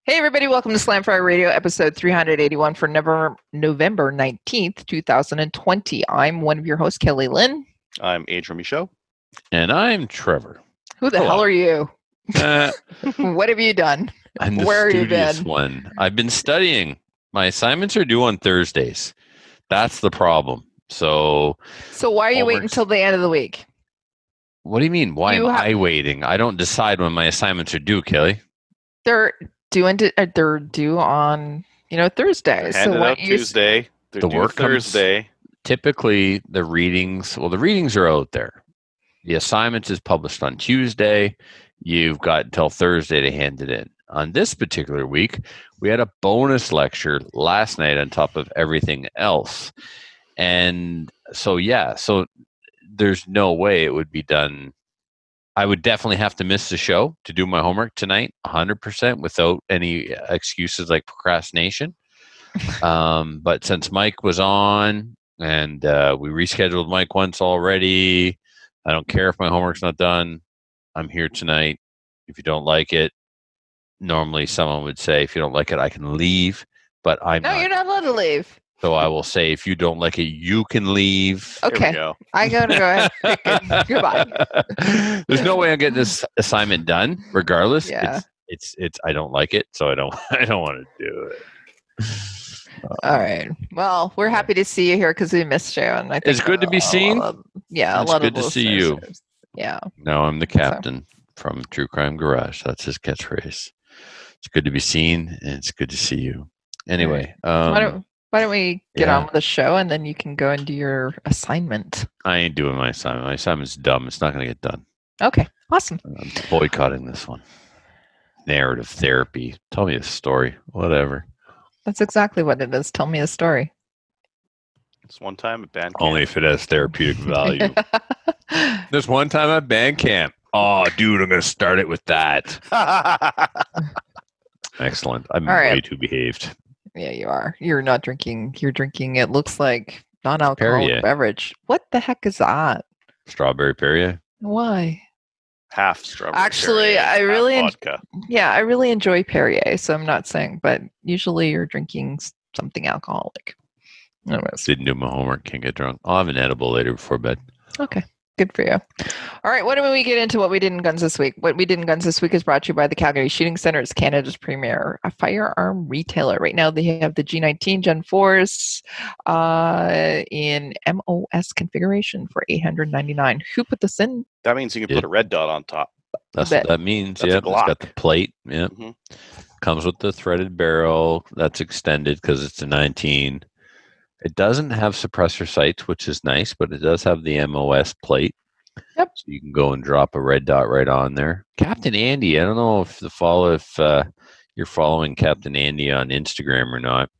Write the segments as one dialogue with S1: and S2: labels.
S1: Hey, everybody, welcome to Slamfire Radio, episode 381 for November 19th, 2020. I'm one of your hosts, Kelly Lynn.
S2: I'm Adrian Michaud.
S3: And I'm Trevor.
S1: Who the hell are you?
S3: Uh,
S1: What have you done?
S3: I'm the
S1: Where have you
S3: studious
S1: been?
S3: one. I've been studying. My assignments are due on Thursdays. That's the problem. So
S1: why are you waiting until the end of the week?
S3: What do you mean? Why am I waiting? I don't decide when my assignments are due, Kelly.
S1: They're due on Thursday.
S2: So why Tuesday?
S3: The work
S2: Thursday.
S3: Typically, the readings are out there. The assignment is published on Tuesday. You've got until Thursday to hand it in. On this particular week, we had a bonus lecture last night on top of everything else. And so there's no way it would be done. I would definitely have to miss the show to do my homework tonight, 100%, without any excuses like procrastination. But since Mike was on and we rescheduled Mike once already, I don't care if my homework's not done. I'm here tonight. If you don't like it, normally someone would say, if you don't like it, I can leave. But you're
S1: not allowed to leave.
S3: So I will say, if you don't like it, you can leave.
S1: Okay. I gotta go ahead. Goodbye.
S3: There's no way I'm getting this assignment done, regardless.
S1: Yeah.
S3: It's I don't like it, so I don't want to do it.
S1: All right. Well, we're happy to see you here because we missed you, and I think
S3: it's good to be seen.
S1: It's
S3: good to see you.
S1: Yeah.
S3: No, I'm the captain from True Crime Garage. That's his catchphrase. It's good to be seen, and it's good to see you. Anyway,
S1: why don't we get on with the show, and then you can go and do your assignment.
S3: I ain't doing my assignment. My assignment's dumb. It's not going to get done.
S1: Okay, awesome.
S3: I'm boycotting this one. Narrative therapy. Tell me a story. Whatever.
S1: That's exactly what it is. Tell me a story.
S2: It's one time at band camp.
S3: Only if it has therapeutic value. There's one time at band camp. Oh, dude, I'm going to start it with that. Excellent. I'm way too behaved.
S1: Yeah, you are. You're not drinking. You're drinking, it looks like, non-alcoholic beverage. What the heck is that?
S3: Strawberry Perrier.
S1: Why?
S2: Half strawberry.
S1: Actually,
S2: Perrier,
S1: I really
S2: vodka.
S1: I really enjoy Perrier, so I'm not saying, but usually you're drinking something alcoholic. Anyways.
S3: Didn't do my homework. Can't get drunk. I'll have an edible later before bed.
S1: Okay. Good for you. All right. Why don't we get into what we did in guns this week? What we did in guns this week is brought to you by the Calgary Shooting Center. It's Canada's premier firearm retailer. Right now, they have the G19 Gen 4s in MOS configuration for $899. Who put this in?
S2: That means you can put a red dot on top.
S3: That's what that means. Yeah, it's got the plate. Yeah, comes with the threaded barrel. That's extended because it's a 19. It doesn't have suppressor sights, which is nice, but it does have the MOS plate.
S1: Yep. So
S3: you can go and drop a red dot right on there. Captain Andy, I don't know if you're following Captain Andy on Instagram or not.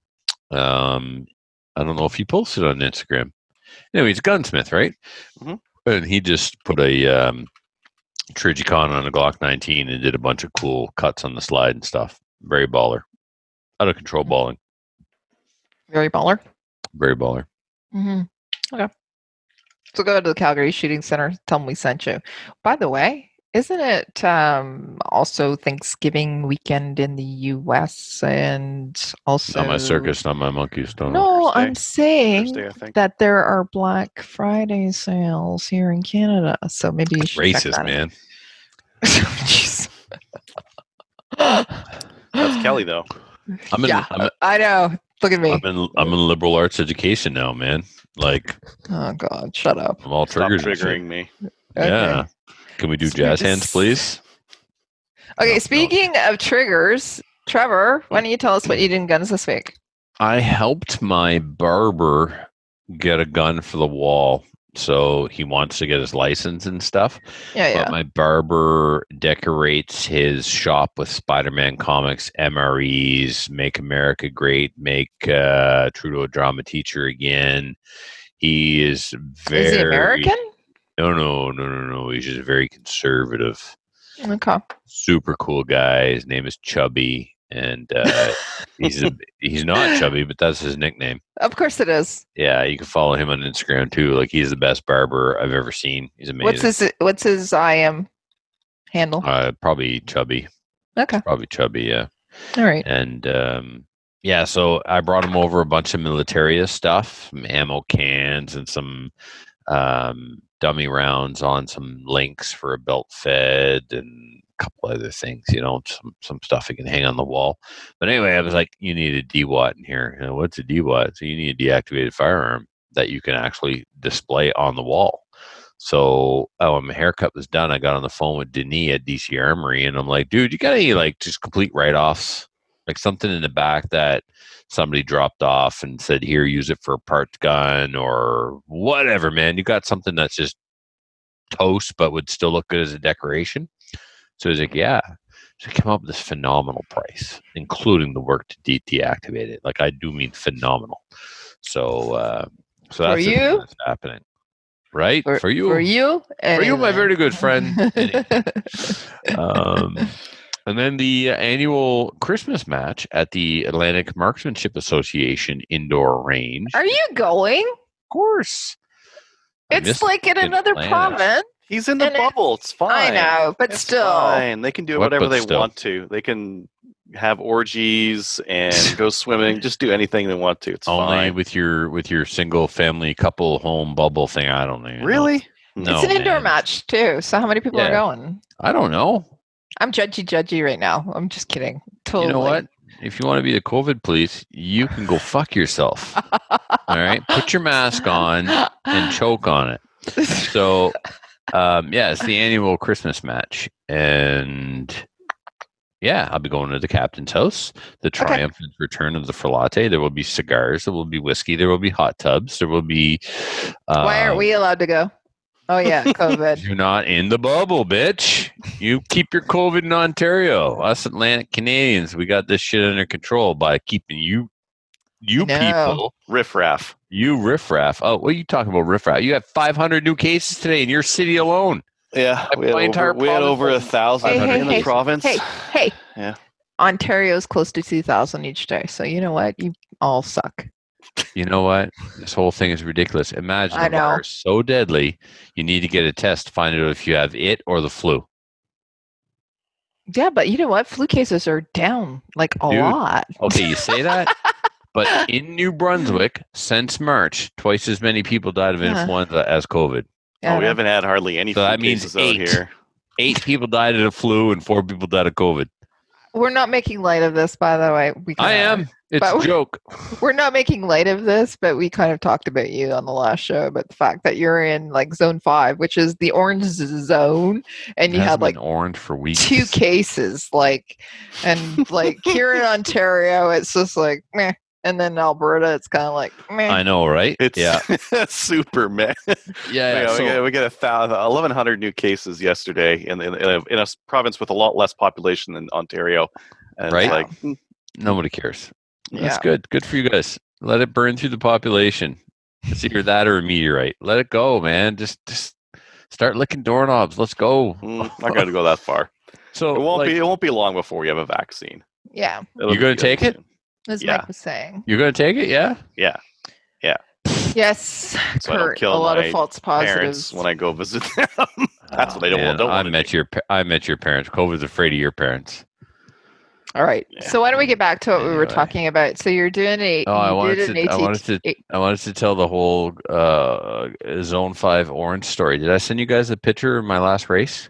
S3: I don't know if he posted on Instagram. Anyway, he's a gunsmith, right? Mm-hmm. And he just put a Trigicon on a Glock 19 and did a bunch of cool cuts on the slide and stuff. Very baller. Out of control balling.
S1: Very baller?
S3: Very baller.
S1: Mm-hmm. Okay. So go to the Calgary Shooting Center. Tell them we sent you. By the way, isn't it also Thanksgiving weekend in the U.S. and also...
S3: Not my circus, not my monkeys.
S1: No, Thursday. I'm saying Thursday, that there are Black Friday sales here in Canada. So maybe you should
S3: racist,
S1: check that
S3: man.
S2: That's Kelly, though.
S1: I know. Look at me.
S3: I'm in liberal arts education now, man. Like,
S1: oh God, shut up!
S3: I'm all triggered.
S2: Stop triggering me.
S1: Okay.
S3: Yeah. Can we do jazz hands, please?
S1: Okay. Speaking of triggers, Trevor, why don't you tell us what you did in guns this week?
S3: I helped my barber get a gun for the wall. So he wants to get his license and stuff. But my barber decorates his shop with Spider-Man comics, MREs, Make America Great, make Trudeau a drama teacher again. He is very...
S1: Is he American?
S3: No. He's just very conservative.
S1: Okay.
S3: Super cool guy. His name is Chubby. And he's not chubby, but that's his nickname.
S1: Of course it is.
S3: Yeah, you can follow him on Instagram too. Like, he's the best barber I've ever seen. He's amazing.
S1: What's his IM handle?
S3: Probably Chubby.
S1: Okay.
S3: Probably Chubby. Yeah.
S1: All right.
S3: And yeah, so I brought him over a bunch of militaria stuff, some ammo cans, and some dummy rounds on some links for a belt fed, and a couple other things, some stuff you can hang on the wall. But anyway, I was like, you need a DWAT in here. What's a DWAT? So you need a deactivated firearm that you can actually display on the wall. So when my haircut was done, I got on the phone with Denis at DC Armory, and I'm like, dude, you got any just complete write-offs? Like something in the back that somebody dropped off and said, here, use it for a parts gun or whatever, man. You got something that's just toast but would still look good as a decoration? So he's like, yeah. So he came up with this phenomenal price, including the work to deactivate it. Like, I do mean phenomenal. So that's the thing that's happening. Right? For you.
S1: For you.
S3: For you, my very good friend. And then the annual Christmas match at the Atlantic Marksmanship Association indoor range.
S1: Are you going?
S3: Of course.
S1: It's like in another province.
S2: He's in the bubble. It's fine.
S1: I know, but
S2: it's
S1: still.
S2: Fine. They can do whatever they want to. They can have orgies and go swimming. Just do anything they want to. It's
S3: only
S2: fine.
S3: with your single family couple home bubble thing. I don't know.
S2: Really?
S3: No,
S1: it's an indoor match too. So how many people are going?
S3: I don't know.
S1: I'm judgy right now. I'm just kidding. Totally.
S3: You know what? If you want to be the COVID police, you can go fuck yourself. All right? Put your mask on and choke on it. So, it's the annual Christmas match. And, yeah, I'll be going to the captain's house. The triumphant return of the Frelate. There will be cigars. There will be whiskey. There will be hot tubs. There will be...
S1: Why aren't we allowed to go? Oh, yeah, COVID.
S3: You're not in the bubble, bitch. You keep your COVID in Ontario. Us Atlantic Canadians, we got this shit under control by keeping you people.
S2: Riffraff.
S3: You riffraff. Oh, what are you talking about, riffraff? You have 500 new cases today in your city alone.
S2: Yeah, we had over 1,000 in the province.
S1: Hey.
S2: Yeah.
S1: Ontario's close to 2,000 each day. So you know what? You all suck.
S3: You know what? This whole thing is ridiculous. Imagine a virus so deadly, you need to get a test to find out if you have it or the flu.
S1: Yeah, but you know what? Flu cases are down like a lot.
S3: Okay, you say that, but in New Brunswick, since March, twice as many people died of influenza as COVID.
S2: Yeah, we haven't had hardly any flu cases out here.
S3: 8 people died of the flu and 4 people died of COVID.
S1: We're not making light of this, by the way.
S3: I am. It's a joke.
S1: We're not making light of this, but we kind of talked about you on the last show about the fact that you're in like zone 5, which is the orange zone, and you had like
S3: orange for weeks.
S1: 2 cases, and like here in Ontario, it's just like meh, and then Alberta, it's kind of like meh.
S3: I know, right?
S2: It's super meh.
S3: Yeah,
S2: we get 1,100 new cases yesterday in a province with a lot less population than Ontario, and
S3: right? Nobody cares. That's good. Good for you guys. Let it burn through the population. It's either that or a meteorite. Let it go, man. Just start licking doorknobs. Let's go.
S2: Not going to go that far. So it won't be long before we have a vaccine.
S1: Yeah.
S3: You're going to take it?
S1: As Mike was saying.
S3: You're going to take it? Yeah.
S2: Yeah.
S1: Yes.
S2: So I don't kill
S1: a lot of false positives
S2: parents when I go visit them. That's what they don't want.
S3: I met your parents. COVID's afraid of your parents.
S1: All right. Yeah. So why don't we get back to what we were talking about? So you're doing
S3: I wanted to tell the whole Zone 5 orange story. Did I send you guys a picture of my last race?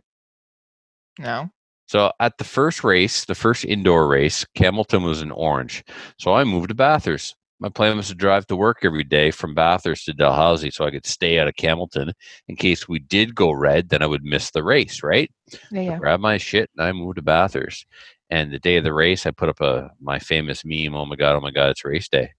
S1: No.
S3: So at the first race, the first indoor race, Campbellton was in orange. So I moved to Bathurst. My plan was to drive to work every day from Bathurst to Dalhousie so I could stay out of Campbellton in case we did go red, then I would miss the race, right?
S1: Yeah.
S3: So I grabbed my shit and I moved to Bathurst. And the day of the race, I put up my famous meme, oh my God, it's race day.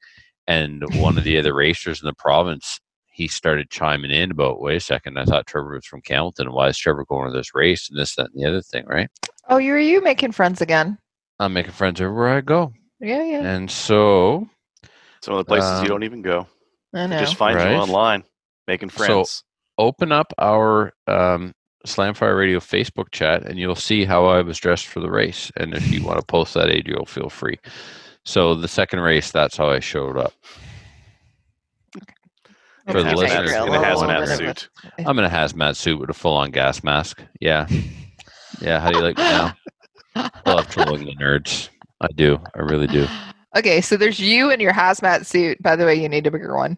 S3: And one of the other racers in the province, he started chiming in about, wait a second, I thought Trevor was from Campbellton. Why is Trevor going to this race and this, that, and the other thing, right?
S1: Oh, you're you making friends again?
S3: I'm making friends everywhere I go.
S1: Yeah.
S3: And so...
S2: some of the places you don't even go.
S1: I know.
S2: Just find you online, making friends.
S3: So open up our Slamfire Radio Facebook chat, and you'll see how I was dressed for the race. And if you want to post that, Adriel, feel free. So the second race, that's how I showed up.
S2: Okay. For the listeners, in a hazmat suit.
S3: I'm in a hazmat suit with a full-on gas mask. Yeah. How do you like me now? I love trolling the nerds. I do. I really do.
S1: Okay, so there's you in your hazmat suit. By the way, you need a bigger one.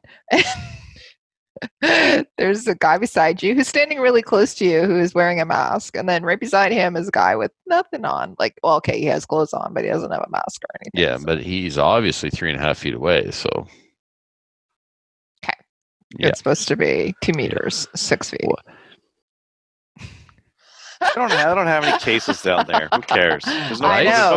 S1: There's a guy beside you who's standing really close to you who is wearing a mask. And then right beside him is a guy with nothing on. Like, well, okay, he has clothes on, but he doesn't have a mask or anything.
S3: Yeah, but he's obviously 3.5 feet away. So.
S1: Okay.
S3: Yeah.
S1: It's supposed to be 2 meters, 6 feet.
S3: What?
S2: I don't have any cases down there. Who cares? There's no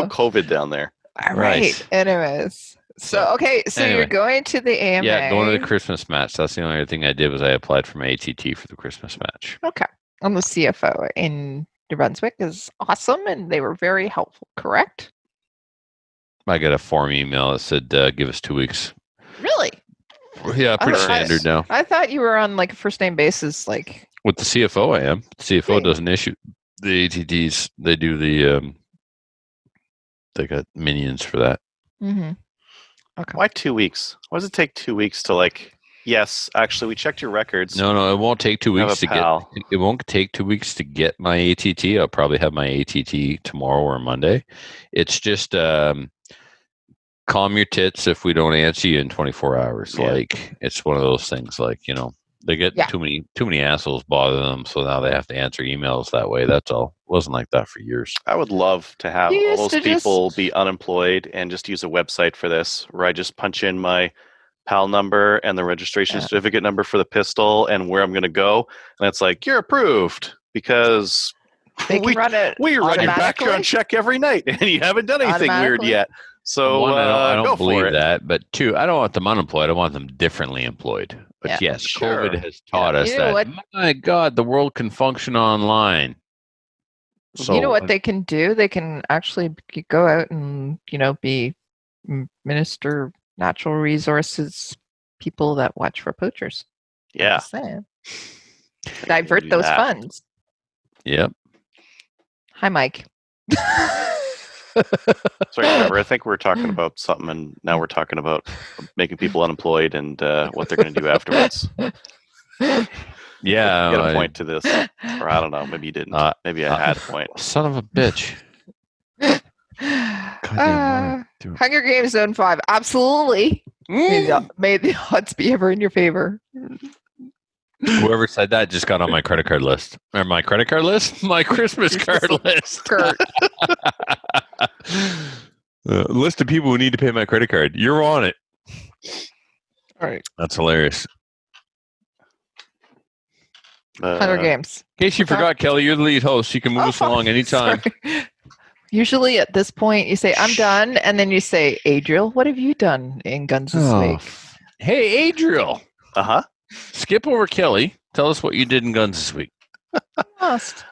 S2: COVID down there.
S1: All right. Anyways. So anyway, you're going to the AMA.
S3: Yeah, going to the Christmas match. That's the only other thing I did was I applied for my ATT for the Christmas match.
S1: Okay. And the CFO in New Brunswick is awesome, and they were very helpful, correct?
S3: I got a form email that said, give us 2 weeks.
S1: Really?
S3: Yeah, pretty standard now.
S1: I thought you were on like a first name basis. Like
S3: with the CFO, I am. The CFO doesn't issue the ATTs. They do the, they got minions for that.
S1: Mm-hmm. Okay.
S2: Why 2 weeks? Why does it take 2 weeks to yes, actually we checked your records.
S3: No, it won't take 2 weeks to get it won't take 2 weeks to get my ATT. I'll probably have my ATT tomorrow or Monday. It's just calm your tits if we don't answer you in 24 hours. Yeah. Like it's one of those things they get too many assholes bother them, so now they have to answer emails that way. That's all. It wasn't like that for years.
S2: I would love to have all those people be unemployed and just use a website for this, where I just punch in my PAL number and the registration certificate number for the pistol and where I'm going to go, and it's like you're approved because
S1: we run
S2: your background check every night, and you haven't done anything weird yet. So
S3: one, I don't believe that, but two, I don't want them unemployed. I want them differently employed. But yes, sure. COVID has taught us that. My God, the world can function online.
S1: So you know what they can do? They can actually go out and be minister natural resources people that watch for poachers.
S2: Yeah,
S1: divert those funds.
S3: Yep.
S1: Hi, Mike.
S2: Sorry, Trevor. I think we're talking about something, and now we're talking about making people unemployed and what they're going to do afterwards.
S3: Yeah,
S2: get a point to this, or I don't know. Maybe you didn't. Maybe I had a point.
S3: Son of a bitch.
S1: Hunger Games Zone 5. Absolutely. May the odds be ever in your favor.
S3: Whoever said that just got on my credit card list. Or my credit card list? My Christmas card list. List of people who need to pay my credit card. You're on it.
S1: All right.
S3: That's hilarious.
S1: Hunger Games.
S3: In case you forgot, Kelly, you're the lead host. You can move us along anytime.
S1: Sorry. Usually at this point, you say, I'm done. And then you say, Adriel, what have you done in Guns this week?
S3: Hey, Adriel.
S2: Uh-huh.
S3: Skip over Kelly. Tell us what you did in Guns this week.
S2: Let's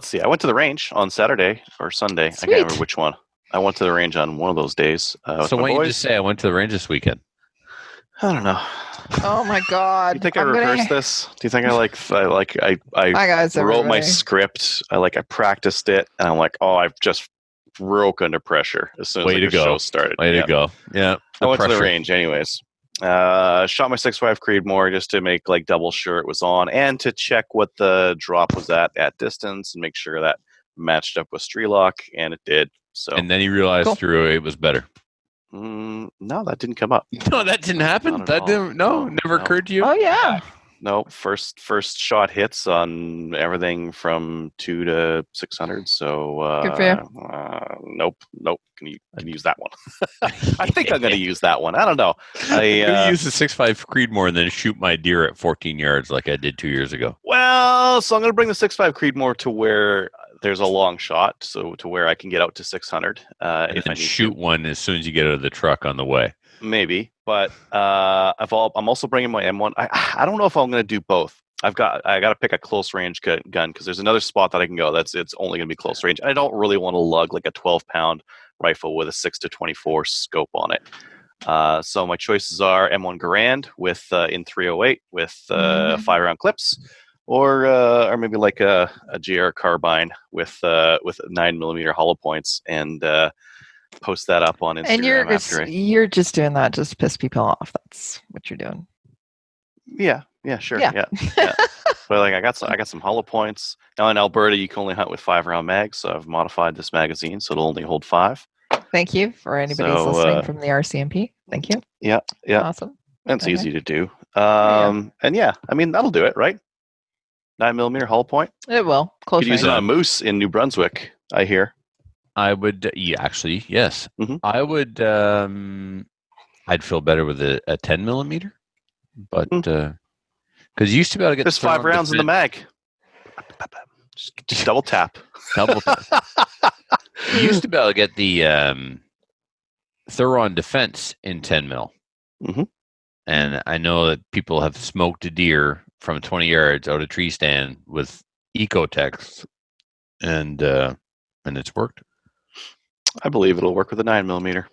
S2: see. I went to the range on Saturday or Sunday.
S1: Sweet.
S2: I can't remember which one. I went to the range on one of those days.
S3: So why don't you just say I went to the range this weekend?
S2: I don't know.
S1: Oh my God!
S2: Do you think I rehearsed this? Do you think I wrote my script? I practiced it, and I'm like, oh, I've just broke under pressure as soon as the show started.
S3: Way to go! Yeah,
S2: I went to the range anyways. Shot my 6.5 Creedmoor just to make double sure it was on, and to check what the drop was at distance and make sure that matched up with Strelock, and it did. So,
S3: and then he realized through it was better.
S2: No, that didn't come up.
S3: No, that didn't happen. That didn't. Never occurred to you.
S1: Oh yeah.
S2: No, first shot hits on everything from 2 to 600. So
S1: good for you.
S2: Nope. Can you use that one? I think I'm going to use that one. I don't know.
S3: I'm going to use the 6.5 Creedmoor and then shoot my deer at 14 yards like I did 2 years ago.
S2: Well, so I'm going to bring the 6.5 Creedmoor to where there's a long shot, so to where I can get out to 600.
S3: If I shoot one as soon as you get out of the truck on the way.
S2: Maybe, but I'm also bringing my M1. I don't know if I'm going to do both. I got to pick a close range gun because there's another spot that I can go. It's only going to be close range. I don't really want to lug like a 12-pound rifle with a 6-24 scope on it. So my choices are M1 Garand with in 308 with 5-round clips, or maybe like a GR carbine with 9mm hollow points, and post that up on Instagram.
S1: And you're just doing that just to piss people off. That's what you're doing.
S2: Yeah, sure. Yeah. But I got some hollow points. Now in Alberta you can only hunt with 5-round mags, so I've modified this magazine so it'll only hold 5.
S1: Thank you for anybody who's
S2: So,
S1: listening from the RCMP. Thank you.
S2: Yeah.
S1: Awesome.
S2: It's
S1: Okay.
S2: easy to do.
S1: Yeah.
S2: And yeah, I mean, that'll do it, right? 9mm hollow point.
S1: It will. Close
S2: Could use it
S1: range.
S2: on a moose in New Brunswick, I hear.
S3: I would actually, yes.
S2: Mhm.
S3: I would. I'd feel better with a 10mm, but because you used to be able to get
S2: There's 5 rounds in the mag. Just double tap.
S3: double. You used to be able to get the Thuron Defense in 10mm.
S2: Mhm.
S3: And I know that people have smoked a deer from 20 yards out of tree stand with Ecotex, and it's worked.
S2: I believe it'll work with a 9mm.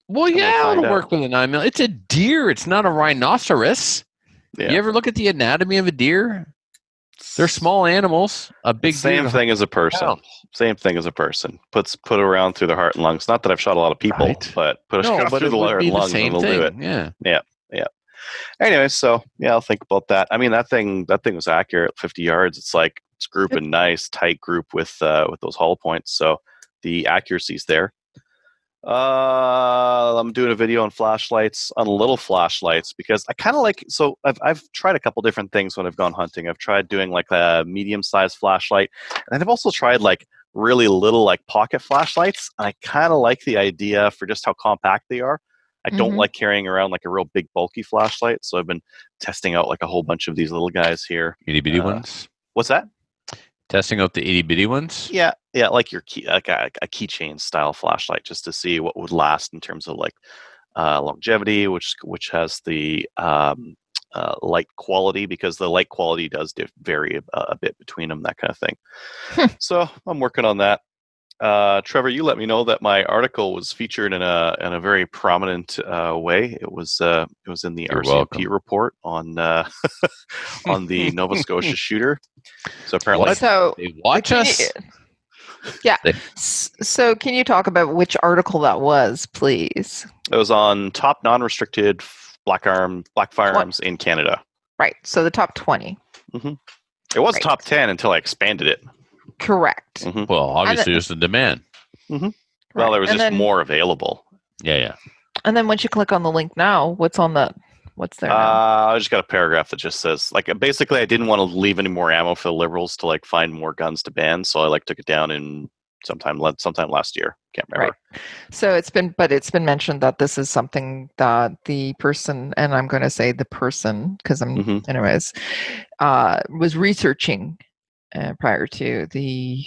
S3: Well,
S2: And we'll
S3: yeah,
S2: find
S3: it'll
S2: out.
S3: work with a 9mm. It's a deer. It's not a rhinoceros.
S2: Yeah.
S3: You ever look at the anatomy of a deer? They're small animals. A big
S2: Same
S3: deer.
S2: thing as a person.
S3: pounds.
S2: Same thing as a person. Put it around through the heart and lungs. Not that I've shot a lot of people,
S3: Right.
S2: but put it
S3: No,
S2: around
S3: but
S2: through
S3: it
S2: the
S3: would
S2: heart
S3: be
S2: and
S3: the
S2: lungs,
S3: same
S2: and it'll
S3: thing.
S2: do it.
S3: Yeah.
S2: Anyway, so yeah, I'll think about that. I mean, that thing was accurate. 50 yards. It's like it's grouping nice, tight group with those hollow points. So the accuracy's there. I'm doing a video on flashlights, on little flashlights, because I kind of like. So I've tried a couple different things when I've gone hunting. I've tried doing like a medium-sized flashlight, and I've also tried like really little like pocket flashlights. And I kind of like the idea for just how compact they are. I don't
S1: Mhm.
S2: like carrying around like a real big bulky flashlight, so I've been testing out like a whole bunch of these little guys here.
S3: Itty bitty ones.
S2: What's that?
S3: Testing out the itty bitty ones.
S2: Yeah, like your key, like a keychain style flashlight, just to see what would last in terms of like longevity, which has the light quality, because the light quality does vary a bit between them, that kind of thing. So I'm working on that. Trevor, you let me know that my article was featured in a very prominent way. It was in the
S3: You're
S2: RCMP
S3: welcome.
S2: report on on the Nova Scotia shooter. So apparently,
S3: What?
S1: So
S3: They watch
S1: can
S3: us.
S1: yeah.
S3: They-
S1: So can you talk about which article that was, please?
S2: it was on top non-restricted black firearms in Canada.
S1: Right. So the top 20.
S2: It was
S1: Right.
S2: top 10 until I expanded it.
S1: Correct.
S2: Mhm.
S3: Well, obviously, there's a demand.
S2: Well,
S1: Right.
S2: there was
S1: And
S2: just
S1: then-
S2: more available.
S3: Yeah.
S1: And then once you click on the link now, what's there now?
S2: I just got a paragraph that just says, like, basically I didn't want to leave any more ammo for the Liberals to like find more guns to ban, so I like took it down in sometime last year. Can't remember.
S1: Right. So it's been mentioned that this is something that the person, and I'm going to say the person because anyways, was researching prior to the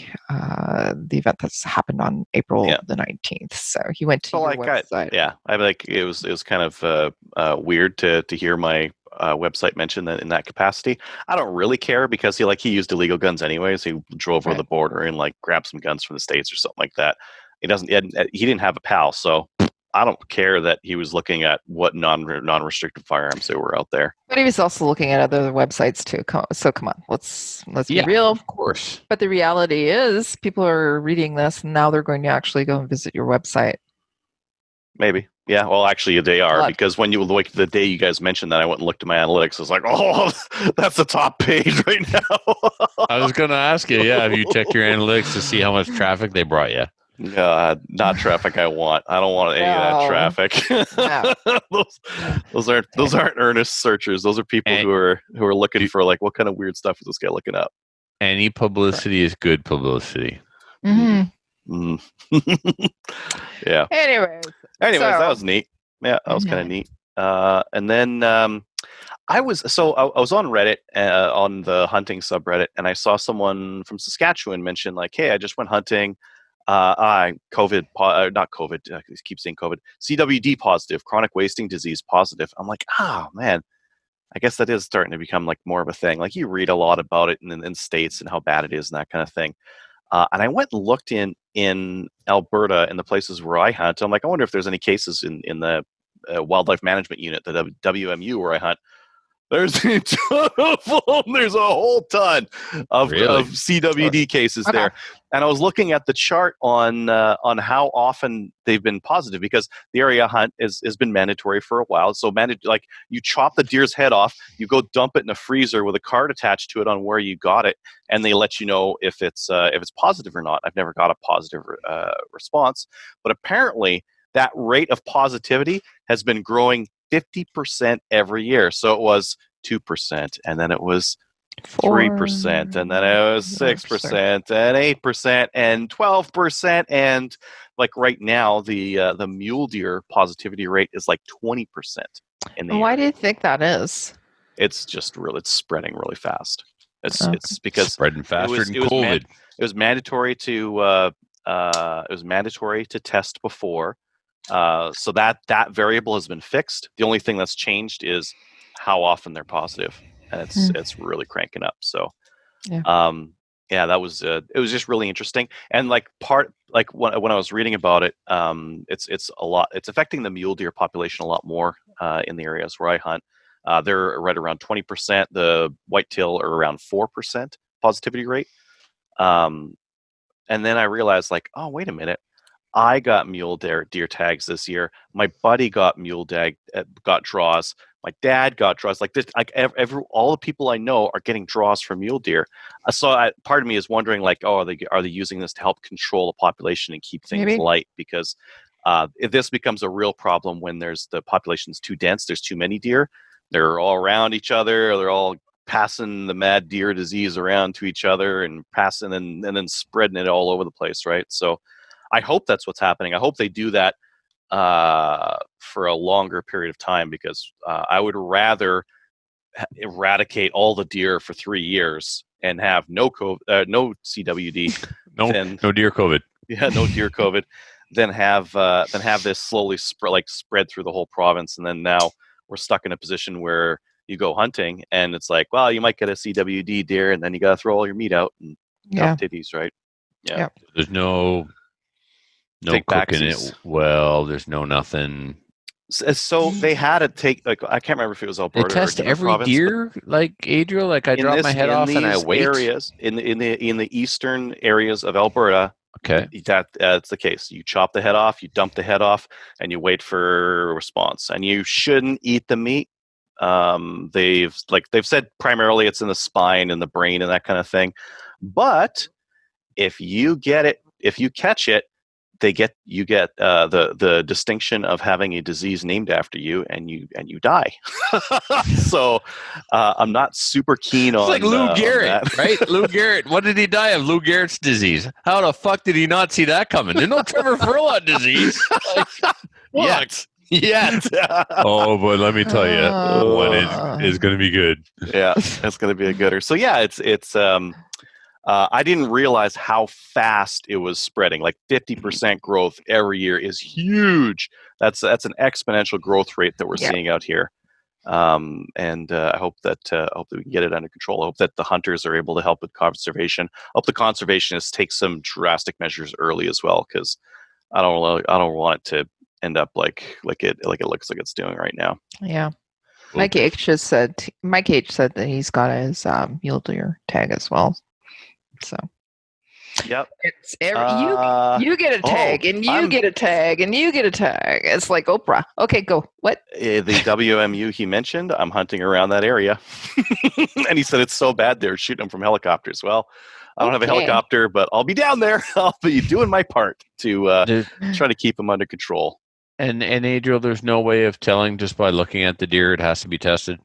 S1: event that's happened on April the 19th. So he went to your website.
S2: It was kind of weird to hear my website mentioned that in that capacity. I don't really care, because he used illegal guns anyways. He drove over the border and like grabbed some guns from the States or something like that. He didn't have a PAL, so I don't care that he was looking at what non-restricted firearms there were out there.
S1: But he was also looking at other websites too. So come on, let's be real.
S3: Of course.
S1: But the reality is, people are reading this, and now they're going to actually go and visit your website.
S2: Maybe. Yeah, well, actually, they are, because when the day you guys mentioned that, I went and looked at my analytics. I was like, oh, that's the top page right now.
S3: I was going to ask you, have you checked your analytics to see how much traffic they brought you?
S2: Not traffic I want. I don't want any of that traffic. Those aren't earnest searchers. Those are people who are looking for like, what kind of weird stuff is this guy looking up?
S3: Any publicity is good publicity.
S1: Mm-hmm.
S2: Yeah.
S1: Anyways,
S2: that was neat. Yeah, that was kind of neat. And then I was on Reddit on the hunting subreddit, and I saw someone from Saskatchewan mention like, "Hey, I just went hunting. Not COVID. I keep saying COVID. CWD positive, chronic wasting disease positive." I'm like, oh man, I guess that is starting to become like more of a thing. Like, you read a lot about it in states and how bad it is and that kind of thing. And I went and looked in Alberta and the places where I hunt. I'm like, I wonder if there's any cases in the wildlife management unit, the WMU, where I hunt. There's a ton of them. There's a whole ton of CWD cases there. And I was looking at the chart on how often they've been positive, because the area hunt has been mandatory for a while. So like you chop the deer's head off, you go dump it in a freezer with a card attached to it on where you got it, and they let you know if it's positive or not. I've never got a positive response, but apparently that rate of positivity has been growing 50% every year. So it was 2%, and then it was 3%, and then it was 6%, and 8%, and 12%, and like right now, the mule deer positivity rate is like 20%.
S1: Why do you think that is?
S2: It's just it's spreading really fast. It's because
S3: spreading faster than COVID.
S2: It was mandatory to test before. So that variable has been fixed. The only thing that's changed is how often they're positive, and it's really cranking up. So, that was it was just really interesting. And like when I was reading about it, it's a lot. It's affecting the mule deer population a lot more in the areas where I hunt. They're right around 20%. The whitetail are around 4% positivity rate. And then I realized, like, oh, wait a minute. I got mule deer tags this year. My buddy got got draws. My dad got draws. Like this, like all the people I know are getting draws for mule deer. So part of me is wondering, like, oh, are they using this to help control the population and keep things light? Because if this becomes a real problem when the population's too dense, there's too many deer. They're all around each other. They're all passing the mad deer disease around to each other and passing and then spreading it all over the place, right? So I hope that's what's happening. I hope they do that for a longer period of time, because I would rather eradicate all the deer for 3 years and have no CWD,
S3: no deer COVID.
S2: Yeah, no deer COVID. Than have this slowly spread through the whole province, and then now we're stuck in a position where you go hunting and it's like, well, you might get a CWD deer, and then you got to throw all your meat out and tough titties, right? Yeah.
S3: There's no cooking it well. There's no nothing.
S2: So they had to take, like, I can't remember if it was Alberta.
S3: They test
S2: or
S3: every
S2: province,
S3: deer, like Adriel. Like I drop my head off and I wait.
S2: Areas in the eastern areas of Alberta.
S3: Okay,
S2: that's the case. You chop the head off, you dump the head off, and you wait for a response. And you shouldn't eat the meat. They've said primarily it's in the spine and the brain and that kind of thing. But if you catch it, you get the distinction of having a disease named after you, and you die. So I'm not super keen on.
S3: It's like Lou Gehrig, right? Lou Gehrig. What did he die of? Lou Gehrig's disease. How the fuck did he not see that coming? There's no Trevor Furlot disease.
S2: What? Yet.
S3: Oh, but let me tell you, one is going to be good.
S2: Yeah, it's going to be a gooder. So yeah, it's. I didn't realize how fast it was spreading. Like 50% growth every year is huge. That's an exponential growth rate that we're seeing out here. And I hope that we can get it under control. I hope that the hunters are able to help with conservation. I hope the conservationists take some drastic measures early as well, because I don't want it to end up like it looks like it's doing right now.
S1: Yeah. Mike H said that he's got his mule deer tag as well. So,
S2: yep,
S1: it's you get a tag, and you get a tag, and you get a tag. It's like Oprah. Okay, go. What?
S2: The WMU he mentioned, I'm hunting around that area, and he said it's so bad they're shooting them from helicopters. Well, I don't have a helicopter, but I'll be down there. I'll be doing my part to try to keep them under control.
S3: And Adriel, there's no way of telling just by looking at the deer. It has to be tested.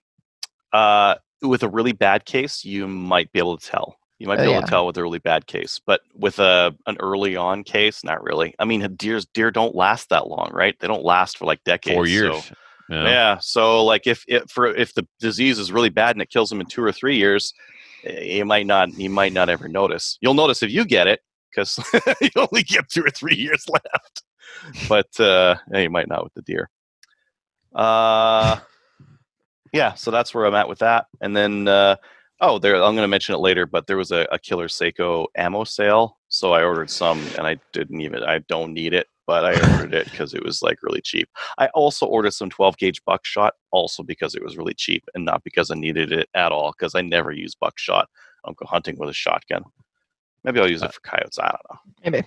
S2: With a really bad case, you might be able to tell. You might be able to tell with a really bad case, but with an early on case, not really. I mean, deer don't last that long, right? They don't last for like decades.
S3: 4 years.
S2: So, yeah. So like if the disease is really bad and it kills them in 2 or 3 years, you might not ever notice. You'll notice if you get it, because you only get 2 or 3 years left. But you might not with the deer. Yeah. So that's where I'm at with that, and then. I'm going to mention it later, but there was a Killer Seiko ammo sale, so I ordered some, and I don't need it. but I ordered it because it was like really cheap. I also ordered some 12 gauge buckshot, also because it was really cheap and not because I needed it at all. Because I never use buckshot. I'll go hunting with a shotgun. Maybe I'll use it for coyotes. I don't know.
S1: Maybe.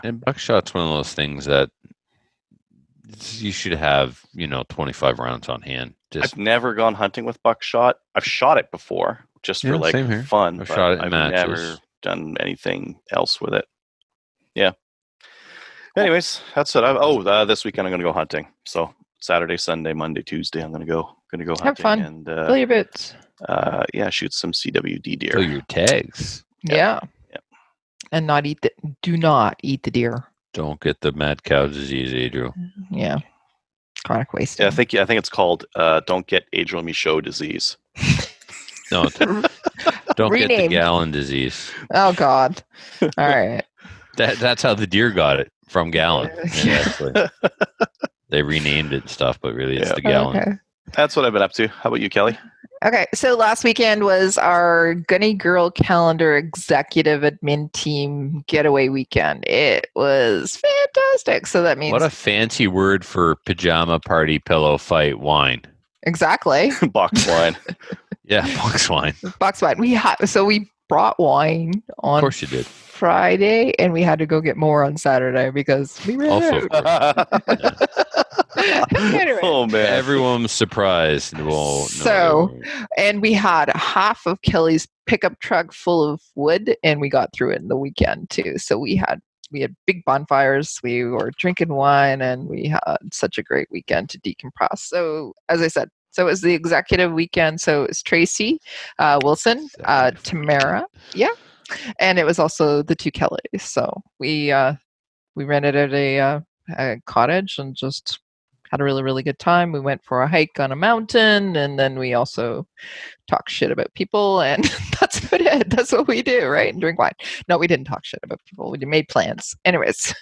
S3: And buckshot's one of those things that you should have, 25 rounds on hand.
S2: I've never gone hunting with buckshot. I've shot it before, just for like fun.
S3: I've shot it in
S2: I've
S3: matches.
S2: never done anything else with it. Yeah. Anyways, that's it. This weekend I'm going to go hunting. So Saturday, Sunday, Monday, Tuesday, I'm going to go hunting.
S1: Have fun.
S2: And
S1: fill your boots.
S2: Shoot some CWD deer.
S3: Fill your tags.
S1: Yeah. And do not eat the deer.
S3: Don't get the mad cow disease, Adriel.
S1: Yeah. Chronic wasting.
S2: Yeah, I think it's called don't get Adriel Michaud disease.
S3: No, don't get the gallon disease.
S1: Oh God. All right.
S3: That's how the deer got it, from gallon. They renamed it and stuff, but really it's the gallon.
S1: Okay.
S2: That's what I've been up to. How about you, Kelly?
S1: Okay, so last weekend was our Gunny Girl Calendar Executive Admin Team Getaway Weekend. It was fantastic. So that means...
S3: What a fancy word for pajama party, pillow fight, wine.
S1: Exactly.
S2: Box wine.
S3: Yeah, box wine.
S1: Box wine. We brought wine on
S3: of course you did.
S1: Friday, and we had to go get more on Saturday because we ran out.
S2: Anyway. Oh man,
S3: everyone was surprised.
S1: And we had half of Kelly's pickup truck full of wood, and we got through it in the weekend too. So we had big bonfires, we were drinking wine, and we had such a great weekend to decompress. So as I said, so it was the executive weekend. So it was Tracy Wilson, Tamara, and it was also the two Kellys. So we rented out a cottage and just had a really, really good time. We went for a hike on a mountain, and then we also talked shit about people, and that's about it. That's what we do, right? And drink wine. No, we didn't talk shit about people. We made plans. Anyways,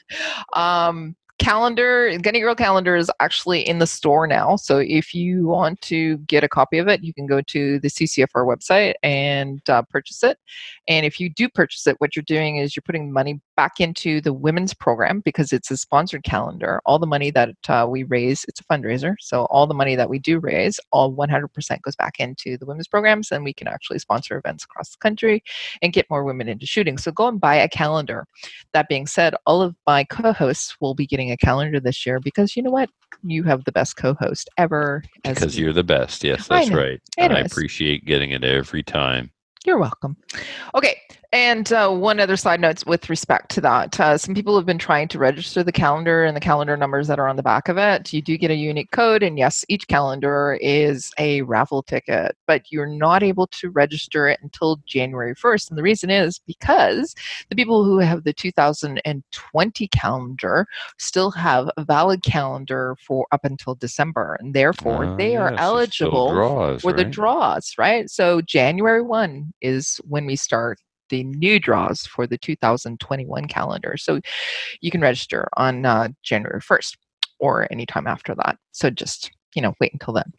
S1: Gunny Girl Calendar is actually in the store now. So if you want to get a copy of it, you can go to the CCFR website and purchase it. And if you do purchase it, what you're doing is you're putting money back into the women's program because it's a sponsored calendar. All the money that we raise, it's a fundraiser. So all the money that we do raise, all 100% goes back into the women's programs, and we can actually sponsor events across the country and get more women into shooting. So go and buy a calendar. That being said, all of my co-hosts will be getting a calendar this year because you know what? You have the best co-host ever.
S3: Because you're the best. Yes, that's right. And I appreciate getting it every time.
S1: You're welcome. Okay. And one other side note with respect to that. Some people have been trying to register the calendar and the calendar numbers that are on the back of it. You do get a unique code. And yes, each calendar is a raffle ticket, but you're not able to register it until January 1st. And the reason is because the people who have the 2020 calendar still have a valid calendar for up until December. And therefore, they are eligible for the draws, right? So January 1 is when we start the new draws for the 2021 calendar. So you can register on January 1st or anytime after that. So just, wait until then.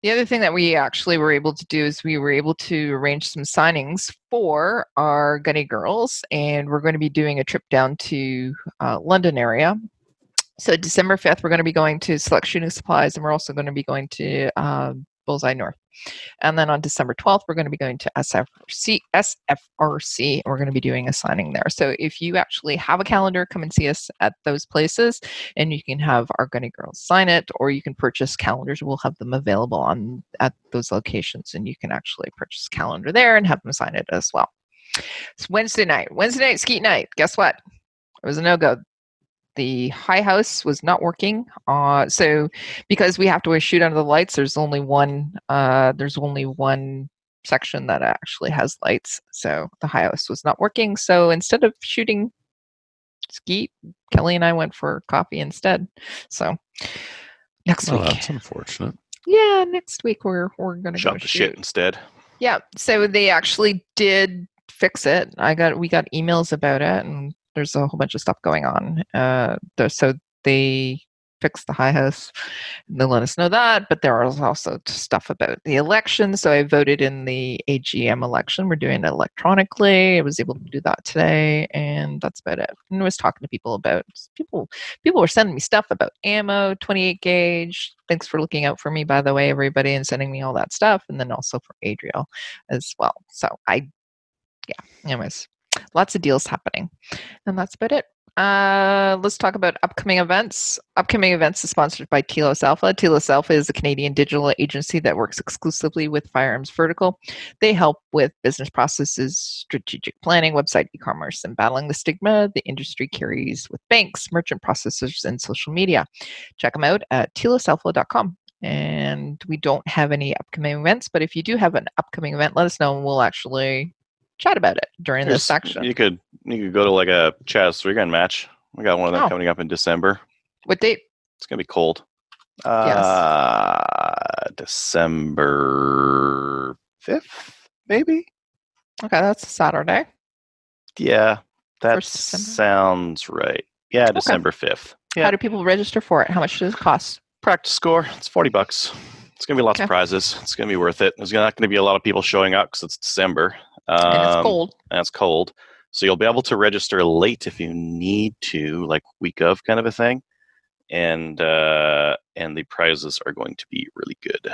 S1: The other thing that we actually were able to do is we were able to arrange some signings for our Gunny Girls, and we're going to be doing a trip down to London area. So December 5th, we're going to be going to Select Shooting Supplies, and we're also going to be going to Bullseye North. And then on December 12th, we're going to be going to SFRC, and we're going to be doing a signing there. So if you actually have a calendar, come and see us at those places, and you can have our Gunny Girls sign it, or you can purchase calendars. We'll have them available at those locations, and you can actually purchase a calendar there and have them sign it as well. It's Wednesday night, skeet night. Guess what? It was a no-go. The high house was not working. So because we have to shoot under the lights, there's only one section that actually has lights. So the high house was not working. So instead of shooting skeet, Kelly and I went for coffee instead. So next week.
S3: That's unfortunate.
S1: Yeah, next week we're gonna
S2: shot the shit instead.
S1: Yeah. So they actually did fix it. We got emails about it, and there's a whole bunch of stuff going on. So they fix the high house. And they let us know that, but there was also stuff about the election. So I voted in the AGM election. We're doing it electronically. I was able to do that today, and that's about it. And I was talking to people about people were sending me stuff about ammo, 28 gauge. Thanks for looking out for me, by the way, everybody, and sending me all that stuff. And then also for Adriel as well. So anyways, lots of deals happening. And that's about it. Let's talk about upcoming events. Upcoming events is sponsored by Telos Alpha. Telos Alpha is a Canadian digital agency that works exclusively with Firearms Vertical. They help with business processes, strategic planning, website e-commerce, and battling the stigma the industry carries with banks, merchant processors, and social media. Check them out at telosalpha.com. And we don't have any upcoming events, but if you do have an upcoming event, let us know and we'll actually chat about it during this section.
S2: You could go to like a Chaz 3-gun match. We got one of them coming up in December.
S1: What date?
S2: It's gonna be cold.
S1: Yes.
S2: December 5th, maybe.
S1: Okay, that's a Saturday.
S2: Yeah, that
S1: 1st December?
S2: sounds right. Yeah,
S1: Okay.
S2: December 5th. Yeah.
S1: How do people register for it? How much does it cost?
S2: Practice score. It's $40. It's gonna be lots of prizes. It's gonna be worth it. There's not gonna be a lot of people showing up because it's December.
S1: And it's cold.
S2: And it's cold. So you'll be able to register late if you need to, like week of kind of a thing. And the prizes are going to be really good.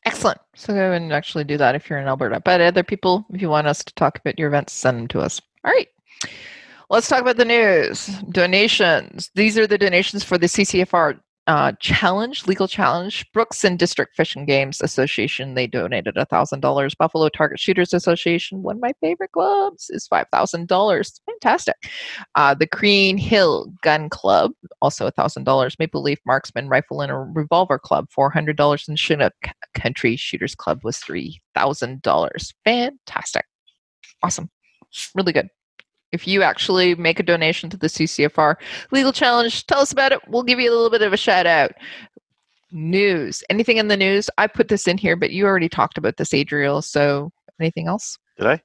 S1: Excellent. So go and actually do that if you're in Alberta. But other people, if you want us to talk about your events, send them to us. All right. Let's talk about the news. Donations. These are the donations for the CCFR challenge, legal challenge. Brooks and District Fish and Games Association, they donated $1,000. Buffalo Target Shooters Association, one of my favorite clubs, is $5,000. Fantastic. The Green Hill Gun Club, also $1,000. Maple Leaf Marksman Rifle and Revolver Club, $400. And Chinook Country Shooters Club was $3,000. Fantastic. Awesome. Really good. If you actually make a donation to the CCFR Legal Challenge, tell us about it. We'll give you a little bit of a shout out. News. Anything in the news? I put this in here, but you already talked about this, Adriel. So anything else?
S2: Did I?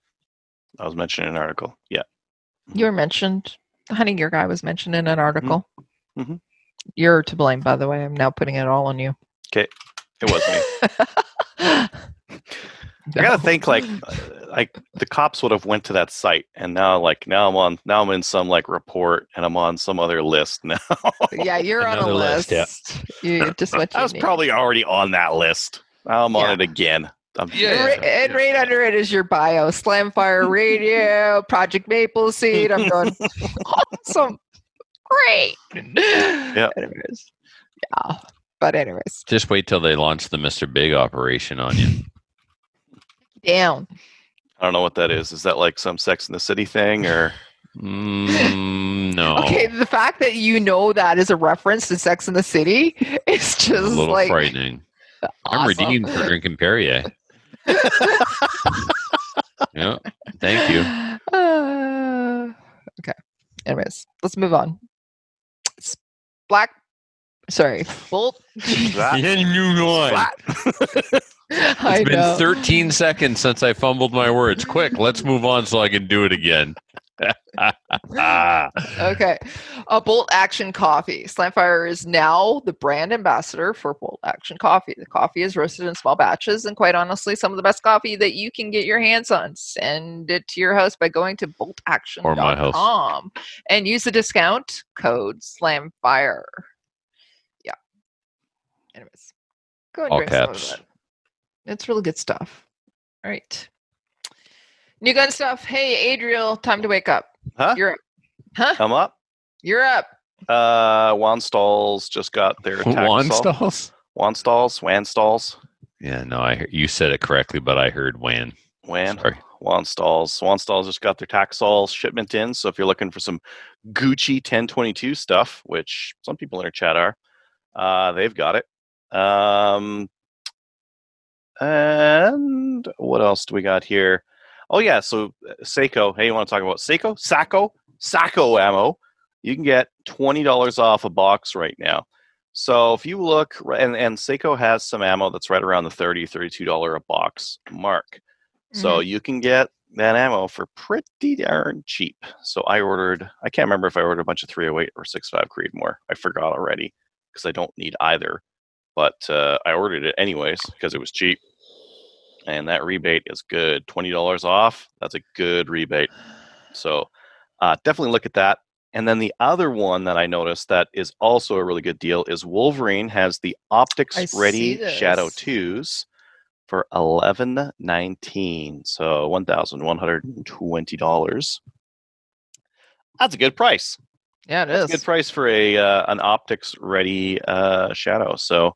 S2: I was mentioning an article. Yeah.
S1: You were mentioned. The Honey Gear guy was mentioned in an article.
S2: Mm-hmm.
S1: You're to blame, by the way. I'm now putting it all on you.
S2: Okay. It was me. I gotta think like the cops would have went to that site, and now I'm in some like report, and I'm on some other list now.
S1: Yeah, you're on a list.
S3: Yeah.
S1: You just what you
S2: I was
S1: need.
S2: probably already on that list. Now I'm on it again.
S1: And right under it is your bio: Slamfire Radio, Project Maple Seed. I'm going awesome, great.
S2: Yeah.
S1: Anyways, yeah. But anyways,
S3: Just wait till they launch the Mr. Big operation on you.
S1: down.
S2: I don't know what that is. Is that like some Sex in the City thing or?
S3: No.
S1: Okay, the fact that you know that is a reference to Sex in the City is just
S3: a little
S1: like
S3: frightening.
S1: awesome.
S3: I'm redeemed for drinking Perrier. Yeah. Thank you.
S1: Okay. Anyways, let's move on. Bolt. I
S3: It's been
S1: know.
S3: 13 seconds since I fumbled my words. Quick, let's move on so I can do it again.
S1: Okay. Bolt Action Coffee. Slamfire is now the brand ambassador for Bolt Action Coffee. The coffee is roasted in small batches, and quite honestly, some of the best coffee that you can get your hands on. Send it to your house by going to boltaction.com
S3: Or my house.
S1: and use the discount code SLAMFIRE. Yeah. Anyways, go and
S3: All
S1: drink
S3: caps.
S1: some of it. It's really good stuff. All right. New gun stuff. Hey, Adriel, time to wake up.
S2: Huh?
S1: You're up. Huh?
S2: I'm up.
S1: You're up.
S2: Wanstalls just got their
S3: Wanstalls?
S2: Wanstalls.
S3: Yeah, no, you said it correctly, but I heard Wan. Sorry.
S2: Wanstalls just got their Taxol shipment in. So if you're looking for some Gucci 1022 stuff, which some people in our chat are, they've got it. And what else do we got here? Oh yeah, so Seiko. Hey, you want to talk about Seiko? Sacco ammo. You can get $20 off a box right now. So if you look, and Seiko has some ammo that's right around the $30, $32 a box mark. So you can get that ammo for pretty darn cheap. So I can't remember if I ordered a bunch of 308 or 6.5 Creedmoor. I forgot already because I don't need either. But I ordered it anyways because it was cheap. And that rebate is good. $20 off. That's a good rebate. So definitely look at that. And then the other one that I noticed that is also a really good deal is Wolverine has the Optics Ready Shadow 2s for $11.19. So $1,120. That's a good price.
S1: Yeah,
S2: That's a good price for an Optics Ready Shadow. So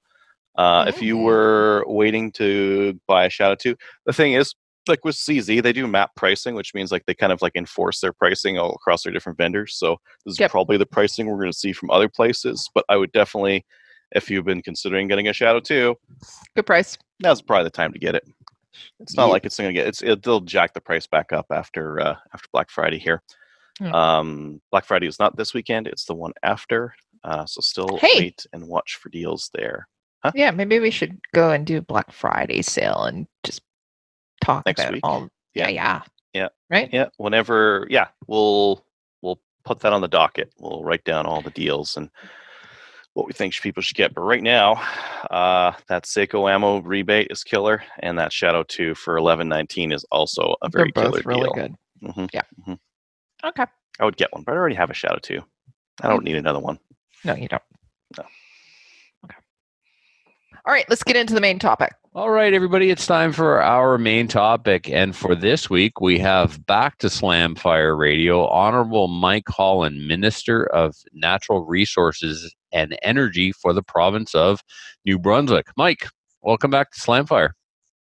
S2: if you were waiting to buy a Shadow 2, the thing is, like with CZ, they do map pricing, which means like they kind of like enforce their pricing all across their different vendors. So this is probably the pricing we're going to see from other places. But I would definitely, if you've been considering getting a Shadow 2,
S1: good price.
S2: Now's probably the time to get it. It's not like it's going to get it'll jack the price back up after Black Friday here. Black Friday is not this weekend; it's the one after. So still wait and watch for deals there. Huh?
S1: Yeah, maybe we should go and do a Black Friday sale and just talk
S2: next
S1: about
S2: week.
S1: all. Yeah. Right.
S2: Yeah. Whenever. Yeah, we'll put that on the docket. We'll write down all the deals and what we think people should get. But right now, that Seiko ammo rebate is killer, and that Shadow 2 for $11.19 is also a very
S1: They're both
S2: killer
S1: really
S2: deal.
S1: good.
S2: Mm-hmm.
S1: Yeah.
S2: Mm-hmm.
S1: Okay.
S2: I would get one, but I already have a Shadow 2. I don't need another one.
S1: No, you don't.
S2: No.
S1: Okay. All right, let's get into the main topic.
S3: All right, everybody, it's time for our main topic. And for this week, we have back to Slamfire Radio, Honorable Mike Holland, Minister of Natural Resources and Energy for the province of New Brunswick. Mike, welcome back to Slamfire.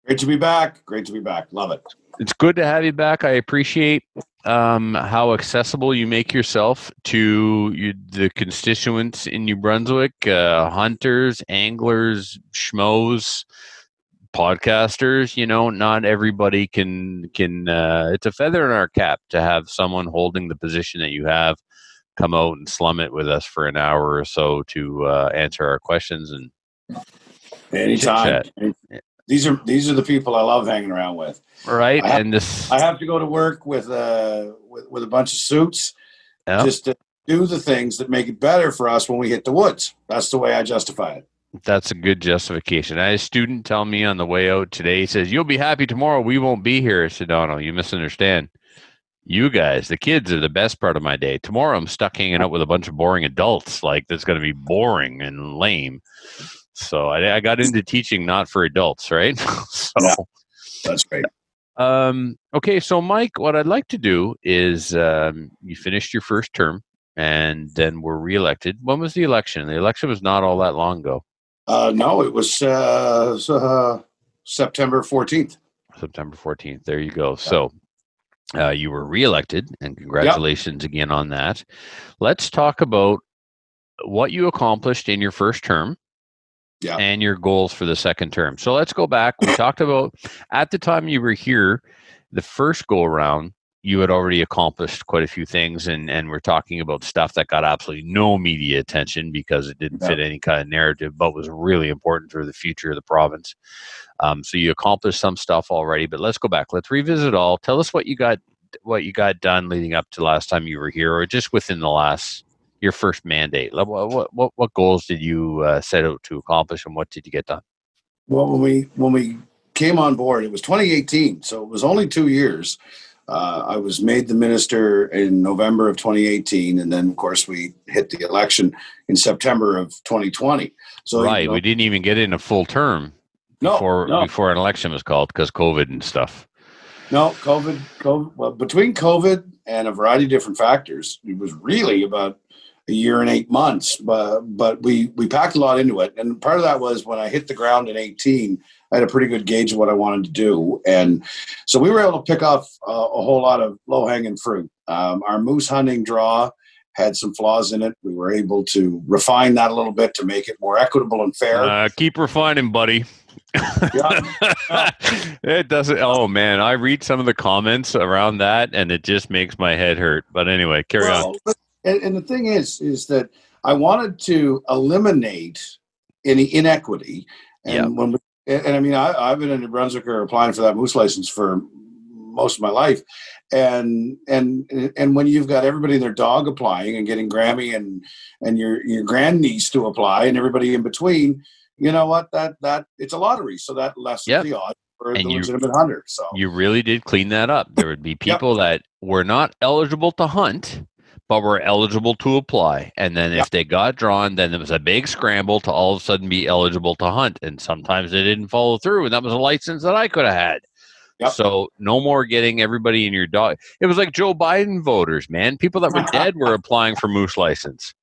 S4: Great to be back. Great to be back. Love it.
S3: It's good to have you back. I appreciate how accessible you make yourself to the constituents in New Brunswick, hunters, anglers, schmoes, podcasters. Not everybody can it's a feather in our cap to have someone holding the position that you have come out and slum it with us for an hour or so to answer our questions and
S4: anytime. These are the people I love hanging around with.
S3: Right.
S4: I have to go to work with a bunch of suits just to do the things that make it better for us when we hit the woods. That's the way I justify it.
S3: That's a good justification. I had a student tell me on the way out today, he says, "You'll be happy tomorrow. We won't be here." I said, "No, you misunderstand. You guys, the kids, are the best part of my day. Tomorrow I'm stuck hanging out with a bunch of boring adults. Like, that's going to be boring and lame." So I got into teaching not for adults, right?
S4: Yeah, that's great.
S3: Okay, so Mike, what I'd like to do is you finished your first term and then were reelected. When was the election? The election was not all that long ago.
S4: No, it was September 14th.
S3: September 14th. There you go. So you were reelected, and congratulations again on that. Let's talk about what you accomplished in your first term and your goals for the second term. So let's go back. We talked about, at the time you were here, the first go around, you had already accomplished quite a few things, and we're talking about stuff that got absolutely no media attention because it didn't fit any kind of narrative, but was really important for the future of the province. So you accomplished some stuff already, but let's go back. Let's revisit all. Tell us what you got done leading up to last time you were here, or just within your first mandate. What goals did you set out to accomplish, and what did you get done?
S4: Well, when we came on board, it was 2018, so it was only 2 years. I was made the minister in November of 2018, and then, of course, we hit the election in September of 2020. So
S3: we didn't even get in a full term before an election was called because COVID and stuff.
S4: No, COVID. Well, between COVID and a variety of different factors, it was really about a year and 8 months. But we packed a lot into it, and part of that was when I hit the ground in 18. I had a pretty good gauge of what I wanted to do. And so we were able to pick off a whole lot of low-hanging fruit. Our moose hunting draw had some flaws in it. We were able to refine that a little bit to make it more equitable and fair.
S3: Keep refining, buddy. It doesn't. Oh, man. I read some of the comments around that, and it just makes my head hurt. But anyway, carry on.
S4: And the thing is that I wanted to eliminate any inequity. And when we, and I mean, I've been in New Brunswick applying for that moose license for most of my life. And when you've got everybody and their dog applying and getting Grammy and your grandniece to apply and everybody in between, you know what, that it's a lottery. So that lessens the odds for the legitimate hunter. So
S3: you really did clean that up. There would be people that were not eligible to hunt, but were eligible to apply. And then if they got drawn, then there was a big scramble to all of a sudden be eligible to hunt. And sometimes they didn't follow through. And that was a license that I could have had. Yep. So no more getting everybody in your dog. It was like Joe Biden voters, man. People that were dead were applying for moose license.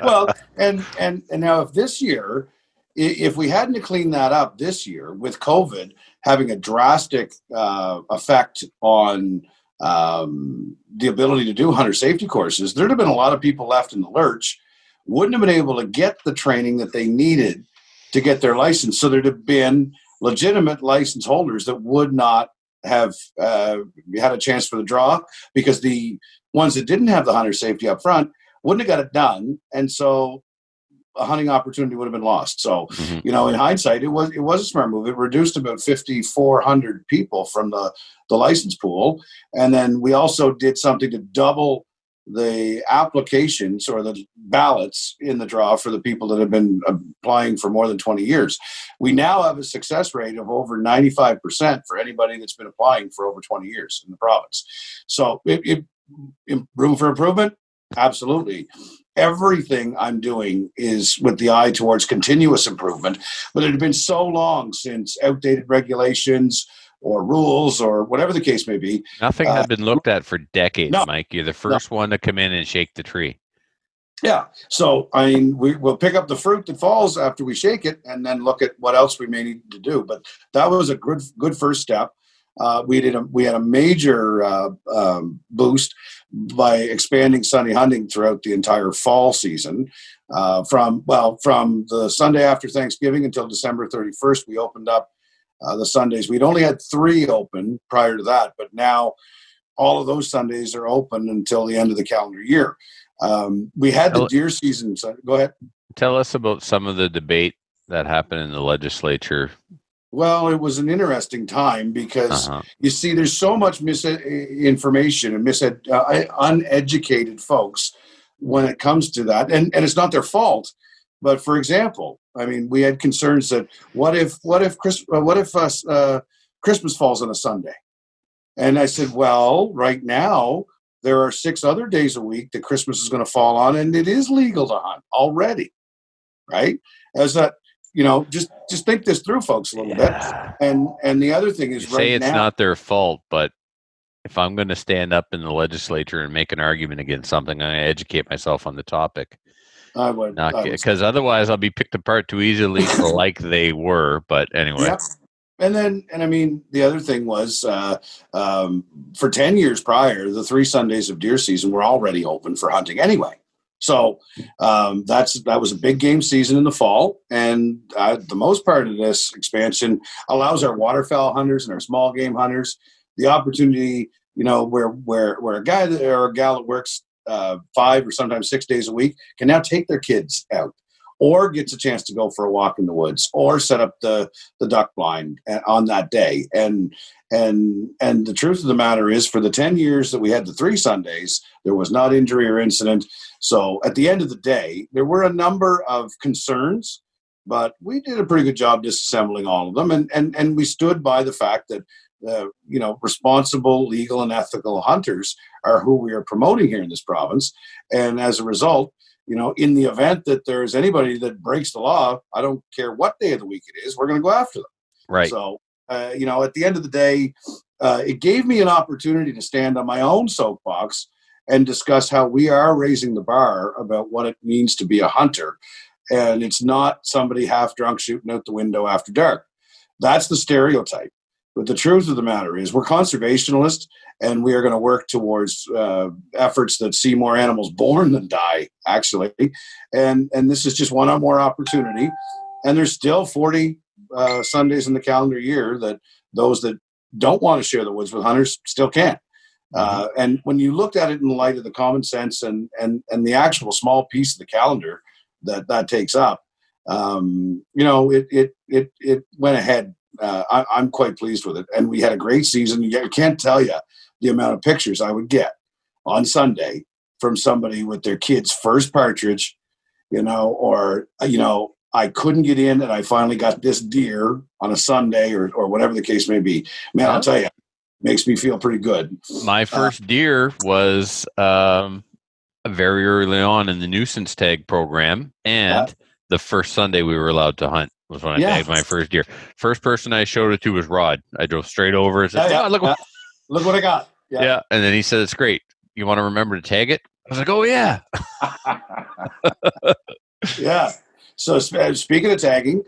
S4: Well, and now if this year, if we hadn't cleaned that up this year with COVID having a drastic effect on the ability to do hunter safety courses, there'd have been a lot of people left in the lurch, wouldn't have been able to get the training that they needed to get their license. So there'd have been legitimate license holders that would not have had a chance for the draw, because the ones that didn't have the hunter safety up front wouldn't have got it done. And so a hunting opportunity would have been lost. So, in hindsight, it was a smart move. It reduced about 5,400 people from the license pool. And then we also did something to double the applications or the ballots in the draw for the people that have been applying for more than 20 years. We now have a success rate of over 95% for anybody that's been applying for over 20 years in the province. So room for improvement? Absolutely. Everything I'm doing is with the eye towards continuous improvement, but it had been so long since outdated regulations or rules or whatever the case may be.
S3: Nothing had been looked at for decades, Mike. You're the first one to come in and shake the tree. Yeah.
S4: So, I mean, we'll pick up the fruit that falls after we shake it and then look at what else we may need to do. But that was a good first step. We had a major boost by expanding Sunday hunting throughout the entire fall season. From the Sunday after Thanksgiving until December 31st, we opened up the Sundays. We'd only had 3 open prior to that, but now all of those Sundays are open until the end of the calendar year. We had the deer season. So go ahead.
S3: Tell us about some of the debate that happened in the legislature.
S4: Well, it was an interesting time because you see, there's so much misinformation and uneducated folks when it comes to that, and it's not their fault. But for example, I mean, we had concerns that what if Christmas falls on a Sunday? And I said, well, right now there are 6 other days a week that Christmas is going to fall on, and it is legal to hunt already, right? As that, just think this through, folks, a little bit. And the other thing is,
S3: you say it's not their fault, but if I'm going to stand up in the legislature and make an argument against something, I'm going to educate myself on the topic.
S4: I would,
S3: because otherwise I'll be picked apart too easily, like they were. But anyway.
S4: Yep. And I mean, the other thing was, for 10 years prior, the 3 Sundays of deer season were already open for hunting anyway. So that was a big game season in the fall, and the most part of this expansion allows our waterfowl hunters and our small game hunters the opportunity, where a guy or a gal that works 5 or sometimes 6 days a week can now take their kids out, or gets a chance to go for a walk in the woods, or set up the duck blind on that day. And the truth of the matter is, for the 10 years that we had the 3 Sundays, there was not injury or incident. So at the end of the day, there were a number of concerns, but we did a pretty good job disassembling all of them. And we stood by the fact that, responsible, legal, and ethical hunters are who we are promoting here in this province. And as a result, in the event that there's anybody that breaks the law, I don't care what day of the week it is, we're going to go after them.
S3: Right.
S4: So, at the end of the day, it gave me an opportunity to stand on my own soapbox and discuss how we are raising the bar about what it means to be a hunter. And it's not somebody half drunk shooting out the window after dark. That's the stereotype. But the truth of the matter is, we're conservationists, and we are going to work towards efforts that see more animals born than die, actually. And this is just one more opportunity. And there's still 40 Sundays in the calendar year that those that don't want to share the woods with hunters still can. And when you looked at it in the light of the common sense and the actual small piece of the calendar that takes up, it went ahead I'm quite pleased with it. And we had a great season. I can't tell you the amount of pictures I would get on Sunday from somebody with their kid's first partridge, or, I couldn't get in and I finally got this deer on a Sunday or whatever the case may be. Man, I'll tell you, makes me feel pretty good.
S3: My first deer was very early on in the nuisance tag program, and the first Sunday we were allowed to hunt was when I tagged my first deer. First person I showed it to was Rod. I drove straight over and said, look
S4: what I got.
S3: Yeah. And then he said, it's great. You want to remember to tag it? I was like, oh, yeah.
S4: Yeah. So speaking of tagging,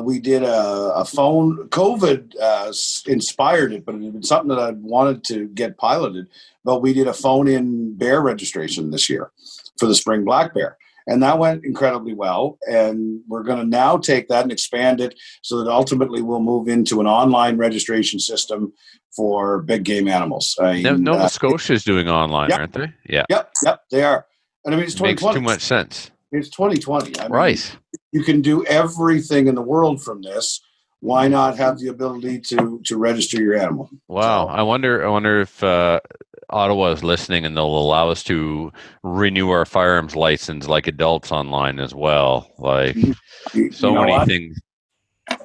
S4: we did a phone. COVID inspired it, but it had been something that I wanted to get piloted. But we did a phone-in bear registration this year for the spring black bear. And that went incredibly well. And we're going to now take that and expand it so that ultimately we'll move into an online registration system for big game animals.
S3: Nova Scotia is doing online, aren't they? Yeah.
S4: Yep, they are. And I mean, it's 2020.
S3: Makes too much sense.
S4: It's 2020. I mean,
S3: right.
S4: You can do everything in the world from this. Why not have the ability to register your animal?
S3: Wow. So, I wonder if Ottawa is listening and they'll allow us to renew our firearms license like adults online as well. Like so many things.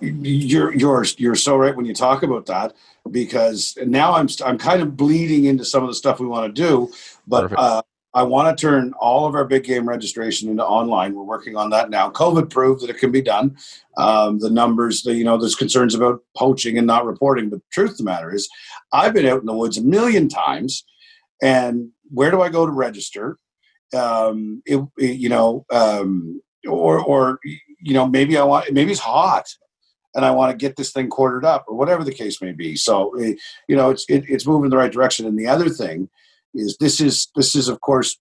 S4: You're so right when you talk about that, because now I'm kind of bleeding into some of the stuff we want to do, but I want to turn all of our big game registration into online. We're working on that now. COVID proved that it can be done. The numbers, there's concerns about poaching and not reporting, but the truth of the matter is I've been out in the woods a million times, and where do I go to register? Maybe it's hot and I want to get this thing quartered up or whatever the case may be. So, it's moving in the right direction. And the other thing is this is of course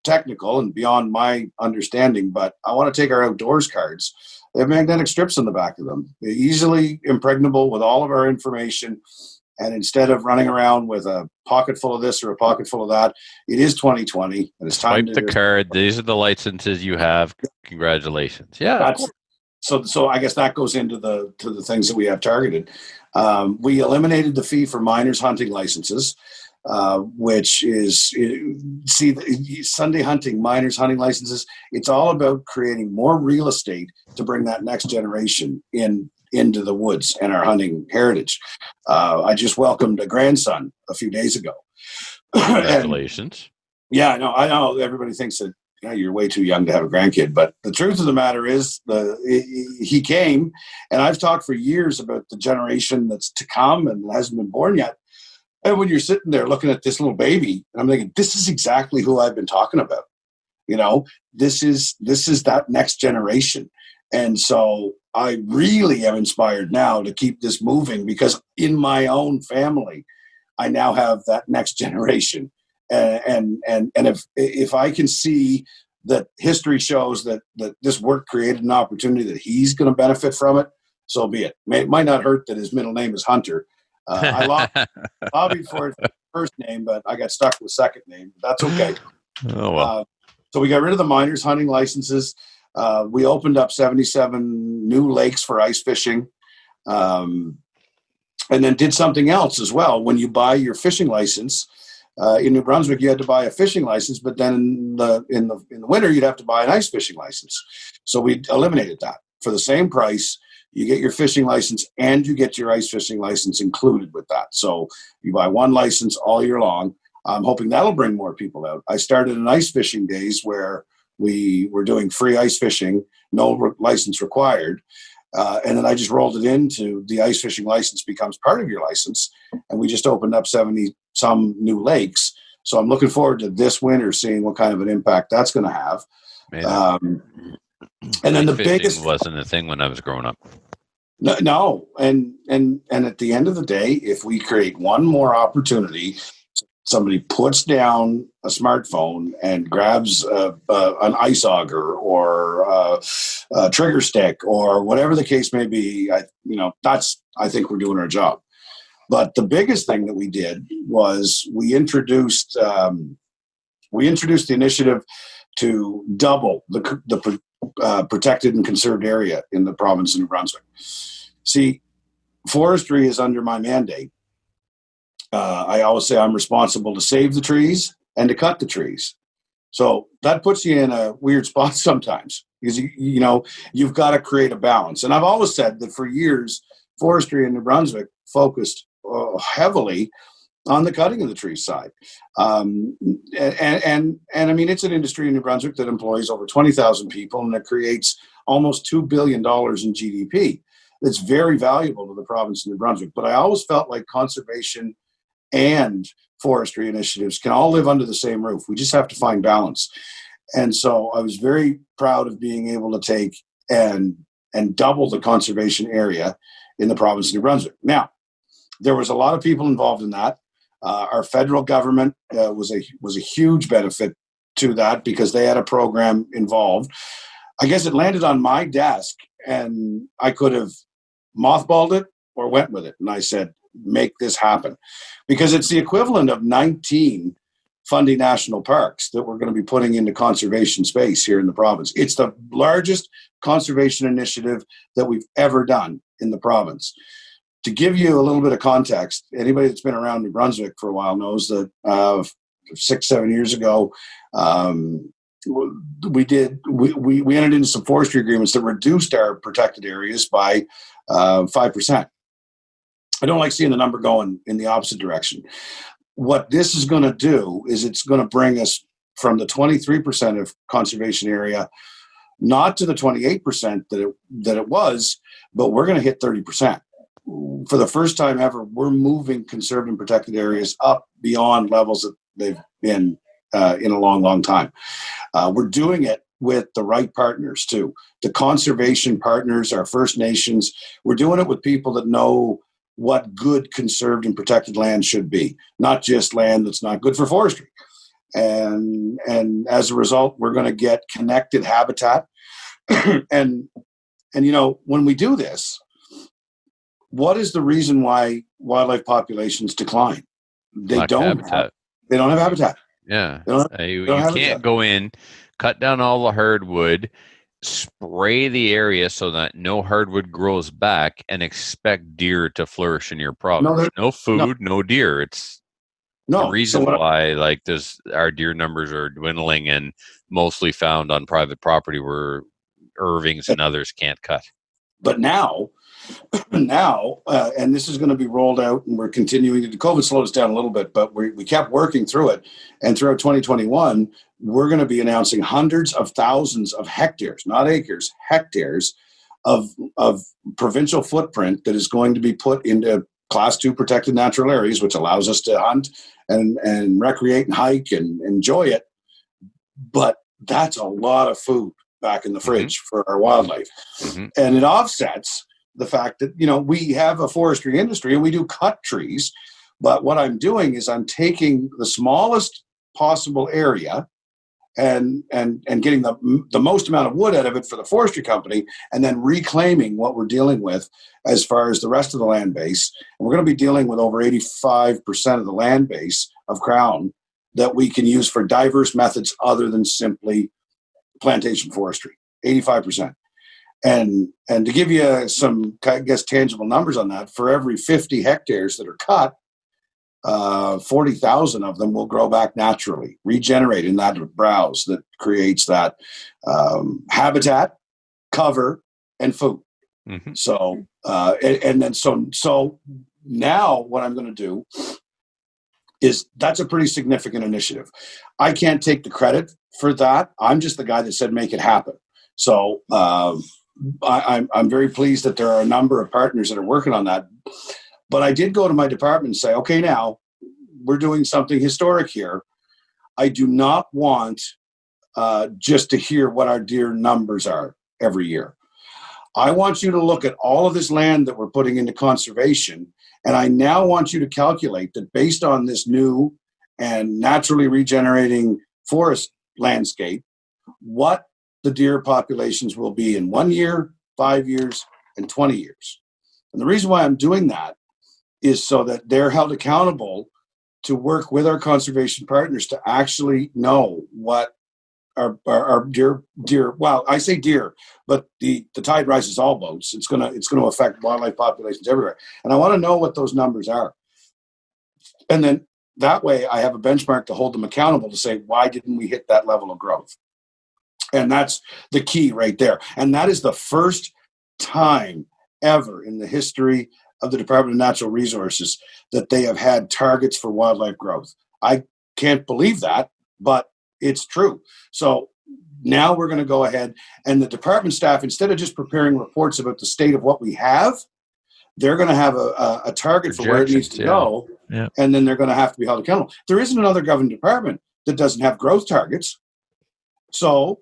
S4: technical and beyond my understanding, but I want to take our outdoors cards. They have magnetic strips on the back of them. They're easily impregnable with all of our information. And instead of running around with a pocket full of this or a pocket full of that, it is 2020 and it's time
S3: to swipe the card. These are the licenses you have. Congratulations. Yeah.
S4: So I guess that goes into the things that we have targeted. We eliminated the fee for minors hunting licenses. Which is, Sunday hunting, minors hunting licenses. It's all about creating more real estate to bring that next generation into the woods and our hunting heritage. I just welcomed a grandson a few days ago.
S3: Congratulations.
S4: I know. Everybody thinks that you're way too young to have a grandkid, but the truth of the matter is he came, and I've talked for years about the generation that's to come and hasn't been born yet. And when you're sitting there looking at this little baby, I'm thinking, this is exactly who I've been talking about. This is that next generation. And so I really am inspired now to keep this moving, because in my own family, I now have that next generation. And if I can see that history shows that this work created an opportunity that he's going to benefit from it, so be it. It might not hurt that his middle name is Hunter. I lobbied for his first name, but I got stuck with second name. That's okay.
S3: Oh, well.
S4: So we got rid of the minors hunting licenses. We opened up 77 new lakes for ice fishing, and then did something else as well. When you buy your fishing license in New Brunswick, you had to buy a fishing license, but then in the winter you'd have to buy an ice fishing license. So we eliminated that. For the same price, you get your fishing license and you get your ice fishing license included with that. So you buy one license all year long. I'm hoping that'll bring more people out. I started an ice fishing days where we were doing free ice fishing, no license required. And then I just rolled it into the ice fishing license becomes part of your license. And we just opened up 70 some new lakes. So I'm looking forward to this winter, seeing what kind of an impact that's going to have. And then the biggest
S3: wasn't a thing when I was growing up.
S4: No. And at the end of the day, if we create one more opportunity, somebody puts down a smartphone and grabs an ice auger or a trigger stick or whatever the case may be, I think we're doing our job. But the biggest thing that we did was we introduced the initiative to double the protected and conserved area in the province of New Brunswick. See, forestry is under my mandate. I always say I'm responsible to save the trees and to cut the trees. So that puts you in a weird spot sometimes because, you've got to create a balance. And I've always said that for years, forestry in New Brunswick focused heavily on the cutting of the tree side. And I mean, it's an industry in New Brunswick that employs over 20,000 people and that creates almost $2 billion in GDP. It's very valuable to the province of New Brunswick. But I always felt like conservation and forestry initiatives can all live under the same roof. We just have to find balance. And so I was very proud of being able to take and double the conservation area in the province of New Brunswick. Now, there was a lot of people involved in that. Our federal government was a huge benefit to that because they had a program involved. I guess it landed on my desk and I could have mothballed it or went with it. And I said, make this happen, because it's the equivalent of 19 Fundy National Parks that we're going to be putting into conservation space here in the province. It's the largest conservation initiative that we've ever done in the province. To give you a little bit of context, anybody that's been around New Brunswick for a while knows that 6-7 years ago, we entered into some forestry agreements that reduced our protected areas by 5%. I don't like seeing the number going in the opposite direction. What this is going to do is it's going to bring us from the 23% of conservation area, not to the 28% that it was, but we're going to hit 30%. For the first time ever, we're moving conserved and protected areas up beyond levels that they've been in a long, long time. We're doing it with the right partners too. The conservation partners, our First Nations. We're doing it with people that know what good conserved and protected land should be, not just land that's not good for forestry. And as a result, we're going to get connected habitat. and when we do this, what is the reason why wildlife populations decline? They don't have habitat.
S3: Yeah. You
S4: can't
S3: habitat. Go in, cut down all the hardwood, spray the area so that no hardwood grows back, and expect deer to flourish in your province. No food, no deer. It's the reason why our deer numbers are dwindling and mostly found on private property where Irvings and others can't cut.
S4: But now, and this is going to be rolled out, and we're continuing. COVID slowed us down a little bit, but we kept working through it. And throughout 2021, we're going to be announcing hundreds of thousands of hectares, not acres, hectares of provincial footprint that is going to be put into Class 2 protected natural areas, which allows us to hunt and recreate and hike and enjoy it. But that's a lot of food back in the fridge for our wildlife. And it offsets the fact that, we have a forestry industry and we do cut trees. But what I'm doing is I'm taking the smallest possible area and getting the most amount of wood out of it for the forestry company, and then reclaiming what we're dealing with as far as the rest of the land base. And we're going to be dealing with over 85% of the land base of Crown that we can use for diverse methods other than simply plantation forestry, 85%. And to give you some, I guess, tangible numbers on that, for every 50 hectares that are cut, 40,000 of them will grow back naturally, regenerate in that browse that creates that habitat, cover, and food. So, so now what I'm going to do is that's a pretty significant initiative. I can't take the credit for that. I'm just the guy that said, make it happen. So I'm very pleased that there are a number of partners that are working on that. But I did go to my department and say, okay, now we're doing something historic here. I do not want just to hear what our deer numbers are every year. I want you to look at all of this land that we're putting into conservation. And I now want you to calculate that based on this new and naturally regenerating forest landscape, what the deer populations will be in 1 year, 5 years, and 20 years. And the reason why I'm doing that is so that they're held accountable to work with our conservation partners to actually know what our deer. Well, I say deer, but the tide rises all boats. It's gonna affect wildlife populations everywhere, and I want to know what those numbers are, and then that way I have a benchmark to hold them accountable to say why didn't we hit that level of growth, and that's the key right there. And that is the first time ever in the history of the Department of Natural Resources that they have had targets for wildlife growth. I can't believe that, but it's true. So now we're going to go ahead, and the department staff, instead of just preparing reports about the state of what we have, they're going to have a target for where it needs to go, and then they're going to have to be held accountable. There isn't another government department that doesn't have growth targets. So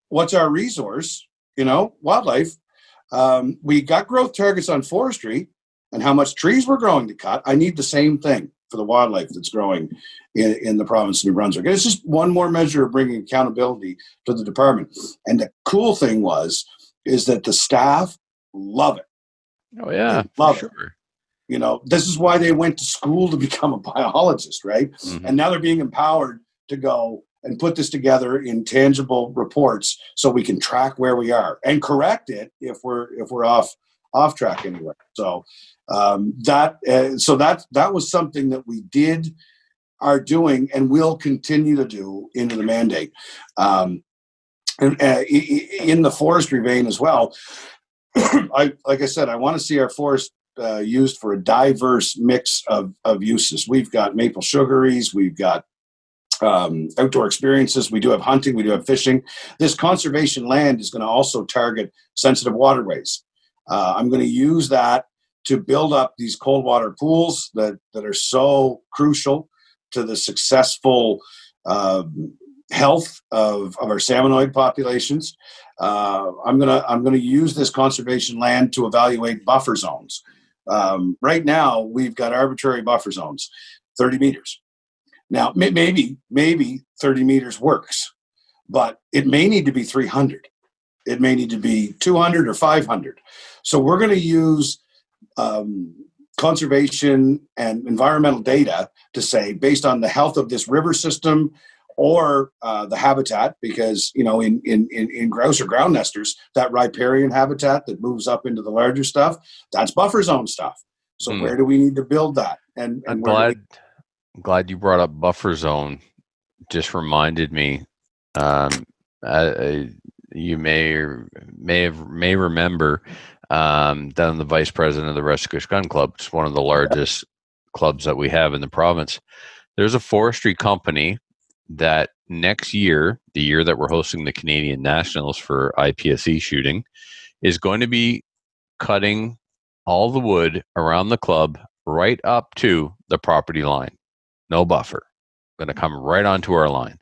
S4: what's our resource? Wildlife. We got growth targets on forestry and how much trees we're growing to cut. I need the same thing for the wildlife that's growing in the province of New Brunswick. And it's just one more measure of bringing accountability to the department. And the cool thing is that the staff love it.
S3: Oh, yeah.
S4: They love it. This is why they went to school to become a biologist, right? Mm-hmm. And now they're being empowered to go and put this together in tangible reports so we can track where we are and correct it if we're off track anyway. So that was something that we are doing and will continue to do into the mandate. And in the forestry vein as well, like I said, I want to see our forest used for a diverse mix of uses. We've got maple sugaries, we've got outdoor experiences, we do have hunting, we do have fishing. This conservation land is going to also target sensitive waterways. I'm going to use that to build up these cold water pools that are so crucial to the successful health of our salmonoid populations. I'm gonna use this conservation land to evaluate buffer zones. Right now, we've got arbitrary buffer zones, 30 meters. Now, maybe 30 meters works, but it may need to be 300. It may need to be 200 or 500. So we're going to use conservation and environmental data to say, based on the health of this river system or the habitat, because in grouse or ground nesters, that riparian habitat that moves up into the larger stuff, that's buffer zone stuff. So where do we need to build that? And
S3: I'm glad you brought up buffer zone. Just reminded me. You may remember that I'm the vice president of the Rescue Gun Club. It's one of the largest clubs that we have in the province. There's a forestry company that next year, the year that we're hosting the Canadian Nationals for IPSC shooting, is going to be cutting all the wood around the club right up to the property line. No buffer. Going to come right onto our line.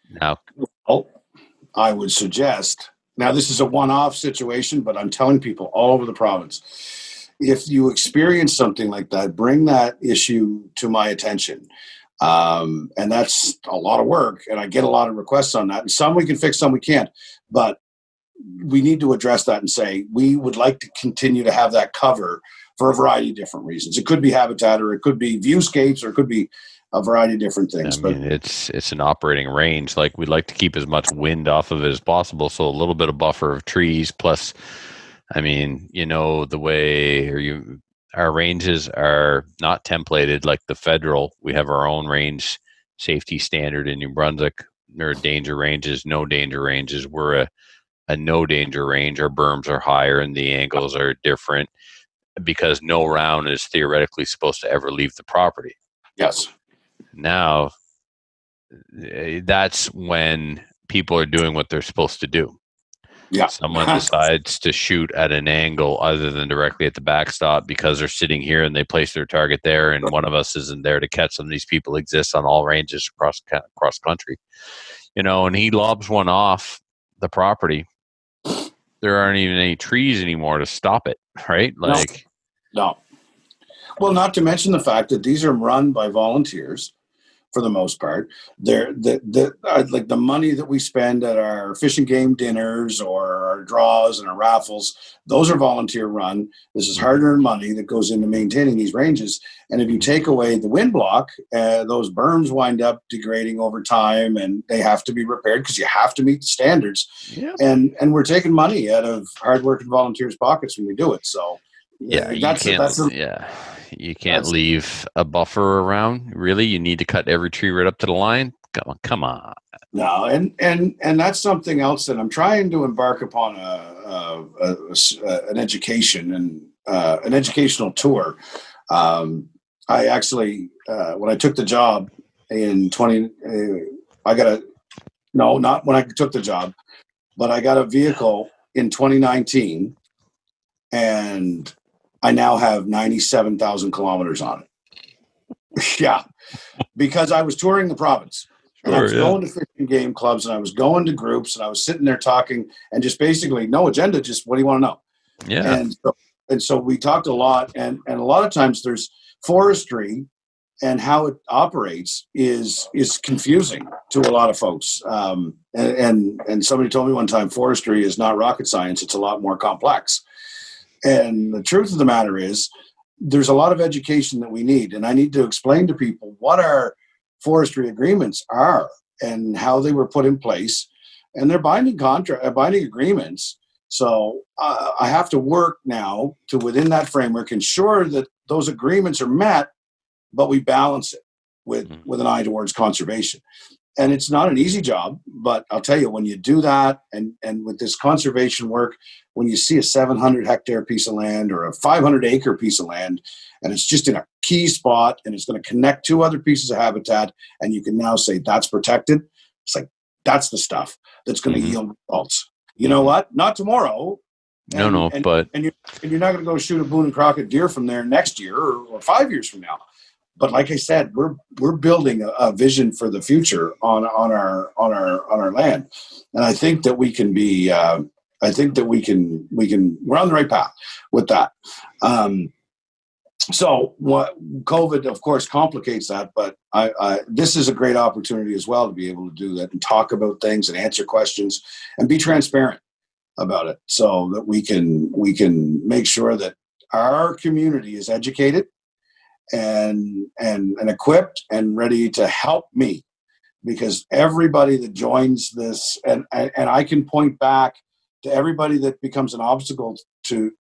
S3: Now,
S4: I would suggest, now this is a one-off situation, but I'm telling people all over the province, if you experience something like that, bring that issue to my attention. And that's a lot of work, and I get a lot of requests on that. And some we can fix, some we can't. But we need to address that and say, we would like to continue to have that cover for a variety of different reasons. It could be habitat, or it could be viewscapes, or it could be a variety of different things.
S3: I mean, it's an operating range. Like, we'd like to keep as much wind off of it as possible. So a little bit of buffer of trees plus, I mean, the way our ranges are not templated like the federal. We have our own range safety standard in New Brunswick. There are danger ranges, no danger ranges. We're a no danger range. Our berms are higher and the angles are different because no round is theoretically supposed to ever leave the property.
S4: Yes.
S3: Now, that's when people are doing what they're supposed to do.
S4: Yeah.
S3: Someone decides to shoot at an angle other than directly at the backstop because they're sitting here and they place their target there, and one of us isn't there to catch them. These people exist on all ranges across country, and he lobs one off the property. There aren't even any trees anymore to stop it, right?
S4: No. Well, not to mention the fact that these are run by volunteers for the most part. Like the money that we spend at our fishing game dinners or our draws and our raffles, those are volunteer run. This is hard-earned money that goes into maintaining these ranges. And if you take away the wind block, those berms wind up degrading over time, and they have to be repaired because you have to meet the standards.
S3: Yeah.
S4: And we're taking money out of hard-working volunteers' pockets when we do it. So
S3: Yeah, you can't leave a buffer around. Really, you need to cut every tree right up to the line. Come on.
S4: No, and that's something else that I'm trying to embark upon an education and an educational tour. I actually, when I took the job in not when I took the job, but I got a vehicle in 2019, and I now have 97,000 kilometers on it. Yeah, because I was touring the province. And I was going to fishing game clubs, and I was going to groups, and I was sitting there talking, and just basically no agenda, just what do you want to know?
S3: Yeah.
S4: And so we talked a lot, and a lot of times there's forestry and how it operates is confusing to a lot of folks. And somebody told me one time, forestry is not rocket science; it's a lot more complex. And the truth of the matter is, there's a lot of education that we need, and I need to explain to people what our forestry agreements are and how they were put in place, and they're binding agreements. So I have to work now to, within that framework, ensure that those agreements are met, but we balance it with an eye towards conservation. And it's not an easy job, but I'll tell you, when you do that, and with this conservation work, when you see a 700 hectare piece of land or a 500 acre piece of land, and it's just in a key spot, and it's going to connect two other pieces of habitat, and you can now say that's protected, it's like, that's the stuff that's going to yield results. You know what? Not tomorrow.
S3: But
S4: you're not going to go shoot a Boone and Crockett deer from there next year or 5 years from now. But like I said, we're building a vision for the future on our land, and I think that we can be. I think that we can. We're on the right path with that. So what COVID, of course, complicates that, but this is a great opportunity as well to be able to do that and talk about things and answer questions and be transparent about it, so that we can make sure that our community is educated and equipped and ready to help me, because everybody that joins this, and I can point back to everybody that becomes an obstacle to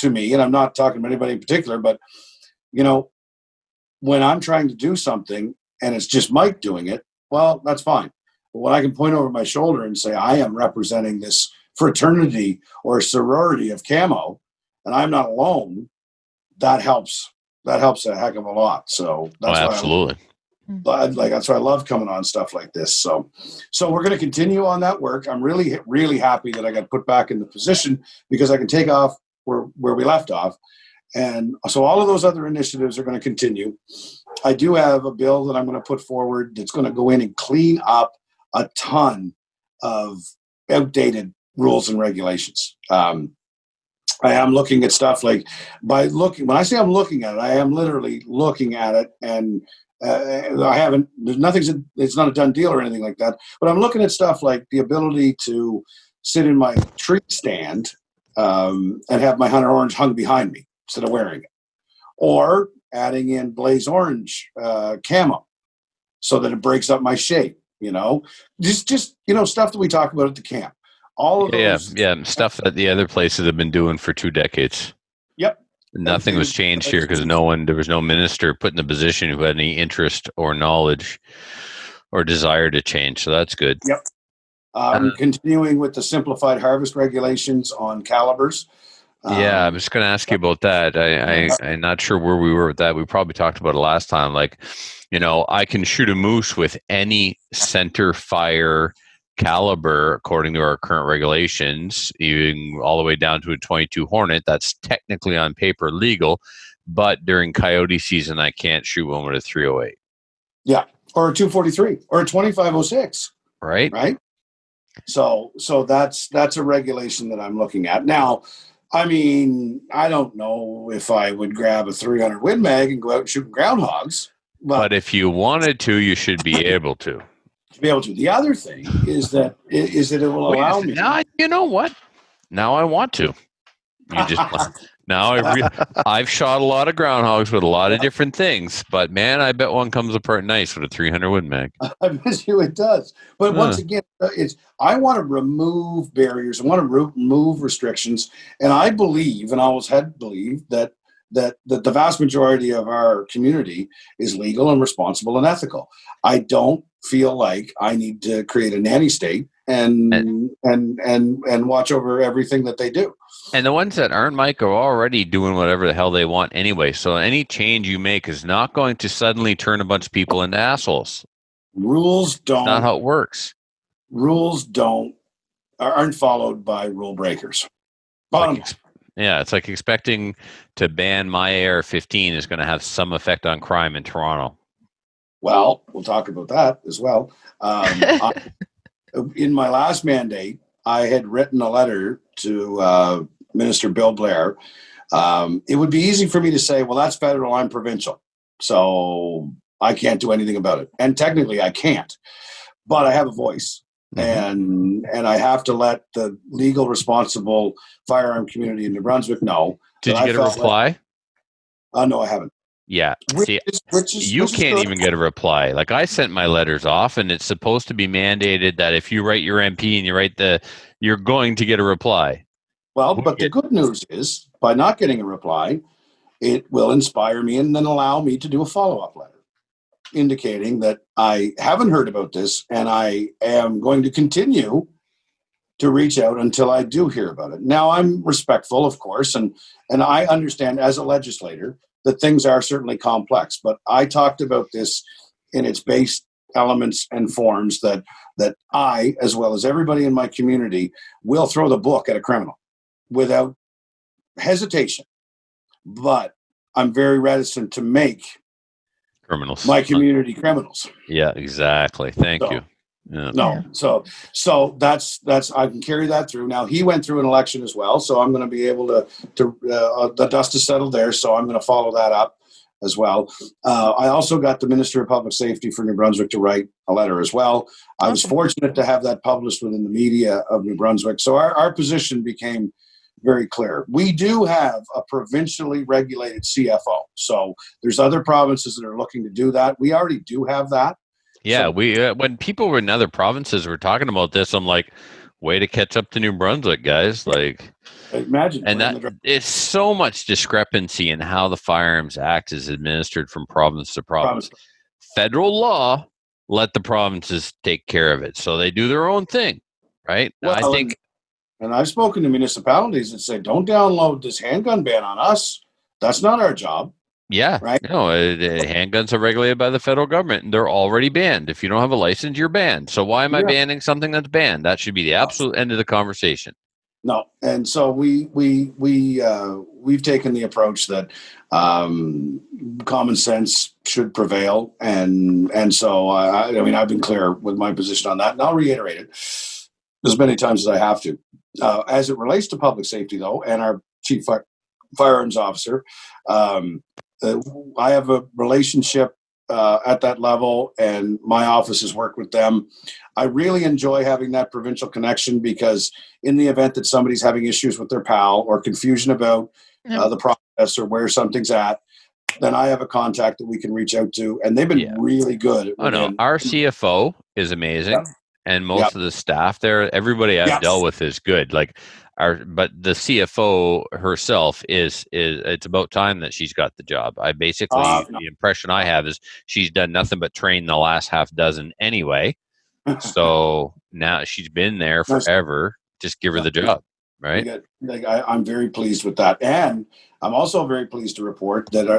S4: me, and I'm not talking about anybody in particular, but when I'm trying to do something and it's just Mike doing it, well, that's fine. But when I can point over my shoulder and say I am representing this fraternity or sorority of camo, and I'm not alone, that helps. That helps a heck of a lot. So that's
S3: absolutely.
S4: That's why I love coming on stuff like this. So we're going to continue on that work. I'm really, really happy that I got put back in the position, because I can take off where we left off. And so all of those other initiatives are going to continue. I do have a bill that I'm going to put forward that's going to go in and clean up a ton of outdated rules and regulations. I am looking at stuff like, when I say I'm looking at it, I am literally looking at it, and it's not a done deal or anything like that, but I'm looking at stuff like the ability to sit in my tree stand and have my hunter orange hung behind me instead of wearing it, or adding in blaze orange camo so that it breaks up my shape, just stuff that we talk about at the camp. All of those,
S3: stuff that the other places have been doing for 2 decades.
S4: Yep.
S3: Nothing was changed here because there was no minister put in the position who had any interest or knowledge or desire to change. So that's good.
S4: Yep. Continuing with the simplified harvest regulations on calibers.
S3: I was going to ask you about that. I'm not sure where we were with that. We probably talked about it last time. I can shoot a moose with any center fire caliber according to our current regulations, even all the way down to a 22 Hornet. That's technically on paper legal, but during coyote season, I can't shoot one with a 308.
S4: Yeah, or a 243 or a 2506. Right. So that's a regulation that I'm looking at now. I mean, I don't know if I would grab a 300 Win Mag and go out and shoot groundhogs.
S3: But if you wanted to, you should be able to.
S4: To be able to. The other thing is that it will allow me.
S3: Now, you know what? Now I want to. You just now I've shot a lot of groundhogs with a lot of different things, but man, I bet one comes apart nice with a 300 Win Mag.
S4: I bet you it does. But once again, I want to remove barriers. I want to remove restrictions, and I believe, and I always had believed that the vast majority of our community is legal and responsible and ethical. I don't feel like I need to create a nanny state and watch over everything that they do.
S3: And the ones that aren't, Mike, are already doing whatever the hell they want anyway. So any change you make is not going to suddenly turn a bunch of people into assholes.
S4: Rules don't.
S3: Not how it works.
S4: Rules aren't followed by rule breakers. Bottom line.
S3: Yeah, it's like expecting to ban my AR-15 is going to have some effect on crime in Toronto.
S4: Well, we'll talk about that as well. In my last mandate, I had written a letter to Minister Bill Blair. It would be easy for me to say, well, that's federal, I'm provincial, so I can't do anything about it. And technically I can't, but I have a voice. And I have to let the legal responsible firearm community in New Brunswick know.
S3: Did you get a reply?
S4: No, I haven't.
S3: Yeah. You can't even get a reply. Like I sent my letters off, and it's supposed to be mandated that if you write your MP and you write you're going to get a reply.
S4: Well, but the good news is, by not getting a reply, it will inspire me and then allow me to do a follow-up letter indicating that I haven't heard about this and I am going to continue to reach out until I do hear about it. Now, I'm respectful, of course, and I understand as a legislator that things are certainly complex, but I talked about this in its base elements and forms that I, as well as everybody in my community, will throw the book at a criminal without hesitation. But I'm very reticent to make
S3: criminals
S4: my community criminals.
S3: Yeah, exactly. Thank you. Yeah.
S4: No, so that's I can carry that through. Now he went through an election as well, so I'm going to be able to the dust is settled there. So I'm going to follow that up as well. I also got the Minister of Public Safety for New Brunswick to write a letter as well. I was fortunate to have that published within the media of New Brunswick. So our position became very clear. We do have a provincially regulated CFO. So there's other provinces that are looking to do that. We already do have that.
S3: Yeah, we when people were in other provinces were talking about this, I'm like, way to catch up to New Brunswick, guys. Like,
S4: imagine.
S3: And that it's so much discrepancy in how the Firearms Act is administered from province to province. Federal law let the provinces take care of it, so they do their own thing, right?
S4: Well,
S3: I think.
S4: And I've spoken to municipalities that say, don't download this handgun ban on us. That's not our job.
S3: Yeah,
S4: right.
S3: No, handguns are regulated by the federal government, and they're already banned. If you don't have a license, you're banned. So why am I banning something that's banned? That should be the absolute end of the conversation.
S4: No, and so we've taken the approach that common sense should prevail, and so I mean I've been clear with my position on that, and I'll reiterate it as many times as I have to. As it relates to public safety, though, and our chief firearms officer. I have a relationship at that level, and my office has worked with them. I really enjoy having that provincial connection because in the event that somebody's having issues with their PAL or confusion about the process or where something's at, then I have a contact that we can reach out to, and they've been really good.
S3: Our CFO is amazing, and most of the staff there, everybody I've dealt with is good. Like. But the CFO herself is it's about time that she's got the job. I basically the impression I have is she's done nothing but train the last half dozen anyway. So now she's been there forever. Just give her the job, right?
S4: I'm very pleased with that, and I'm also very pleased to report that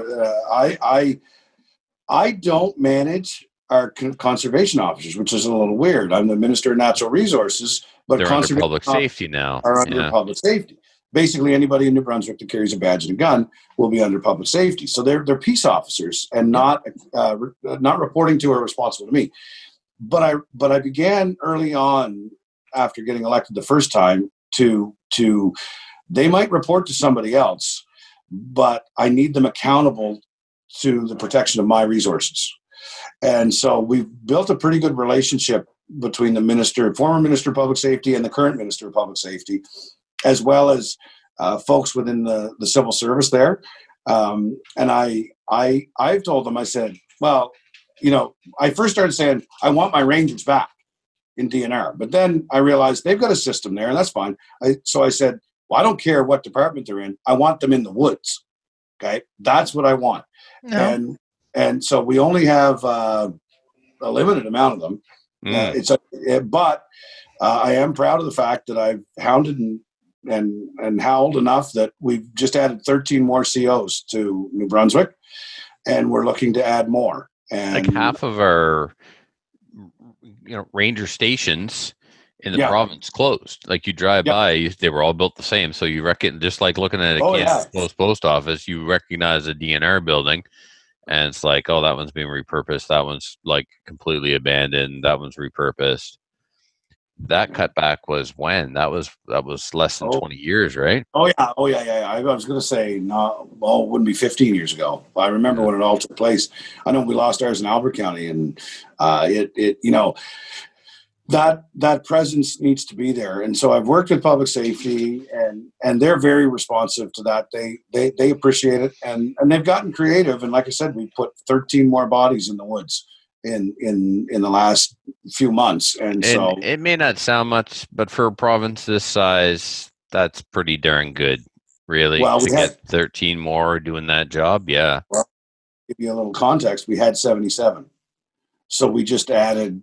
S4: I don't manage our conservation officers, which is a little weird. I'm the Minister of Natural Resources, but
S3: they're under public safety now.
S4: Are under public safety. Basically, anybody in New Brunswick that carries a badge and a gun will be under public safety. So they're peace officers and not reporting to or responsible to me. But I began early on after getting elected the first time to they might report to somebody else, but I need them accountable to the protection of my resources. And so we've built a pretty good relationship between the former Minister of Public Safety and the current Minister of Public Safety, as well as folks within the civil service there. And I've told them, I said, well, I first started saying, I want my Rangers back in DNR. But then I realized they've got a system there, and that's fine. So I said, well, I don't care what department they're in. I want them in the woods. Okay? That's what I want. No. And so we only have a limited amount of them. But I am proud of the fact that I've hounded and howled enough that we've just added 13 more COs to New Brunswick, and we're looking to add more. And
S3: like half of our ranger stations in the province closed. Like you drive by, they were all built the same. So you reckon, just like looking at a Kansas post office, you recognize a DNR building, and it's like, oh, that one's being repurposed. That one's like completely abandoned. That one's repurposed. That cutback was when? That was less than 20 years, right?
S4: Oh yeah. I was going to say, no, well, it wouldn't be 15 years ago. I remember when it all took place. I know we lost ours in Albert County, and that presence needs to be there. And so I've worked with public safety, and they're very responsive to that. They appreciate it, and they've gotten creative. And like I said, we put 13 more bodies in the woods in the last few months. And so
S3: it may not sound much, but for a province this size, that's pretty darn good, really. Well, to get 13 more doing that job. Yeah. Well,
S4: to give you a little context, we had 77. So we just added,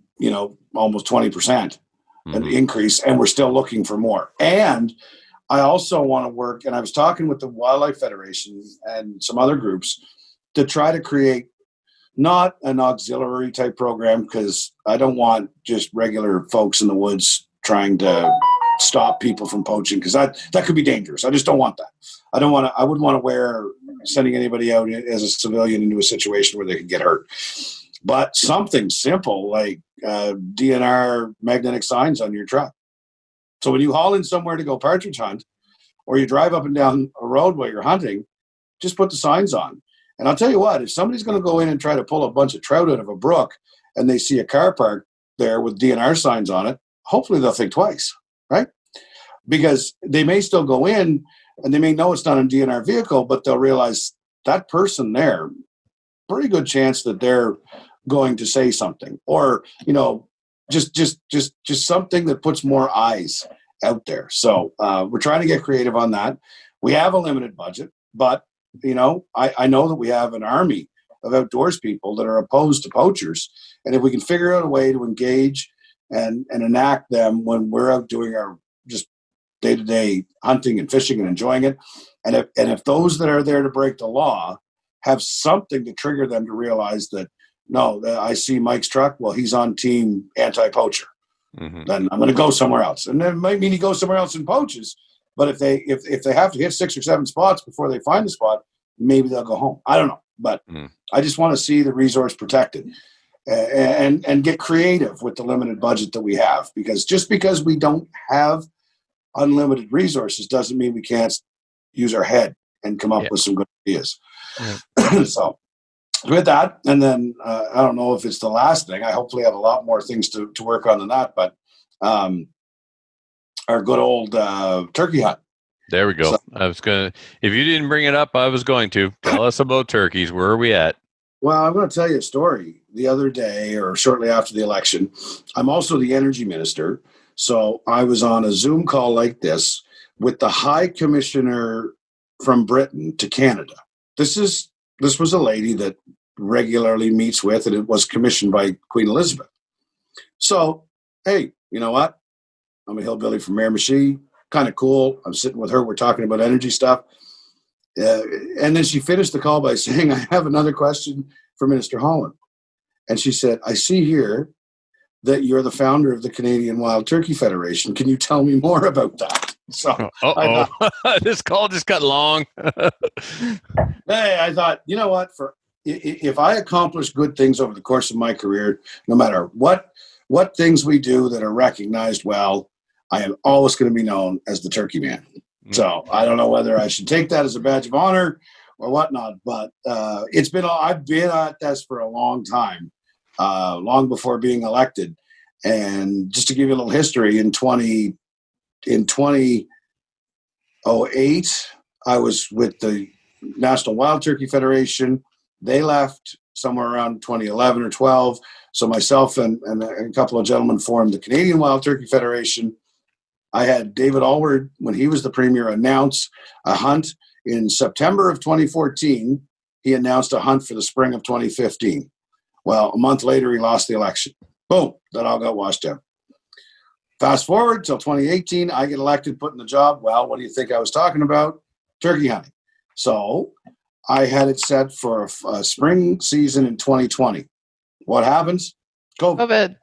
S4: almost 20% an increase, and we're still looking for more. And I also want to work, and I was talking with the Wildlife Federation and some other groups to try to create not an auxiliary type program, because I don't want just regular folks in the woods trying to stop people from poaching, because that could be dangerous. I just don't want that. I wouldn't want to sending anybody out as a civilian into a situation where they could get hurt. But something simple like DNR magnetic signs on your truck. So when you haul in somewhere to go partridge hunt, or you drive up and down a road while you're hunting, just put the signs on. And I'll tell you what, if somebody's going to go in and try to pull a bunch of trout out of a brook, and they see a car parked there with DNR signs on it, hopefully they'll think twice, right? Because they may still go in, and they may know it's not a DNR vehicle, but they'll realize that person there, pretty good chance that they're going to say something, or just something that puts more eyes out there. So we're trying to get creative on that. We have a limited budget, but I know that we have an army of outdoors people that are opposed to poachers, and if we can figure out a way to engage and enact them when we're out doing our just day-to-day hunting and fishing and enjoying it, and if those that are there to break the law have something to trigger them to realize that, no, I see Mike's truck, well, he's on team anti-poacher. Then I'm going to go somewhere else. And that might mean he goes somewhere else and poaches. But if they have to hit 6 or 7 spots before they find the spot, maybe they'll go home. I don't know. But I just want to see the resource protected and get creative with the limited budget that we have. Because just because we don't have unlimited resources doesn't mean we can't use our head and come up with some good ideas. So with that, and then I don't know if it's the last thing. I hopefully have a lot more things to work on than that. But our good old turkey hunt.
S3: There we go. So, I was going to, if you didn't bring it up, I was going to. Tell us about turkeys. Where are we at?
S4: Well, I'm going to tell you a story. The other day, or shortly after the election, I'm also the energy minister. So I was on a Zoom call like this with the High Commissioner from Britain to Canada. This was a lady that regularly meets with, and it was commissioned by Queen Elizabeth. So, hey, you know what? I'm a hillbilly from Miramichi. Kind of cool. I'm sitting with her. We're talking about energy stuff. And then she finished the call by saying, I have another question for Minister Holland. And she said, I see here that you're the founder of the Canadian Wild Turkey Federation. Can you tell me more about that? So
S3: this call just got long.
S4: Hey, I thought, you know what? If I accomplish good things over the course of my career, no matter what things we do that are recognized well, I am always going to be known as the Turkey Man. So I don't know whether I should take that as a badge of honor or whatnot. But I've been at this for a long time, long before being elected. And just to give you a little history, in 2008, I was with the National Wild Turkey Federation. They left somewhere around 2011 or 12. So myself and a couple of gentlemen formed the Canadian Wild Turkey Federation. I had David Alward, when he was the premier, announce a hunt in September of 2014. He announced a hunt for the spring of 2015. Well, a month later, he lost the election. Boom, that all got washed out. Fast forward till 2018, I get elected, put in the job. Well, what do you think I was talking about? Turkey hunting. So I had it set for a spring season in 2020. What happens? COVID.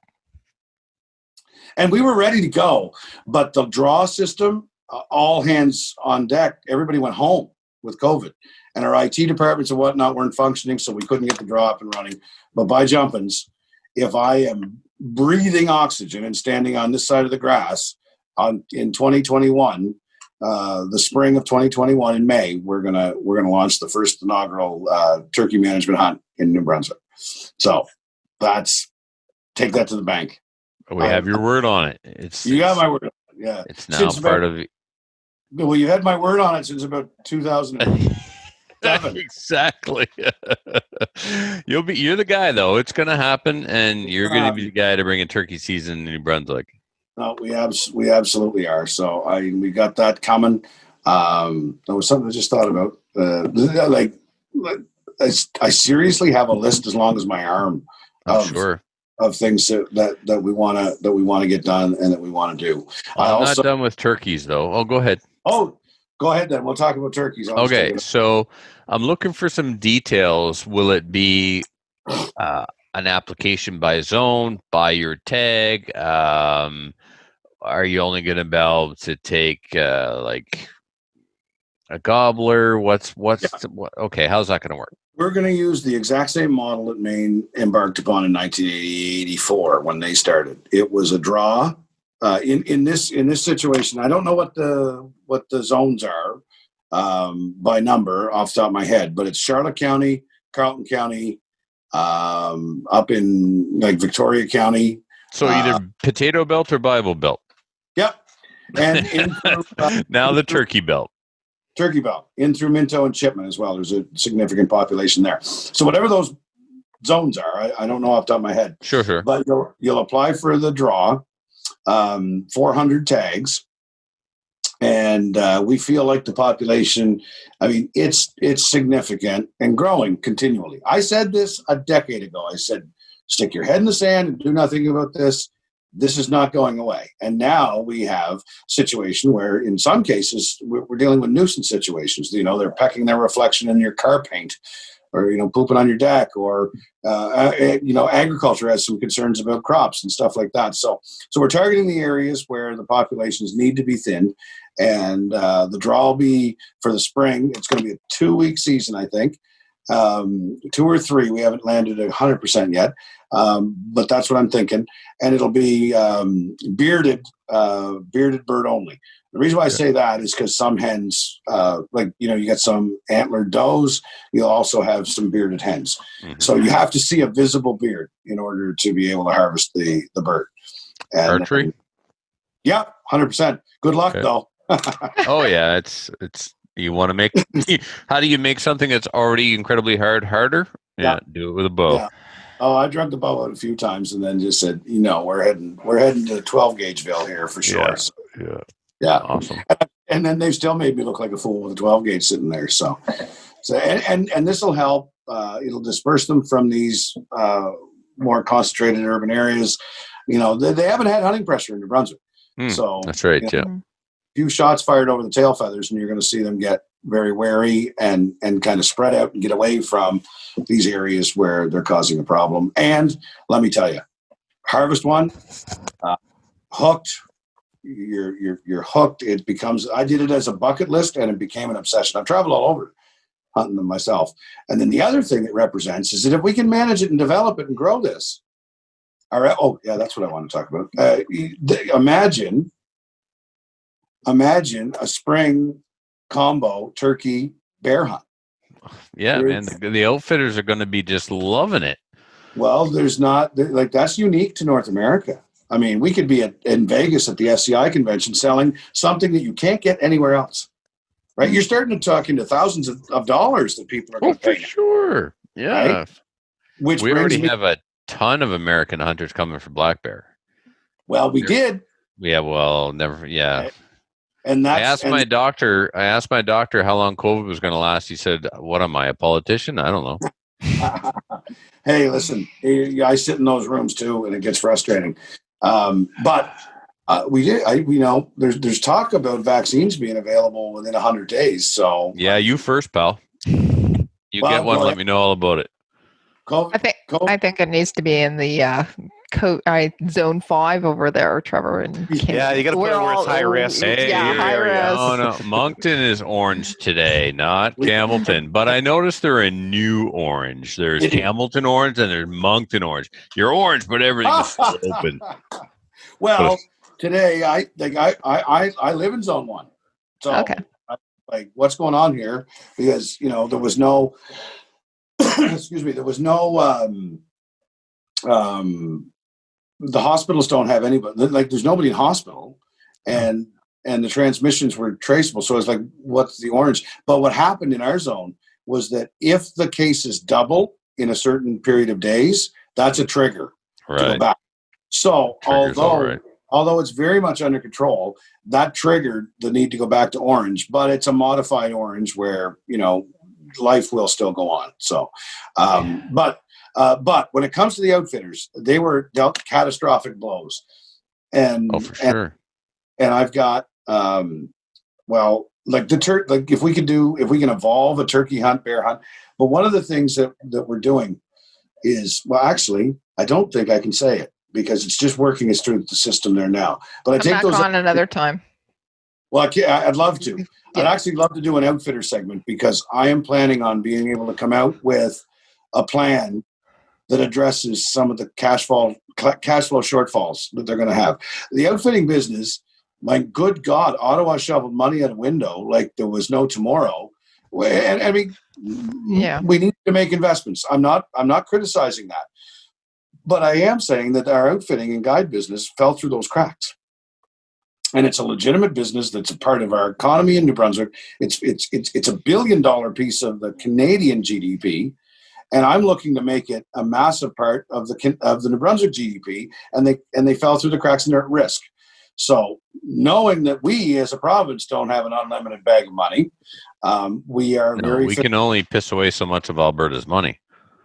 S4: And we were ready to go, but the draw system, all hands on deck, everybody went home with COVID. And our IT departments and whatnot weren't functioning, so we couldn't get the draw up and running. But by jumpins, if I am breathing oxygen and standing on this side of the grass in 2021, the spring of 2021 in May, we're gonna launch the first inaugural turkey management hunt in New Brunswick. So take that to the bank.
S3: We have your word on it.
S4: You got my word on it. Yeah.
S3: It's now part of it.
S4: Well, you had my word on it since about 2007.
S3: Exactly. You're the guy, though. It's going to happen, and you're going to be the guy to bring a turkey season in New Brunswick. No,
S4: we absolutely are. So we got that coming. That was something I just thought about. I seriously have a list as long as my arm.
S3: Sure.
S4: Of things that we want to get done and that we want to do.
S3: I'm not done with turkeys, though. Oh, go ahead.
S4: Oh, go ahead then. We'll talk about turkeys.
S3: Okay, so I'm looking for some details. Will it be an application by zone, by your tag? Are you only going to be able to take like a gobbler? Okay, how's that going to work?
S4: We're going to use the exact same model that Maine embarked upon in 1984 when they started. It was a draw. In this situation, I don't know what the zones are by number off the top of my head, but it's Charlotte County, Carleton County, up in like Victoria County.
S3: So either Potato Belt or Bible Belt.
S4: Yep. And
S3: now the Turkey Belt.
S4: Turkey Belt, in through Minto and Chipman as well. There's a significant population there. So whatever those zones are, I don't know off the top of my head.
S3: Sure.
S4: But you'll apply for the draw, 400 tags. And we feel like the population, it's significant and growing continually. I said this a decade ago. I said, stick your head in the sand and do nothing about this. This is not going away. And now we have a situation where in some cases we're dealing with nuisance situations. They're pecking their reflection in your car paint or, pooping on your deck or, agriculture has some concerns about crops and stuff like that. So we're targeting the areas where the populations need to be thinned. And the draw will be for the spring. It's going to be a 2-week season, I think. 2 or 3. We haven't landed 100% yet. But that's what I'm thinking. And it'll be bearded bird only. The reason why I say that is because some hens, you get some antlered does, you'll also have some bearded hens. Mm-hmm. So you have to see a visible beard in order to be able to harvest the bird. And,
S3: archery?
S4: Yeah, 100%. Good luck, though.
S3: Oh, yeah. It's you want to make how do you make something that's already incredibly harder? Yeah, do it with a bow.
S4: Yeah. Oh, I drug the bow out a few times and then just said, we're heading to 12 Gaugeville here for sure. Yeah.
S3: Awesome.
S4: And then they still made me look like a fool with a 12 gauge sitting there. So and this will help. It'll disperse them from these more concentrated urban areas. They haven't had hunting pressure in New Brunswick. So
S3: that's right. Yeah.
S4: Few shots fired over the tail feathers, and you're going to see them get very wary and kind of spread out and get away from these areas where they're causing a problem. And let me tell you, harvest one, hooked. You're hooked. It becomes. I did it as a bucket list, and it became an obsession. I've traveled all over hunting them myself. And then the other thing it represents is that if we can manage it and develop it and grow this, all right. Oh yeah, that's what I want to talk about. Imagine a spring combo turkey bear hunt.
S3: Yeah, man. The outfitters are going to be just loving it.
S4: Well, there's not like that's unique to North America. I mean, we could be in Vegas at the SCI convention selling something that you can't get anywhere else. Right? You're starting to talk into thousands of dollars that people are going to pay.
S3: For sure. Yeah.
S4: Right? Which
S3: we
S4: brings
S3: already
S4: me,
S3: have a ton of American hunters coming for black bear.
S4: well, we did.
S3: Yeah, well, never. Yeah.
S4: Right. And
S3: I asked my doctor how long COVID was going to last. He said, "What am I, a politician? I don't know."
S4: Hey, listen, I sit in those rooms too, and it gets frustrating. But we did. We know there's talk about vaccines being available within 100 days. So
S3: yeah, you first, pal. You get one. Let me know all about it.
S1: I think it needs to be in the zone 5 over there, Trevor. And
S2: yeah, you got to put it where it's high risk.
S3: Hey,
S1: high risk.
S3: No, Moncton is orange today, not Campbellton. But I noticed they're a new orange. There's Campbellton orange and there's Moncton orange. You're orange, but everything's still open.
S4: Well, today I live in zone 1, so
S1: okay.
S4: Like what's going on here? Because there was no. Excuse me. There was no. The hospitals don't have anybody. Like there's nobody in hospital, and the transmissions were traceable. So it's like, what's the orange? But what happened in our zone was that if the cases double in a certain period of days, that's a trigger to go back. So although it's very much under control, that triggered the need to go back to orange. But it's a modified orange where life will still go on. So, but when it comes to the outfitters, they were dealt catastrophic blows, and
S3: for sure.
S4: And I've got like if we can evolve a turkey hunt, bear hunt. But one of the things that we're doing is, well, actually, I don't think I can say it because it's just working its through the system there now. But I take
S1: back
S4: those
S1: on another time.
S4: Well, I'd love to. I'd actually love to do an outfitter segment because I am planning on being able to come out with a plan that addresses some of the cash flow shortfalls that they're going to have. The outfitting business, my good God, Ottawa shoveled money out a window like there was no tomorrow. And I mean, we need to make investments. I'm not criticizing that, but I am saying that our outfitting and guide business fell through those cracks. And it's a legitimate business that's a part of our economy in New Brunswick. It's $1 billion piece of the Canadian GDP, and I'm looking to make it a massive part of the New Brunswick GDP. And they fell through the cracks and they're at risk. So knowing that we as a province don't have an unlimited bag of money, we are
S3: we can only piss away so much of Alberta's money.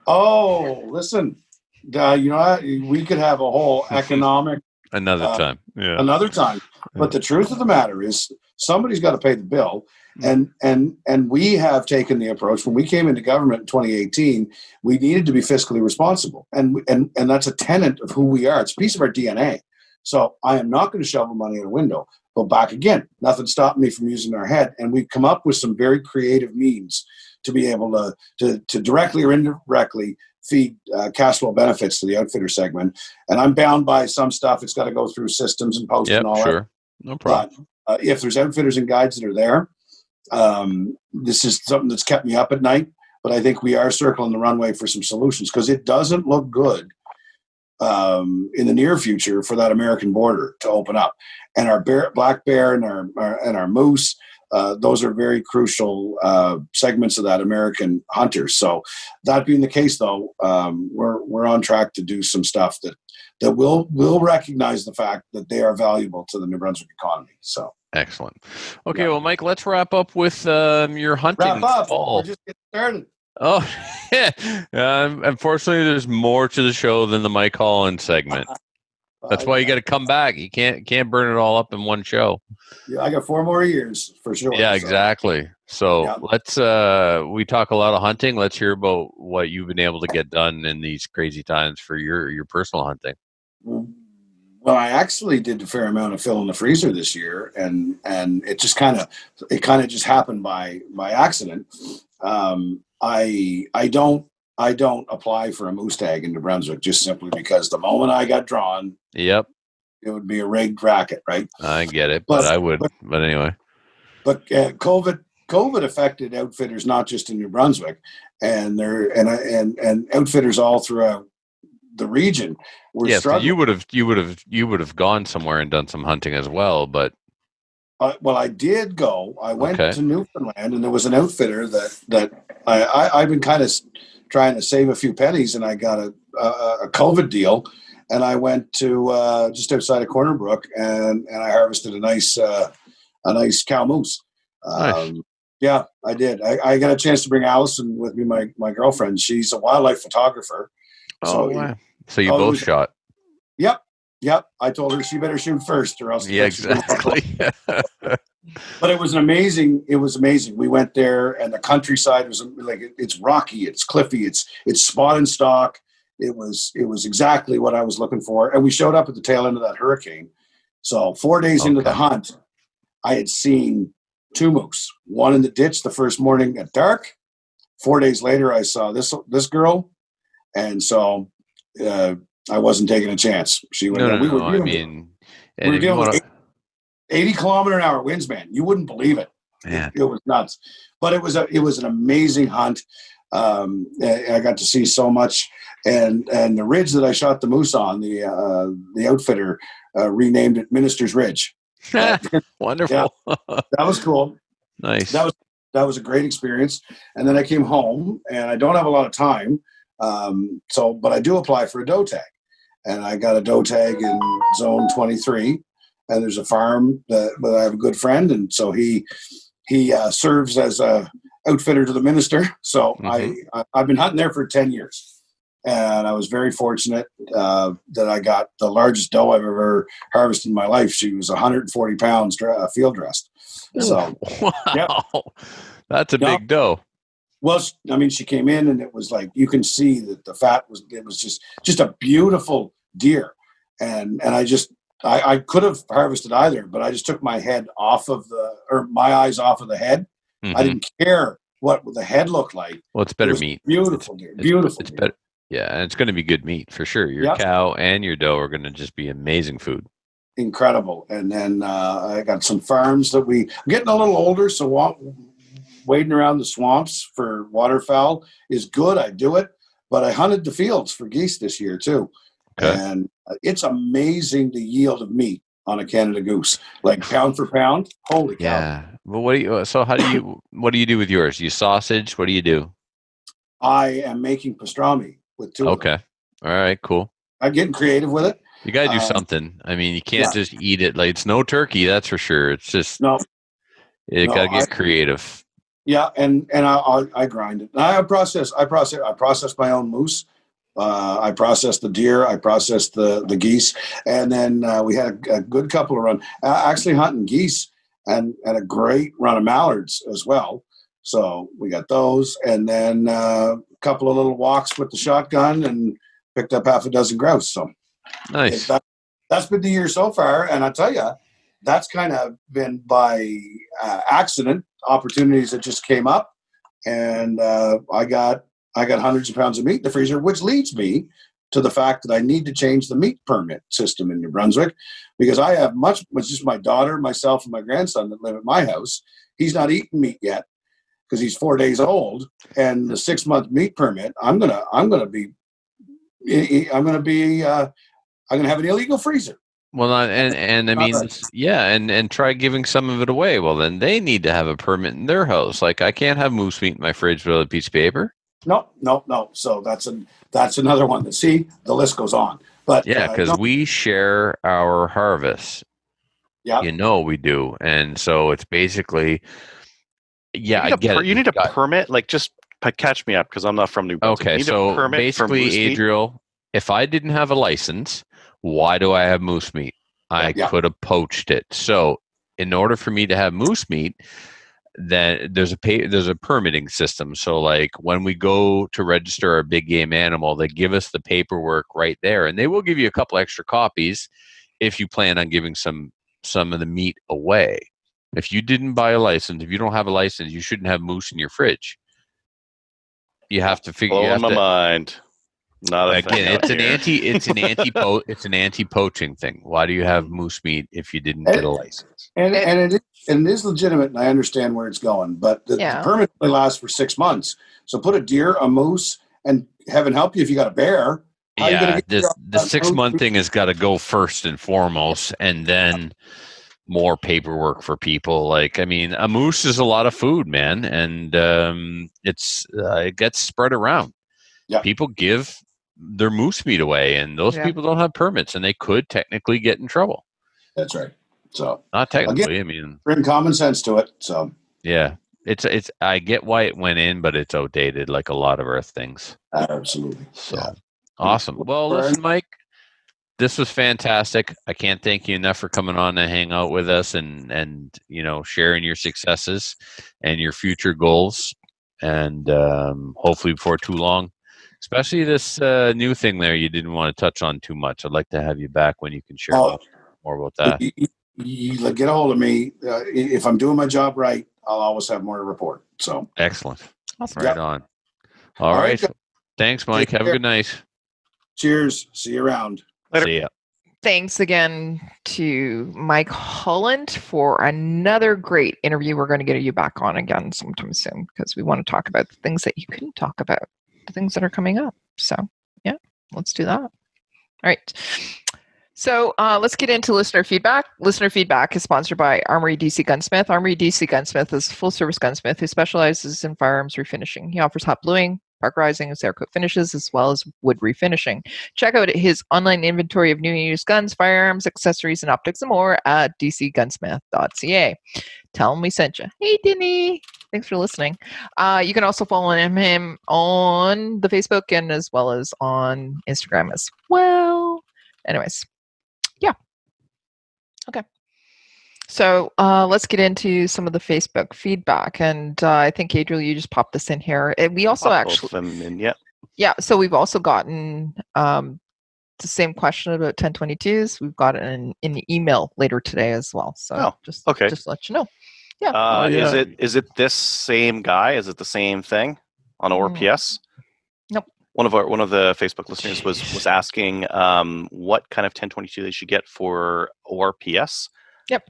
S4: Oh, listen, we could have a whole economic.
S3: Another time.
S4: But the truth of the matter is somebody's got to pay the bill. And we have taken the approach when we came into government in 2018, we needed to be fiscally responsible. And that's a tenet of who we are. It's a piece of our DNA. So I am not going to shovel money in a window. But back again, nothing stopped me from using our head. And we've come up with some very creative means to be able to directly or indirectly feed cash flow benefits to the outfitter segment. And I'm bound by some stuff. It's got to go through systems and post and all that.
S3: No problem.
S4: But if there's outfitters and guides that are there, this is something that's kept me up at night. But I think we are circling the runway for some solutions because it doesn't look good in the near future for that American border to open up. And our black bear and our moose, those are very crucial segments of that American hunters. So that being the case, though, we're on track to do some stuff that will recognize the fact that they are valuable to the New Brunswick economy. So
S3: excellent. Okay, well, Mike, let's wrap up with your hunting.
S4: Wrap up. We're just getting started.
S3: Oh, yeah. Unfortunately, there's more to the show than the Mike Holland segment. That's why you got to come back. You can't burn it all up in one show.
S4: Yeah, I got 4 more years for sure.
S3: Yeah, exactly. So let's we talk a lot of hunting. Let's hear about what you've been able to get done in these crazy times for your personal hunting.
S4: Well, I actually did a fair amount of fill in the freezer this year, and it just kind of just happened by accident. I don't apply for a moose tag in New Brunswick just simply because the moment I got drawn, it would be a rigged racket, right?
S3: I get it, but I would. But anyway.
S4: But COVID COVID affected outfitters not just in New Brunswick, and and outfitters all throughout the region were
S3: Yeah, so
S4: struggling.
S3: you would have gone somewhere and done some hunting as well, but
S4: Well, I did go. I went
S3: Okay.
S4: to Newfoundland, and there was an outfitter that I've been kind of trying to save a few pennies, and I got a COVID deal, and I went to just outside of Corner Brook, and I harvested a nice cow moose.
S3: Nice.
S4: Yeah, I did. I got a chance to bring Allison with me, my girlfriend. She's a wildlife photographer.
S3: Oh, wow. So you both shot.
S4: Yep. I told her she better shoot first, or else.
S3: Yeah, exactly.
S4: But it was amazing. We went there, and the countryside was like, it's rocky, it's cliffy, it's spot and stock. It was exactly what I was looking for. And we showed up at the tail end of that hurricane. So 4 days into the hunt, I had seen 2 moose. One in the ditch the first morning at dark. 4 days later, I saw this girl, and so I wasn't taking a chance. She went.
S3: No.
S4: We were dealing with 80 kilometer an hour winds, man. You wouldn't believe it. It was nuts. But it was an amazing hunt. I got to see so much, and the ridge that I shot the moose on, the outfitter renamed it Minister's Ridge.
S3: Wonderful.
S4: Yeah, that was cool.
S3: Nice.
S4: That was a great experience. And then I came home, and I don't have a lot of time, but I do apply for a doe tag, and I got a doe tag in Zone 23. And there's a farm that I have a good friend, and so he serves as a outfitter to the minister. So I've been hunting there for 10 years, and I was very fortunate that I got the largest doe I've ever harvested in my life. She was 140 pounds field dressed. So
S3: wow,
S4: yeah.
S3: That's a big doe.
S4: Well, I mean, she came in, and it was like you can see that the fat was just a beautiful deer, and I could have harvested either, but I just took my eyes off of the head. I didn't care what the head looked like.
S3: Well, it's better meat.
S4: Beautiful deer. Beautiful.
S3: It's better. Yeah, and it's going to be good meat for sure. Your cow and your doe are going to just be amazing food.
S4: Incredible. And then I got some farms that I'm getting a little older, so wading around the swamps for waterfowl is good. I do it, but I hunted the fields for geese this year too. Okay. And it's amazing the yield of meat on a Canada goose, like pound for pound. Holy cow!
S3: Yeah. Well, what do you do with yours? You sausage? What do you do?
S4: I am making pastrami with 2 of them.
S3: Okay. All right. Cool.
S4: I'm getting creative with it.
S3: You got to do something. I mean, you can't just eat it. Like, it's no turkey, that's for sure. It's just got to get creative.
S4: Yeah, and I grind it. I process my own moose. I processed the deer. I processed the geese, and then we had a good couple of runs. Actually, hunting geese and a great run of mallards as well. So we got those, and then a couple of little walks with the shotgun, and picked up half a dozen grouse. So
S3: nice.
S4: That's been the year so far, and I tell you, that's kind of been by accident, opportunities that just came up, and I got hundreds of pounds of meat in the freezer, which leads me to the fact that I need to change the meat permit system in New Brunswick, because I have it's just my daughter, myself, and my grandson that live at my house. He's not eating meat yet because he's 4 days old, and the 6-month meat permit, I'm gonna have an illegal freezer.
S3: Well, and I mean, and try giving some of it away. Well, then they need to have a permit in their house. Like, I can't have moose meat in my fridge without a piece of paper.
S4: No. So that's another one. The list goes on. But
S3: because we share our harvests. Yeah, we do, and so it's basically, I get it.
S2: You need a permit. Like, just catch me up, because I'm not from New Brunswick.
S3: Okay, so basically, Adriel, if I didn't have a license, why do I have moose meat? I could have poached it. So, in order for me to have moose meat, then there's a permitting system. So, like, when we go to register our big game animal, they give us the paperwork right there, and they will give you a couple extra copies if you plan on giving some of the meat away. If you didn't buy a license, if you don't have a license, you shouldn't have moose in your fridge. You have to figure.
S2: Blowing my mind. Not again.
S3: It's an anti-poaching thing. Why do you have moose meat if you didn't get a license?
S4: And it is legitimate, and I understand where it's going. But the permit only lasts for 6 months. So put a deer, a moose, and heaven help you if you got a bear. How are you going to get
S3: the 6 month thing has got to go first and foremost, and then more paperwork for people. Like, I mean, a moose is a lot of food, man, and it gets spread around.
S4: Yeah.
S3: People give their moose meat away, and those people don't have permits, and they could technically get in trouble.
S4: That's right. So
S3: not technically.
S4: Again,
S3: I mean,
S4: bring common sense to it. So
S3: yeah, it's. I get why it went in, but it's outdated, like a lot of our things.
S4: Absolutely.
S3: So awesome. Well, listen, Mike, this was fantastic. I can't thank you enough for coming on and hang out with us, and sharing your successes and your future goals, and hopefully before too long. Especially this new thing there you didn't want to touch on too much. I'd like to have you back when you can share more about that.
S4: You get a hold of me. If I'm doing my job right, I'll always have more to report. So
S3: excellent.
S1: Awesome.
S3: Right on. All right. Thanks, Mike. Have a good night.
S4: Cheers. See you around.
S2: Later.
S3: See ya.
S1: Thanks again to Mike Holland for another great interview. We're going to get you back on again sometime soon because we want to talk about the things that you couldn't talk about, the things that are coming up. So, yeah, let's do that. All right. So let's get into listener feedback. Listener feedback is sponsored by Armory DC Gunsmith. Armory DC Gunsmith is a full-service gunsmith who specializes in firearms refinishing. He offers hot bluing, parkerizing, and Cerakote finishes, as well as wood refinishing. Check out his online inventory of new and used guns, firearms, accessories, and optics, and more at dcgunsmith.ca. Tell him we sent you. Hey, Denny. Thanks for listening. You can also follow him on the Facebook and as well as on Instagram as well. Anyways. Yeah. Okay. So let's get into some of the Facebook feedback. And I think, Adriel, you just popped this in here. And we also Yeah, so we've also gotten the same question about 1022s. We've got it in the email later today as well. So just let you know. Yeah.
S2: Is it this same guy? Is it the same thing on ORPS?
S1: Nope.
S2: One of the Facebook listeners was asking what kind of 1022 they should get for ORPS.
S1: Yep.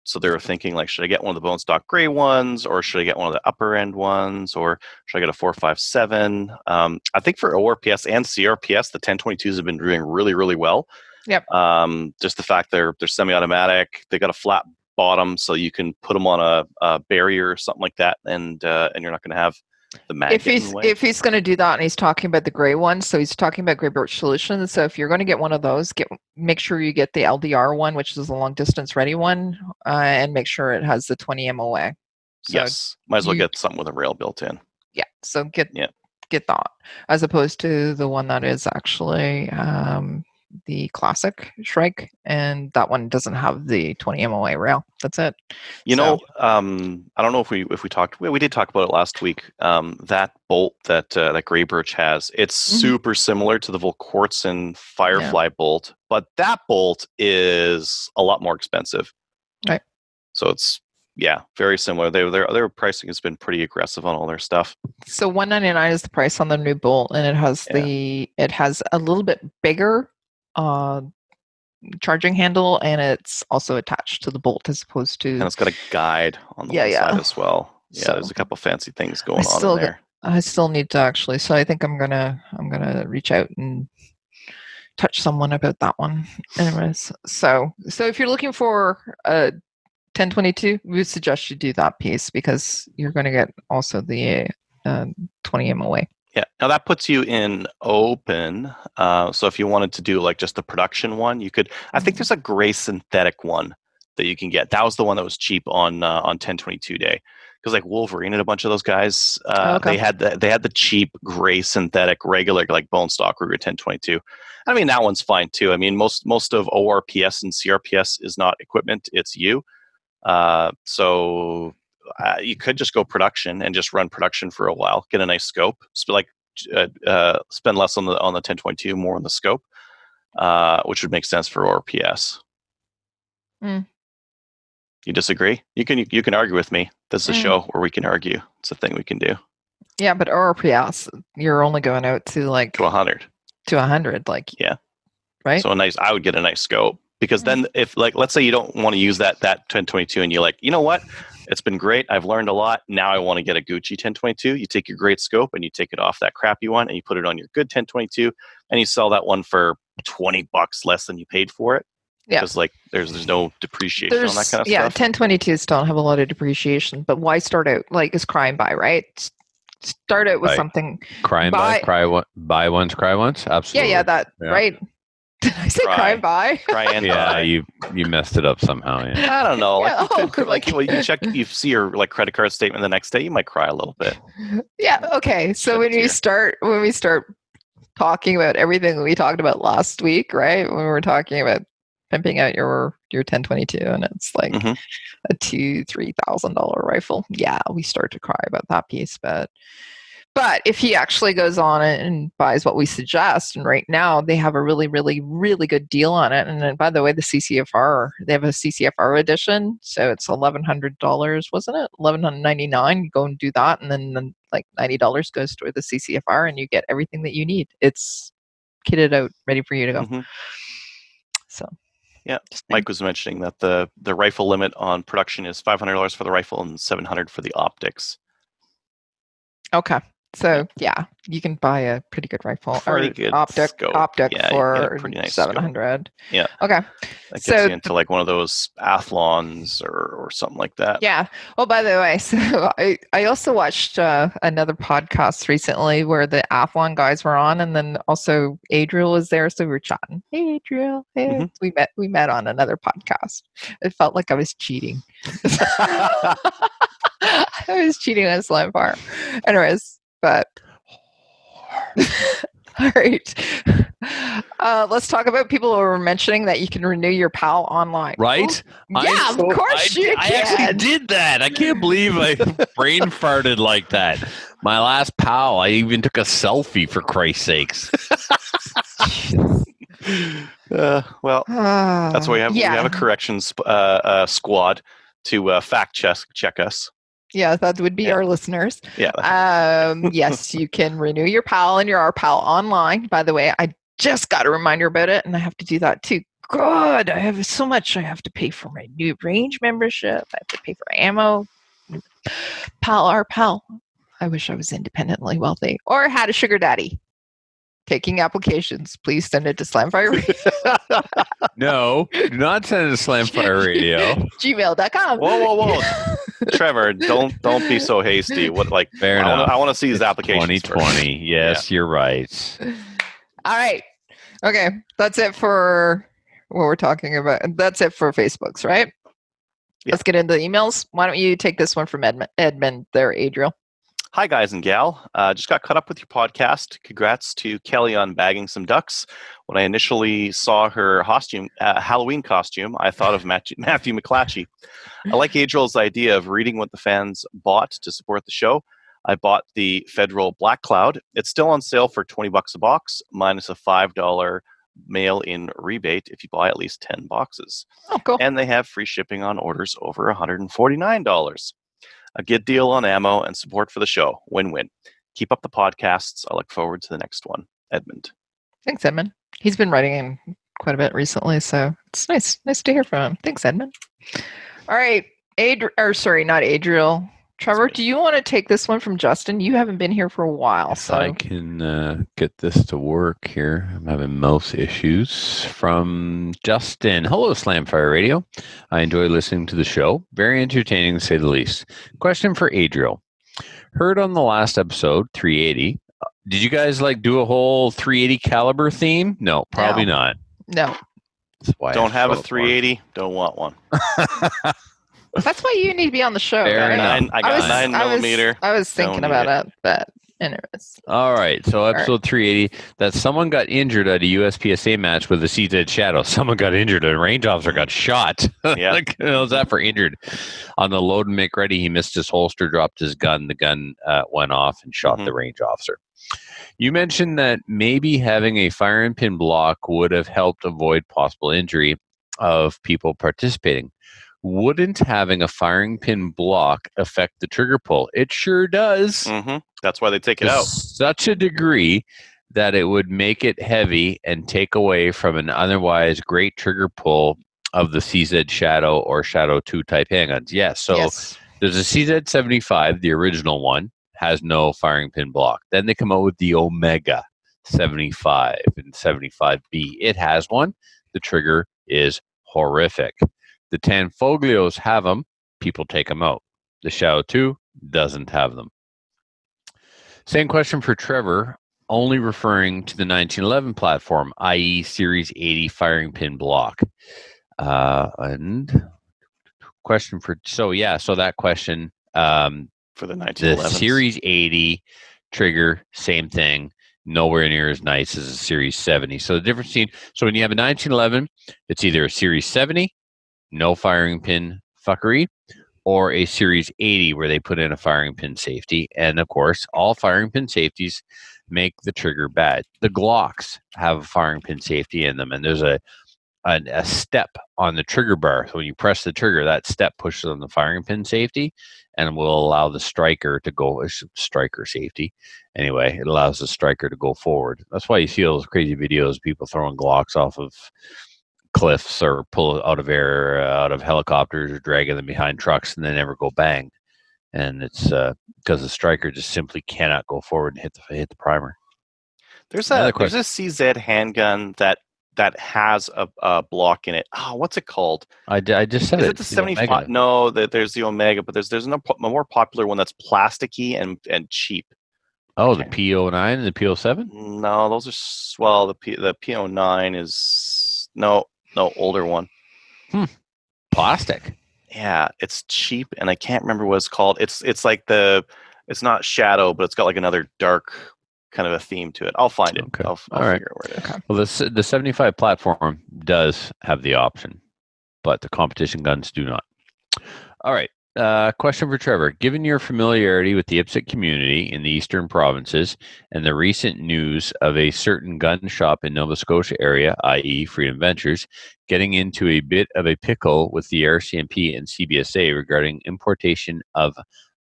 S2: So they were thinking, like, should I get one of the bone stock gray ones, or should I get one of the upper end ones, or should I get a 457? I think for ORPS and CRPS, the 1022s have been doing really, really well.
S1: Yep.
S2: Just the fact they're semi-automatic, they got a flat bottom, so you can put them on a barrier or something like that, and you're not going to have the mag.
S1: If he's going to do that, and he's talking about the gray one, so he's talking about Gray Birch Solutions. So if you're going to get one of those, make sure you get the LDR one, which is a long distance ready one, and make sure it has the 20 MOA. So
S2: yes, might as well get something with a rail built in.
S1: Yeah, so get that as opposed to the one that is actually the classic Shrike, and that one doesn't have the 20 MOA rail. That's it.
S2: I don't know if we talked. We did talk about it last week. That bolt that Gray Birch has, it's super similar to the Volquartsen Firefly bolt, but that bolt is a lot more expensive.
S1: Right.
S2: So it's very similar. Their pricing has been pretty aggressive on all their stuff.
S1: So $199 is the price on the new bolt, and it has a little bit bigger charging handle, and it's also attached to the bolt as opposed to.
S2: And it's got a guide on the side as well. Yeah, there's a couple fancy things going on in there.
S1: I still need to actually. So I think I'm gonna reach out and touch someone about that one. Anyways, so if you're looking for a 1022, we would suggest you do that piece because you're going to get also the 20 MOA.
S2: Yeah. Now that puts you in open. So if you wanted to do like just the production one, you could. I think there's a gray synthetic one that you can get. That was the one that was cheap on 1022 day, because like Wolverine and a bunch of those guys, they had the cheap gray synthetic regular like bone stock Ruger 1022. I mean that one's fine too. I mean most of ORPS and CRPS is not equipment; it's you. So you could just go production and just run production for a while, get a nice scope, spend less on the 1022, more on the scope, which would make sense for ORPS. You disagree? You can argue with me. This is a show where we can argue. It's a thing we can do.
S1: Yeah, but ORPS, you're only going out to like
S2: to 100.
S1: To 100, like right.
S2: So I would get a nice scope. Because then if like, let's say you don't want to use that 1022 and you're like, you know what? It's been great. I've learned a lot. Now I want to get a Gucci 1022. You take your great scope and you take it off that crappy one and you put it on your good 1022 and you sell that one for $20 less than you paid for it.
S1: Yeah.
S2: Because like there's no depreciation on that kind of
S1: yeah,
S2: stuff.
S1: 1022s don't have a lot of depreciation, but why start out like is cry and buy, right? Start out with
S3: Right.
S1: something.
S3: Cry and buy, buy once, cry once. Absolutely.
S1: Yeah, right. Did I say cry and buy?
S2: Cry and
S3: Yeah,
S2: buy.
S3: you messed it up somehow. Yeah.
S2: I don't know. Like,
S1: Yeah,
S2: you could, like you check, you see your like credit card statement the next day, you might cry a little bit.
S1: Yeah. Okay. So when we start talking about everything we talked about last week, right? When we were talking about pimping out your 1022, and it's like a $2,000-$3,000 rifle. Yeah, we start to cry about that piece, but if he actually goes on and buys what we suggest, and right now they have a really, really, really good deal on it. And then, by the way, the CCFR, they have a CCFR edition, so it's $1,100, wasn't it? $1,199. You go and do that, and then like $90 goes toward the CCFR, and you get everything that you need. It's kitted out, ready for you to go. So.
S2: Yeah, Mike was mentioning that the rifle limit on production is $500 for the rifle and $700 for the optics.
S1: Okay, so yeah, you can buy a pretty good rifle
S2: Pretty
S1: or
S2: good
S1: optic
S2: yeah,
S1: for
S2: pretty nice
S1: $700.
S2: Yeah.
S1: Okay.
S2: That gets you into like one of those athlons or something like that.
S1: Yeah. Oh, by the way, so I also watched another podcast recently where the athlon guys were on, and then also Adriel was there, so we were chatting. Hey, Adriel. Hey. We met on another podcast. It felt like I was cheating. I was cheating on Slam Farm. Anyways, but all right. Let's talk about people who were mentioning that you can renew your PAL online.
S3: Right?
S1: Yeah, of course you can.
S3: I actually did that. I can't believe I brain farted like that. My last PAL, I even took a selfie, for Christ's sakes.
S2: Well, that's why we have a corrections squad to fact check us.
S1: Yeah, that would be our listeners.
S2: Yeah.
S1: Yes, you can renew your PAL and your RPAL online. By the way, I just got a reminder about it, and I have to do that too. God, I have so much I have to pay for my new range membership. I have to pay for ammo. PAL, RPAL. I wish I was independently wealthy or had a sugar daddy. Taking applications, please send it to Slamfire Radio.
S3: No, do not send it to Slamfire Radio.
S1: Gmail.com.
S2: Whoa. Trevor, don't be so hasty. What like
S3: fair enough.
S2: I want to see his application.
S3: 2020. Yes, you're right.
S1: All right. Okay. That's it for what we're talking about. That's it for Facebooks, right? Yeah. Let's get into the emails. Why don't you take this one from Edmund there, Adriel?
S2: Hi, guys and gal. Just got caught up with your podcast. Congrats to Kelly on bagging some ducks. When I initially saw her Halloween costume, I thought of Matthew McClatchy. I like Adriel's idea of reading what the fans bought to support the show. I bought the Federal Black Cloud. It's still on sale for $20 a box, minus a $5 mail-in rebate if you buy at least 10 boxes.
S1: Oh, cool.
S2: And they have free shipping on orders over $149. A good deal on ammo and support for the show. Win-win. Keep up the podcasts. I look forward to the next one. Edmund.
S1: Thanks, Edmund. He's been writing in quite a bit recently, so it's nice to hear from him. Thanks, Edmund. All right. Not Adriel. Trevor, do you want to take this one from Justin? You haven't been here for a while. So
S3: I can get this to work here. I'm having mouse issues. From Justin. Hello, Slamfire Radio. I enjoy listening to the show. Very entertaining, to say the least. Question for Adriel. Heard on the last episode, 380. Did you guys do a whole 380 caliber theme? No, probably not.
S1: No.
S2: That's why don't have a 380. Don't want one.
S1: That's why you need to be on the show.
S3: Fair enough.
S2: I got 9mm.
S1: I was thinking about it, but anyways.
S3: All right. So episode 380, that someone got injured at a USPSA match with a seated shadow. Someone got injured. A range officer got shot.
S2: Yeah.
S3: How's that for injured? On the load and make ready, he missed his holster, dropped his gun. The gun went off and shot the range officer. You mentioned that maybe having a firing pin block would have helped avoid possible injury of people participating. Wouldn't having a firing pin block affect the trigger pull? It sure does.
S2: Mm-hmm. That's why they take it out.
S3: Such a degree that it would make it heavy and take away from an otherwise great trigger pull of the CZ Shadow or Shadow 2 type handguns. Yes. So
S1: Yes.
S3: there's a CZ75, the original one, has no firing pin block. Then they come out with the Omega 75 and 75B. It has one. The trigger is horrific. The Tanfoglios have them. People take them out. The Shadow 2 doesn't have them. Same question for Trevor, only referring to the 1911 platform, i.e. Series 80 firing pin block. And question for, so that question,
S2: for the 1911s.
S3: the Series 80 trigger, same thing, nowhere near as nice as a Series 70. So the difference between, so when you have a 1911, it's either a Series 70, no firing pin fuckery, or a Series 80 where they put in a firing pin safety. And of course, all firing pin safeties make the trigger bad. The Glocks have a firing pin safety in them, and there's a step on the trigger bar. So when you press the trigger, that step pushes on the firing pin safety and will allow the striker to go, striker safety. Anyway, it allows the striker to go forward. That's why you see those crazy videos, people throwing Glocks off of cliffs or pull out of air, out of helicopters, or dragging them behind trucks, and they never go bang. And it's because the striker just simply cannot go forward and hit the primer.
S2: There's a CZ handgun that has a block in it. Oh, what's it called?
S3: I just said
S2: Is it the 75?
S3: Omega.
S2: No, there's the Omega, but there's a more popular one that's plasticky and cheap.
S3: Oh, the P09 and the P07?
S2: No, those are the P09 is no older one.
S3: Plastic.
S2: Yeah, it's cheap, and I can't remember what it's called. It's like it's not Shadow, but it's got like another dark kind of a theme to it. I'll find it.
S3: Okay.
S2: I'll
S3: All right.
S2: figure out where it is.
S1: Okay.
S3: Well, the 75 platform does have the option, but the competition guns do not. All right. Question for Trevor. Given your familiarity with the IPSC community in the eastern provinces and the recent news of a certain gun shop in Nova Scotia area, i.e. Freedom Ventures, getting into a bit of a pickle with the RCMP and CBSA regarding importation of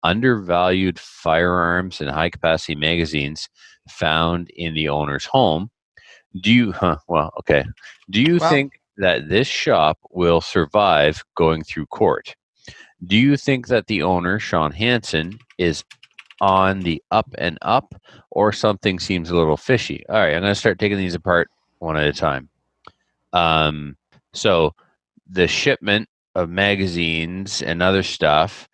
S3: undervalued firearms and high-capacity magazines found in the owner's home, do you think that this shop will survive going through court? Do you think that the owner, Sean Hansen, is on the up and up, or something seems a little fishy? All right, I'm going to start taking these apart one at a time. So the shipment of magazines and other stuff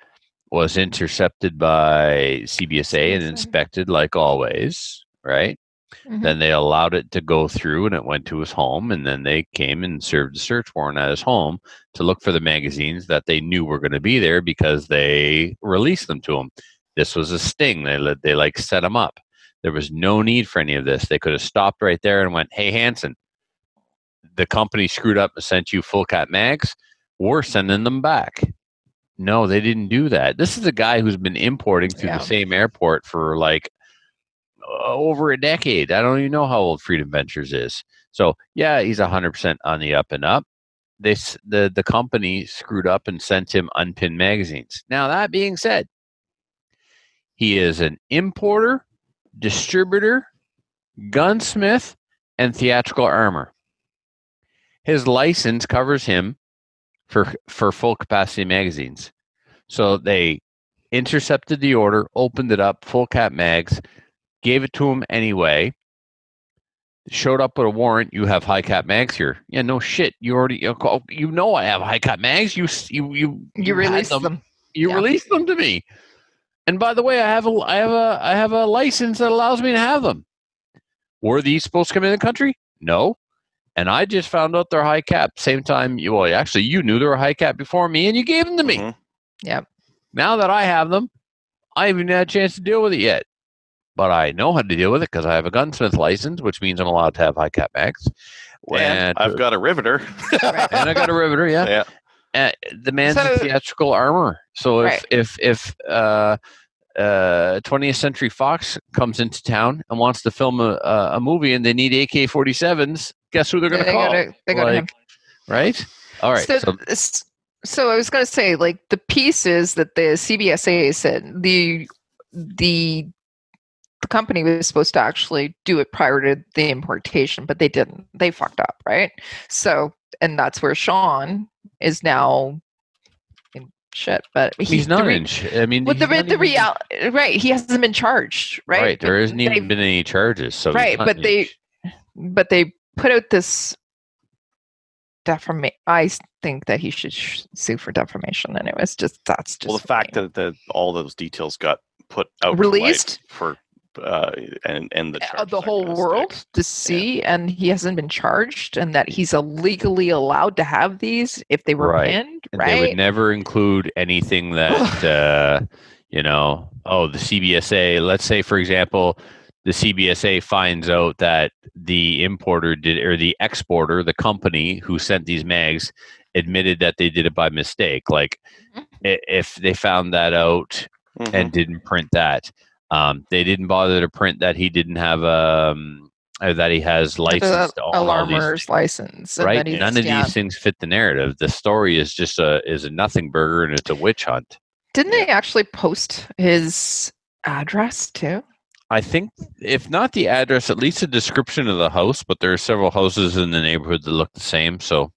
S3: was intercepted by CBSA and inspected like always, right?
S1: Mhm.
S3: Then they allowed it to go through, and it went to his home, and then they came and served a search warrant at his home to look for the magazines that they knew were going to be there because they released them to him. This was a sting. They like set him up. There was no need for any of this. They could have stopped right there and went, "Hey, Hansen, the company screwed up and sent you full cap mags. We're sending them back." No, they didn't do that. This is a guy who's been importing through the same airport for like over a decade. I don't even know how old Freedom Ventures is. So yeah, he's 100% on the up and up. The company screwed up and sent him unpinned magazines. Now, that being said, he is an importer, distributor, gunsmith, and theatrical armor. His license covers him for full capacity magazines. So they intercepted the order, opened it up, full cap mags, gave it to him anyway, showed up with a warrant. You have high cap mags here. Yeah, no shit. You already, I have high cap mags. You
S1: released them.
S3: You released them to me. And by the way, I have a license that allows me to have them. Were these supposed to come in the country? No. And I just found out they're high cap. Same time, you knew they were high cap before me, and you gave them to me.
S1: Yep.
S3: Now that I have them, I haven't had a chance to deal with it yet. But I know how to deal with it because I have a gunsmith license, which means I'm allowed to have high cap mags.
S2: And I've got a riveter.
S3: And I got a riveter, yeah. The man's a theatrical armor. So if 20th Century Fox comes into town and wants to film a movie and they need AK-47s, guess who they're going to call?
S1: They go to him.
S3: Right? All right.
S1: So I was going to say, like, the pieces that the CBSA said, the the company was supposed to actually do it prior to the importation, but they didn't. They fucked up, right? So, and that's where Sean is now in shit. But
S3: He's not in. I mean,
S1: with
S3: he's not
S1: the
S3: even-
S1: reality, right? He hasn't been charged, right?
S3: Right. There
S1: But
S3: hasn't even
S1: they've-
S3: been any charges. So he's
S1: Right,
S3: not
S1: but
S3: in-
S1: they put out this defamation. I think that he should sue for defamation, and that's just
S2: Well, the fact that all those details got put out
S1: released
S2: for and the charges
S1: the
S2: aren't
S1: whole
S2: gonna
S1: world
S2: stick.
S1: to see, and he hasn't been charged, and that he's illegally allowed to have these if they were
S3: Right.
S1: pinned,
S3: And they would
S1: right?
S3: never include anything that the CBSA. Let's say, for example, the CBSA finds out that the importer did, or the exporter, the company who sent these mags, admitted that they did it by mistake. Like, if they found that out and didn't print that, they didn't bother to print that he didn't have that he has license to own all these
S1: alarmer's
S3: things.
S1: license, and
S3: Right?
S1: that he's,
S3: None of
S1: yeah.
S3: these things fit the narrative. The story is just a nothing burger, and it's a witch hunt.
S1: Didn't they actually post his address too?
S3: I think, if not the address, at least a description of the house. But there are several houses in the neighborhood that look the same. So,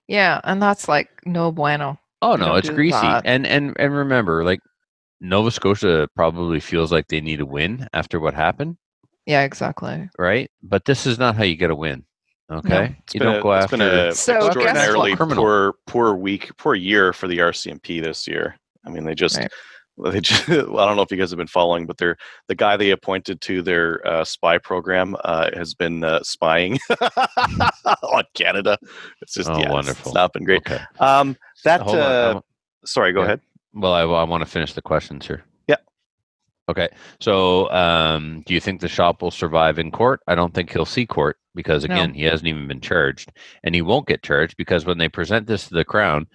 S1: Yeah, and that's like no bueno.
S3: oh
S1: You
S3: no,
S1: don't
S3: it's
S1: do
S3: greasy.
S1: that.
S3: And remember, like, Nova Scotia probably feels like they need a win after what happened,
S1: Yeah, exactly.
S3: right? But this is not how you get a win. Okay,
S2: It's
S3: you
S2: been
S3: don't go
S2: it's
S3: after.
S2: been a
S1: So, guess
S2: extraordinarily
S3: what?
S2: poor year for the RCMP this year. I mean, they just
S1: Right.
S2: well, I don't know if you guys have been following, but the guy they appointed to their spy program has been spying on Canada. It's just
S3: Wonderful.
S2: It's not been great.
S3: Okay.
S2: That
S3: Hold on.
S2: sorry, go
S3: Yeah.
S2: ahead.
S3: Well, I want to finish the questions here.
S2: Yeah.
S3: Okay. So, do you think the shop will survive in court? I don't think he'll see court because, again,
S1: No.
S3: he hasn't even been charged, and he won't get charged because when they present this to the Crown,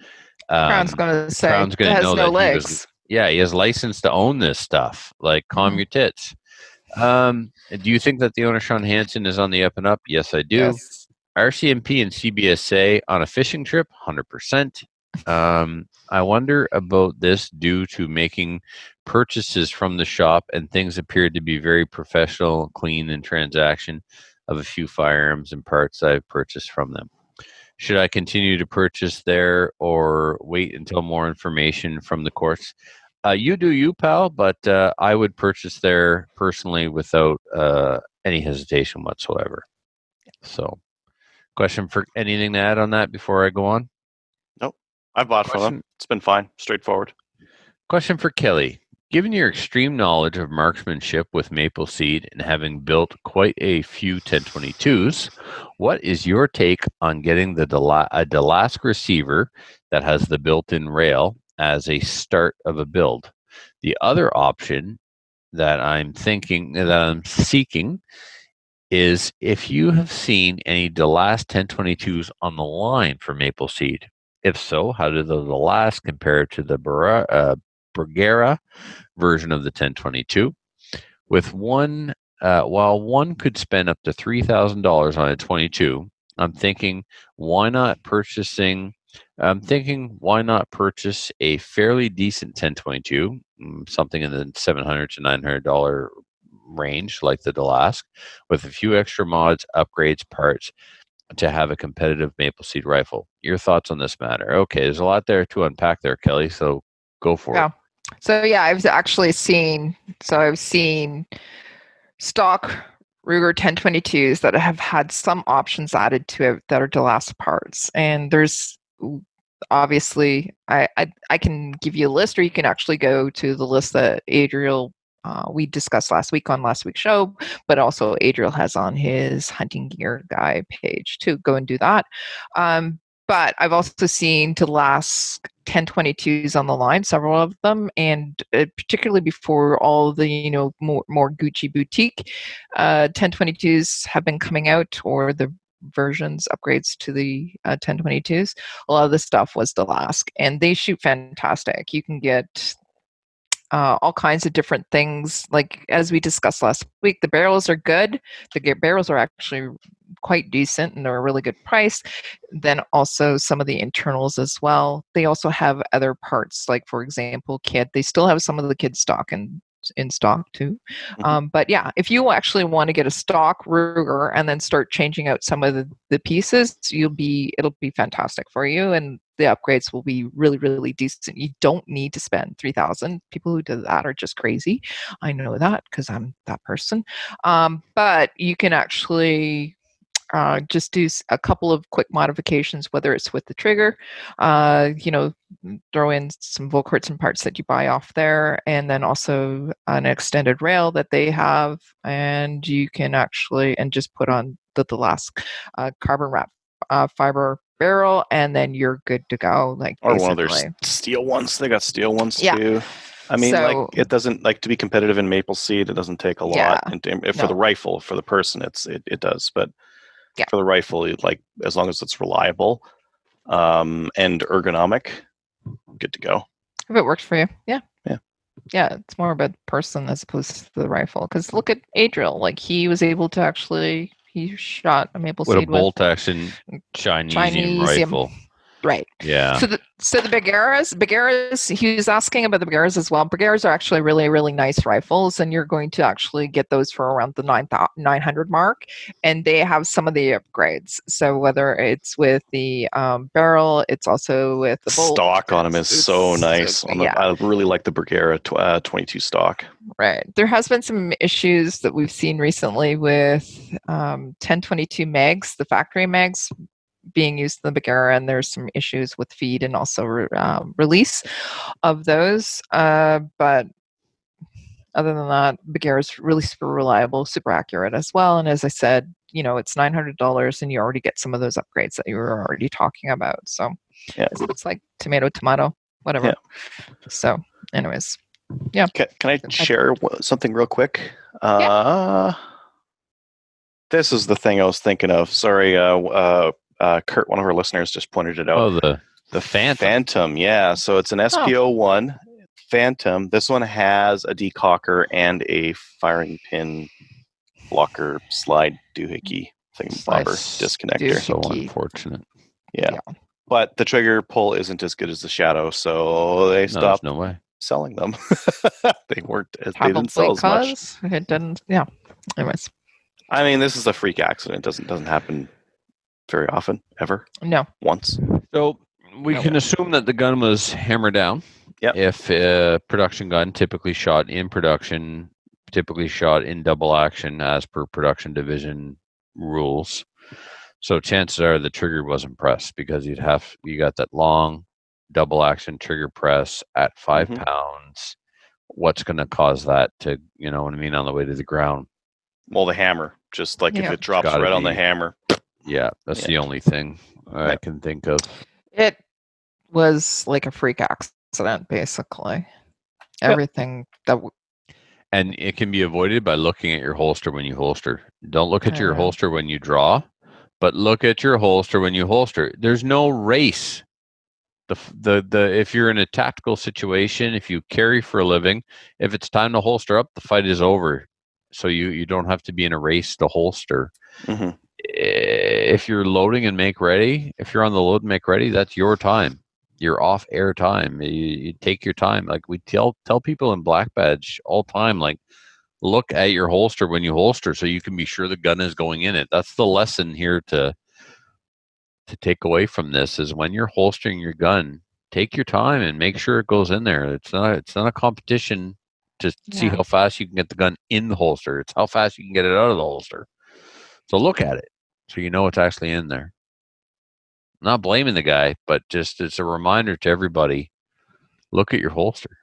S1: Crown's going to say
S3: Crown's
S1: it
S3: going to
S1: has
S3: know
S1: no
S3: that
S1: legs.
S3: he has license to own this stuff. Like, calm your tits. Do you think that the owner Sean Hansen is on the up and up? Yes, I do.
S1: Yes.
S3: RCMP and CBSA on a fishing trip, 100%. I wonder about this due to making purchases from the shop, and things appeared to be very professional, clean, and transaction of a few firearms and parts I've purchased from them. Should I continue to purchase there or wait until more information from the courts? You do you, pal, but I would purchase there personally without any hesitation whatsoever. So, question for anything to add on that before I go on?
S2: Nope. I've bought from them. It's been fine. Straightforward.
S3: Question for Kelly. Given your extreme knowledge of marksmanship with maple seed and having built quite a few 1022s, what is your take on getting a Delask receiver that has the built-in rail as a start of a build? The other option that I'm seeking is if you have seen any Delask 1022s on the line for maple seed. If so, how do the Delask compare to the Brugera version of the 1022? With one, while one could spend up to $3,000 on a 22, I'm thinking why not purchase a fairly decent 1022, something in the $700 to $900 range, like the Delask, with a few extra mods, upgrades, parts, to have a competitive maple seed rifle. Your thoughts on this matter? Okay, there's a lot there to unpack there, Kelly. So go for it.
S1: So yeah, I've actually seen. So I've seen stock Ruger 1022s that have had some options added to it that are Delask parts, and there's obviously I can give you a list, or you can actually go to the list that Adriel we discussed last week on last week's show, but also Adriel has on his hunting gear guy page to go and do that. But I've also seen Delask 1022s on the line, several of them, and particularly before all the more Gucci boutique 1022s have been coming out, or the versions upgrades to the 1022s. A lot of the stuff was Delask, and they shoot fantastic. You can get all kinds of different things. Like as we discussed last week, the barrels are good. The barrels are actually quite decent and they're a really good price. Then also some of the internals as well. They also have other parts, like for example, kit. They still have some of the kit stock, and in stock too.
S2: Mhm.
S1: But yeah, if you actually want to get a stock Ruger and then start changing out some of the pieces, it'll be fantastic for you, and the upgrades will be really, really decent. You don't need to spend 3,000. People who do that are just crazy. I know that because I'm that person. But you can actually just do a couple of quick modifications, whether it's with the trigger, throw in some Volquarts and parts that you buy off there, and then also an extended rail that they have, and you can and just put on the last carbon wrap fiber barrel, and then you're good to go. Like
S2: Or one of their
S1: basically,
S2: steel ones. They got steel ones
S1: yeah.
S2: too. I mean,
S1: So
S2: it doesn't to be competitive in Maple Seed. It doesn't take a lot,
S1: yeah,
S2: and for the rifle, for the person, it does. But
S1: yeah,
S2: for the rifle, as long as it's reliable, and ergonomic, good to go.
S1: if it works for you, yeah.
S2: Yeah.
S1: Yeah, it's more about the person as opposed to the rifle. Because look at Adriel, like he was able to he shot a maple
S3: With a
S1: seed
S3: bolt action Chinesium rifle.
S1: Right.
S3: Yeah.
S1: So the Bergeras, he was asking about the Bergeras as well. Bergeras are actually really, really nice rifles, and you're going to actually get those for around the 900 mark, and they have some of the upgrades. So whether it's with the barrel, it's also with the bolt.
S2: Stock on them is so nice. I really like the Bergera 22 stock.
S1: Right. There has been some issues that we've seen recently with 1022 megs, the factory megs being used in the Bergera, and there's some issues with feed and also release of those. But other than that, Bergera is really super reliable, super accurate as well. And as I said, it's $900, and you already get some of those upgrades that you were already talking about. So it's like tomato, whatever. Yeah. So, anyways. Yeah.
S2: Can I share something real quick? This is the thing I was thinking of. Sorry, Kurt, one of our listeners, just pointed it out.
S3: Oh, the Phantom.
S2: Yeah. So it's an SPO1 Phantom. This one has a decocker and a firing pin blocker slide doohickey thingamabobber disconnector.
S3: So unfortunate.
S2: Yeah. But the trigger pull isn't as good as the Shadow, so they stopped selling them. They didn't sell as much.
S1: It didn't. Yeah. Anyways.
S2: I mean, this is a freak accident. It doesn't happen very often, ever.
S1: No.
S2: Once.
S3: So we can assume that the gun was hammered down.
S2: Yep.
S3: If a production gun typically shot in production, typically shot in double action as per production division rules. So chances are the trigger wasn't pressed because you got that long double action trigger press at 5 pounds. What's going to cause that to, you know what I mean, on the way to the ground?
S2: Well, the hammer, just like if it drops right on the hammer.
S3: Yeah, that's the only thing I can think of.
S1: It was like a freak accident, basically. Everything that.
S3: And it can be avoided by looking at your holster when you holster. Don't look at your holster when you draw, but look at your holster when you holster. There's no race. If you're in a tactical situation, if you carry for a living, if it's time to holster up, the fight is over. So you don't have to be in a race to holster.
S2: Mm-hmm.
S3: If you're loading and make ready, if you're on the load and make ready, that's your time. Your off air time. You take your time. Like we tell people in Black Badge all time, like look at your holster when you holster so you can be sure the gun is going in it. That's the lesson here to take away from this is when you're holstering your gun, take your time and make sure it goes in there. It's not a competition to see how fast you can get the gun in the holster. It's how fast you can get it out of the holster. So look at it so you know it's actually in there. I'm not blaming the guy, but just it's a reminder to everybody, look at your holster.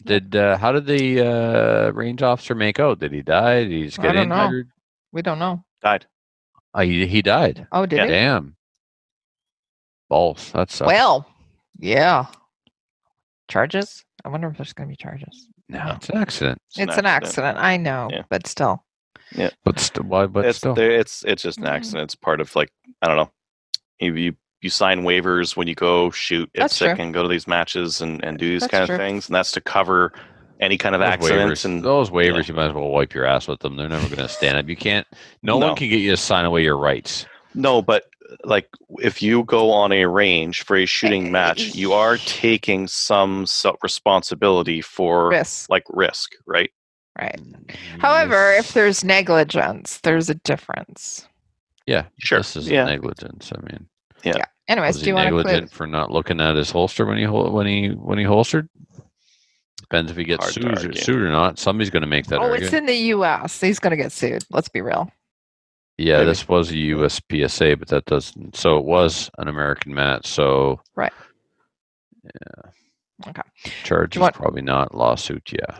S3: How did the range officer make out? Did he die? Did he just get injured?
S1: We don't know.
S2: Died.
S3: He died.
S1: Oh, did he?
S3: Damn. Balls. That sucks.
S1: Well, yeah. Charges? I wonder if there's going to be charges.
S3: No, it's an accident.
S1: It's an accident. I know, but still.
S2: Yeah.
S3: But still,
S2: it's just an accident. It's part of I don't know. You sign waivers when you go shoot at SICK and go to these matches and do these kind of things, and that's to cover any kind of accidents. And
S3: those waivers, you might as well wipe your ass with them. They're never going to stand up. You can't. No one can get you to sign away your rights.
S2: No, but like if you go on a range for a shooting match, you are taking some responsibility for
S1: Risk.
S2: risk, right?
S1: Right. However, if there's negligence, there's a difference.
S3: Yeah,
S2: Sure.
S3: this is
S2: Yeah.
S3: negligence. I mean,
S1: Anyways,
S3: was
S1: do
S3: he
S1: you want to
S3: negligent for not looking at his holster when he holstered? Depends if he gets
S2: Hard to
S3: sued
S2: argue.
S3: or not. Somebody's going to make that
S1: Oh,
S3: argument.
S1: it's in the U.S. He's going to get sued. Let's be real.
S3: Yeah,
S2: Maybe.
S3: this was a US PSA, but that doesn't. So it was an American match. So
S1: Right.
S3: Yeah.
S1: Okay.
S3: Charges probably not. Lawsuit. Yeah.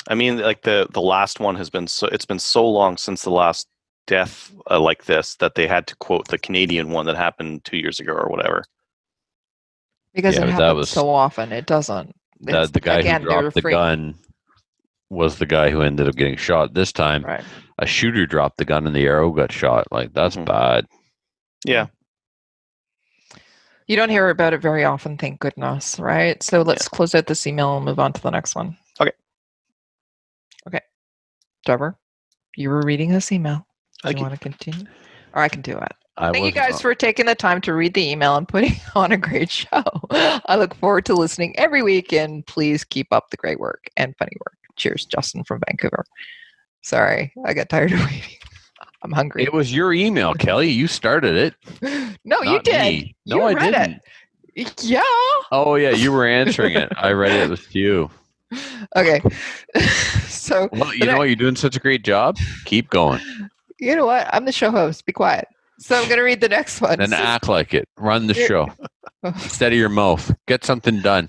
S2: I mean, like the last one has been it's been so long since the last death like this that they had to quote the Canadian one that happened 2 years ago or whatever.
S1: Because
S3: Yeah,
S1: it
S3: but that
S1: happens
S3: was-
S1: so often. It doesn't.
S3: That the guy
S1: again,
S3: who
S1: they're
S3: dropped the
S1: free.
S3: gun was the guy who ended up getting shot. This time,
S1: Right.
S3: a shooter dropped the gun and the arrow got shot. Like that's
S2: Mhm.
S3: bad.
S2: Yeah.
S1: You don't hear about it very often, thank goodness, right? So let's close out this email and move on to the next one.
S2: Okay.
S1: Trevor, you were reading this email. Do
S2: Thank
S1: you
S2: you.
S1: want to continue? Or I can do it.
S3: I
S1: Thank you
S3: was
S1: guys for taking the time to read the email and putting on a great show. I look forward to listening every week, and please keep up the great work and funny work. Cheers, Justin from Vancouver. Sorry, I got tired of waiting. I'm hungry.
S3: It was your email, Kelly. You started it.
S1: No, you
S3: not
S1: did.
S3: me. No,
S1: You
S3: I
S1: read
S3: didn't.
S1: it. Yeah.
S3: Oh yeah, you were answering it. I read it. It was you.
S1: Okay. So,
S3: Well, you know what? You're doing such a great job. Keep going.
S1: you know what? I'm the show host. Be quiet. So I'm going to read the next one.
S3: Then
S1: This is-
S3: act like it. Run the
S1: Here-
S3: show. Steady your mouth. Get something done.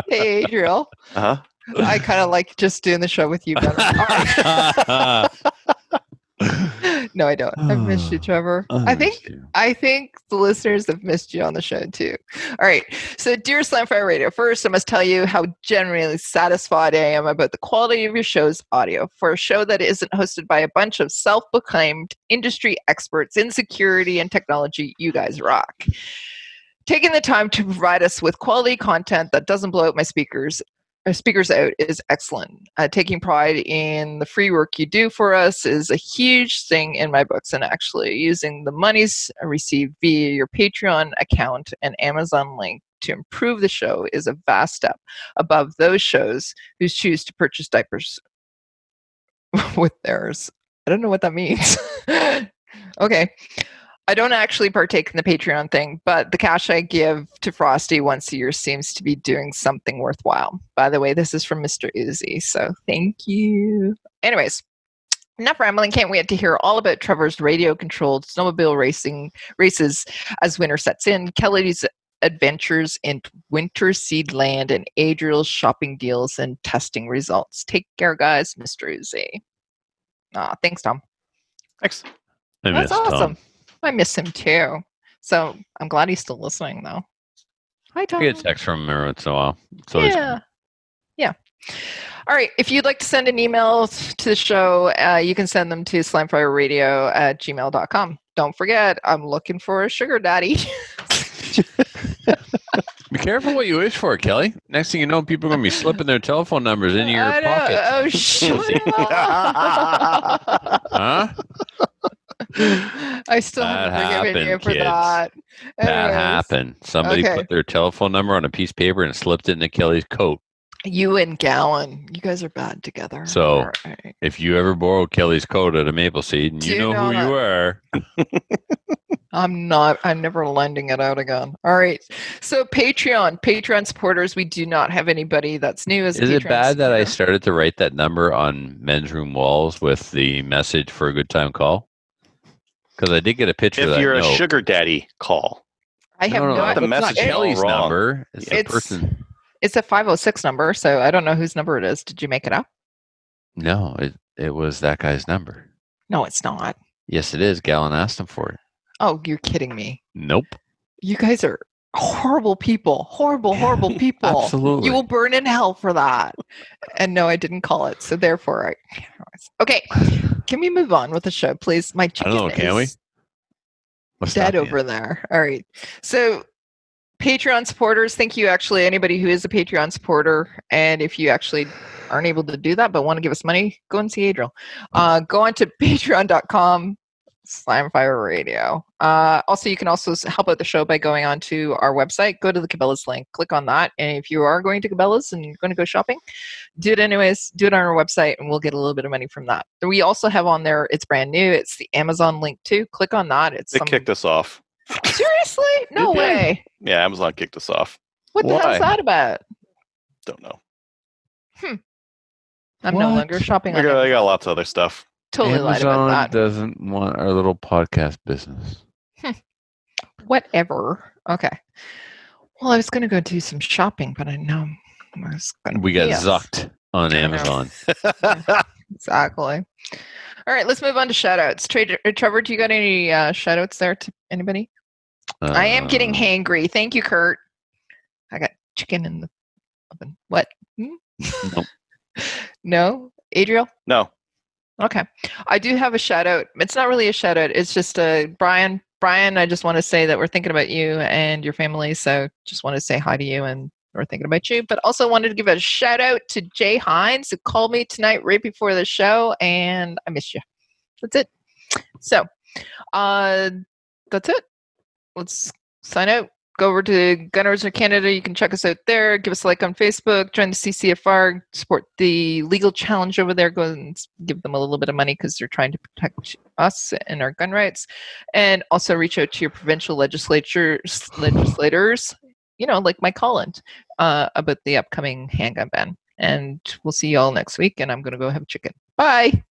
S1: Hey, Adriel.
S2: Uh-huh.
S1: I kind of like just doing the show with you better. All right. No, I don't. I've missed you, Trevor. I think the listeners have missed you on the show too. All right. So, dear Slamfire Radio, first I must tell you how genuinely satisfied I am about the quality of your show's audio. For a show that isn't hosted by a bunch of self-proclaimed industry experts in security and technology, you guys rock. Taking the time to provide us with quality content that doesn't blow out my speakers out is excellent. Taking pride in the free work you do for us is a huge thing in my books, and actually using the monies received via your Patreon account and Amazon link to improve the show is a vast step above those shows who choose to purchase diapers with theirs. I don't know what that means. Okay. I don't actually partake in the Patreon thing, but the cash I give to Frosty once a year seems to be doing something worthwhile. By the way, this is from Mr. Uzi, so thank you. Anyways, enough rambling. Can't wait to hear all about Trevor's radio-controlled snowmobile races as winter sets in, Kelly's adventures in winter seed land, and Adriel's shopping deals and testing results. Take care, guys. Mr. Uzi. Thanks, Tom.
S2: Thanks.
S1: That's awesome. I miss him too. So I'm glad he's still listening, though. Hi, Tom.
S3: I get a text from him every once in a while. So
S1: Yeah. All right. If you'd like to send an email to the show, you can send them to slamfireradio@gmail.com. Don't forget, I'm looking for a sugar daddy.
S3: Be careful what you wish for, Kelly. Next thing you know, people are going to be slipping their telephone numbers in your pocket.
S1: Oh, shut up.
S3: Huh?
S1: I still
S3: That
S1: haven't forgiven you
S3: happened,
S1: for
S3: kids.
S1: that.
S3: That
S1: Anyways,
S3: happened. Somebody
S1: okay.
S3: put their telephone number on a piece of paper and slipped it into Kelly's coat.
S1: You and Gowan, you guys are bad together.
S3: So,
S1: All right.
S3: if you ever borrow Kelly's coat at a Maple Seed, and you know who you are.
S1: I'm never lending it out again. All right. So Patreon supporters, we do not have anybody that's new as a
S3: Is it
S1: Patreon
S3: bad that I
S1: supporter.
S3: started to write that number on men's room walls with the message for a good time call? Because I did get a picture of
S2: If
S3: that
S2: you're a
S3: note.
S2: sugar daddy, call.
S1: I have
S3: no,
S1: no
S3: that's
S2: the
S1: idea.
S3: not
S2: message is all
S3: Kelly's
S2: wrong.
S3: number. It's the
S1: It's-
S3: person.
S1: It's a 506 number, so I don't know whose number it is. Did you make it up?
S3: No, it was that guy's number.
S1: No, it's not.
S3: Yes, it is. Gallon asked him for it.
S1: Oh, you're kidding me.
S3: Nope.
S1: You guys are horrible people. Horrible people.
S3: Absolutely.
S1: You will burn in hell for that. And no, I didn't call it. So therefore, okay. Can we move on with the show, please? My chicken
S3: know, can we?
S1: is
S3: What's
S1: dead
S3: that,
S1: over there. All right. So Patreon supporters, thank you actually anybody who is a Patreon supporter. And if you actually aren't able to do that but want to give us money, go and see Adriel. Go on to patreon.com Slamfire Radio. Also, you can also help out the show by going on to our website. Go to the Cabela's link, click on that, and if you are going to Cabela's and you're going to go shopping, do it anyways. Do it on our website, and we'll get a little bit of money from that. We also have on there. It's brand new. It's the Amazon link too. Click on that.
S2: They kicked us off.
S1: Seriously? No
S2: Did they?
S1: way.
S2: Yeah, Amazon kicked us off.
S1: What the hell is
S3: Why?
S1: that about?
S2: Don't know.
S1: I'm no
S3: What?
S1: longer shopping
S2: They
S1: on
S2: got
S1: Amazon.
S2: lots of other stuff.
S1: Totally lied about
S3: Amazon
S1: that.
S3: doesn't want our little podcast business.
S1: Whatever. Okay. Well, I was going to go do some shopping, but I know I was going to.
S3: We got zucked on
S1: I know.
S3: Amazon.
S1: Exactly. All right, let's move on to shoutouts. Trevor, do you got any shoutouts there to anybody? I am getting hangry. Thank you, Kurt. I got chicken in the oven. What?
S3: Nope.
S1: No? Adriel?
S2: No.
S1: Okay. I do have a shout out. It's not really a shout out. It's just Brian. Brian, I just want to say that we're thinking about you and your family. So just want to say hi to you and we're thinking about you. But also wanted to give a shout out to Jay Hines, who called me tonight right before the show, and I miss you. That's it. So that's it. Let's sign out. Go over to Gunners of Canada. You can check us out there. Give us a like on Facebook. Join the CCFR. Support the legal challenge over there. Go and give them a little bit of money because they're trying to protect us and our gun rights. And also reach out to your provincial legislators, like Mike Holland, about the upcoming handgun ban. And we'll see you all next week. And I'm going to go have chicken. Bye.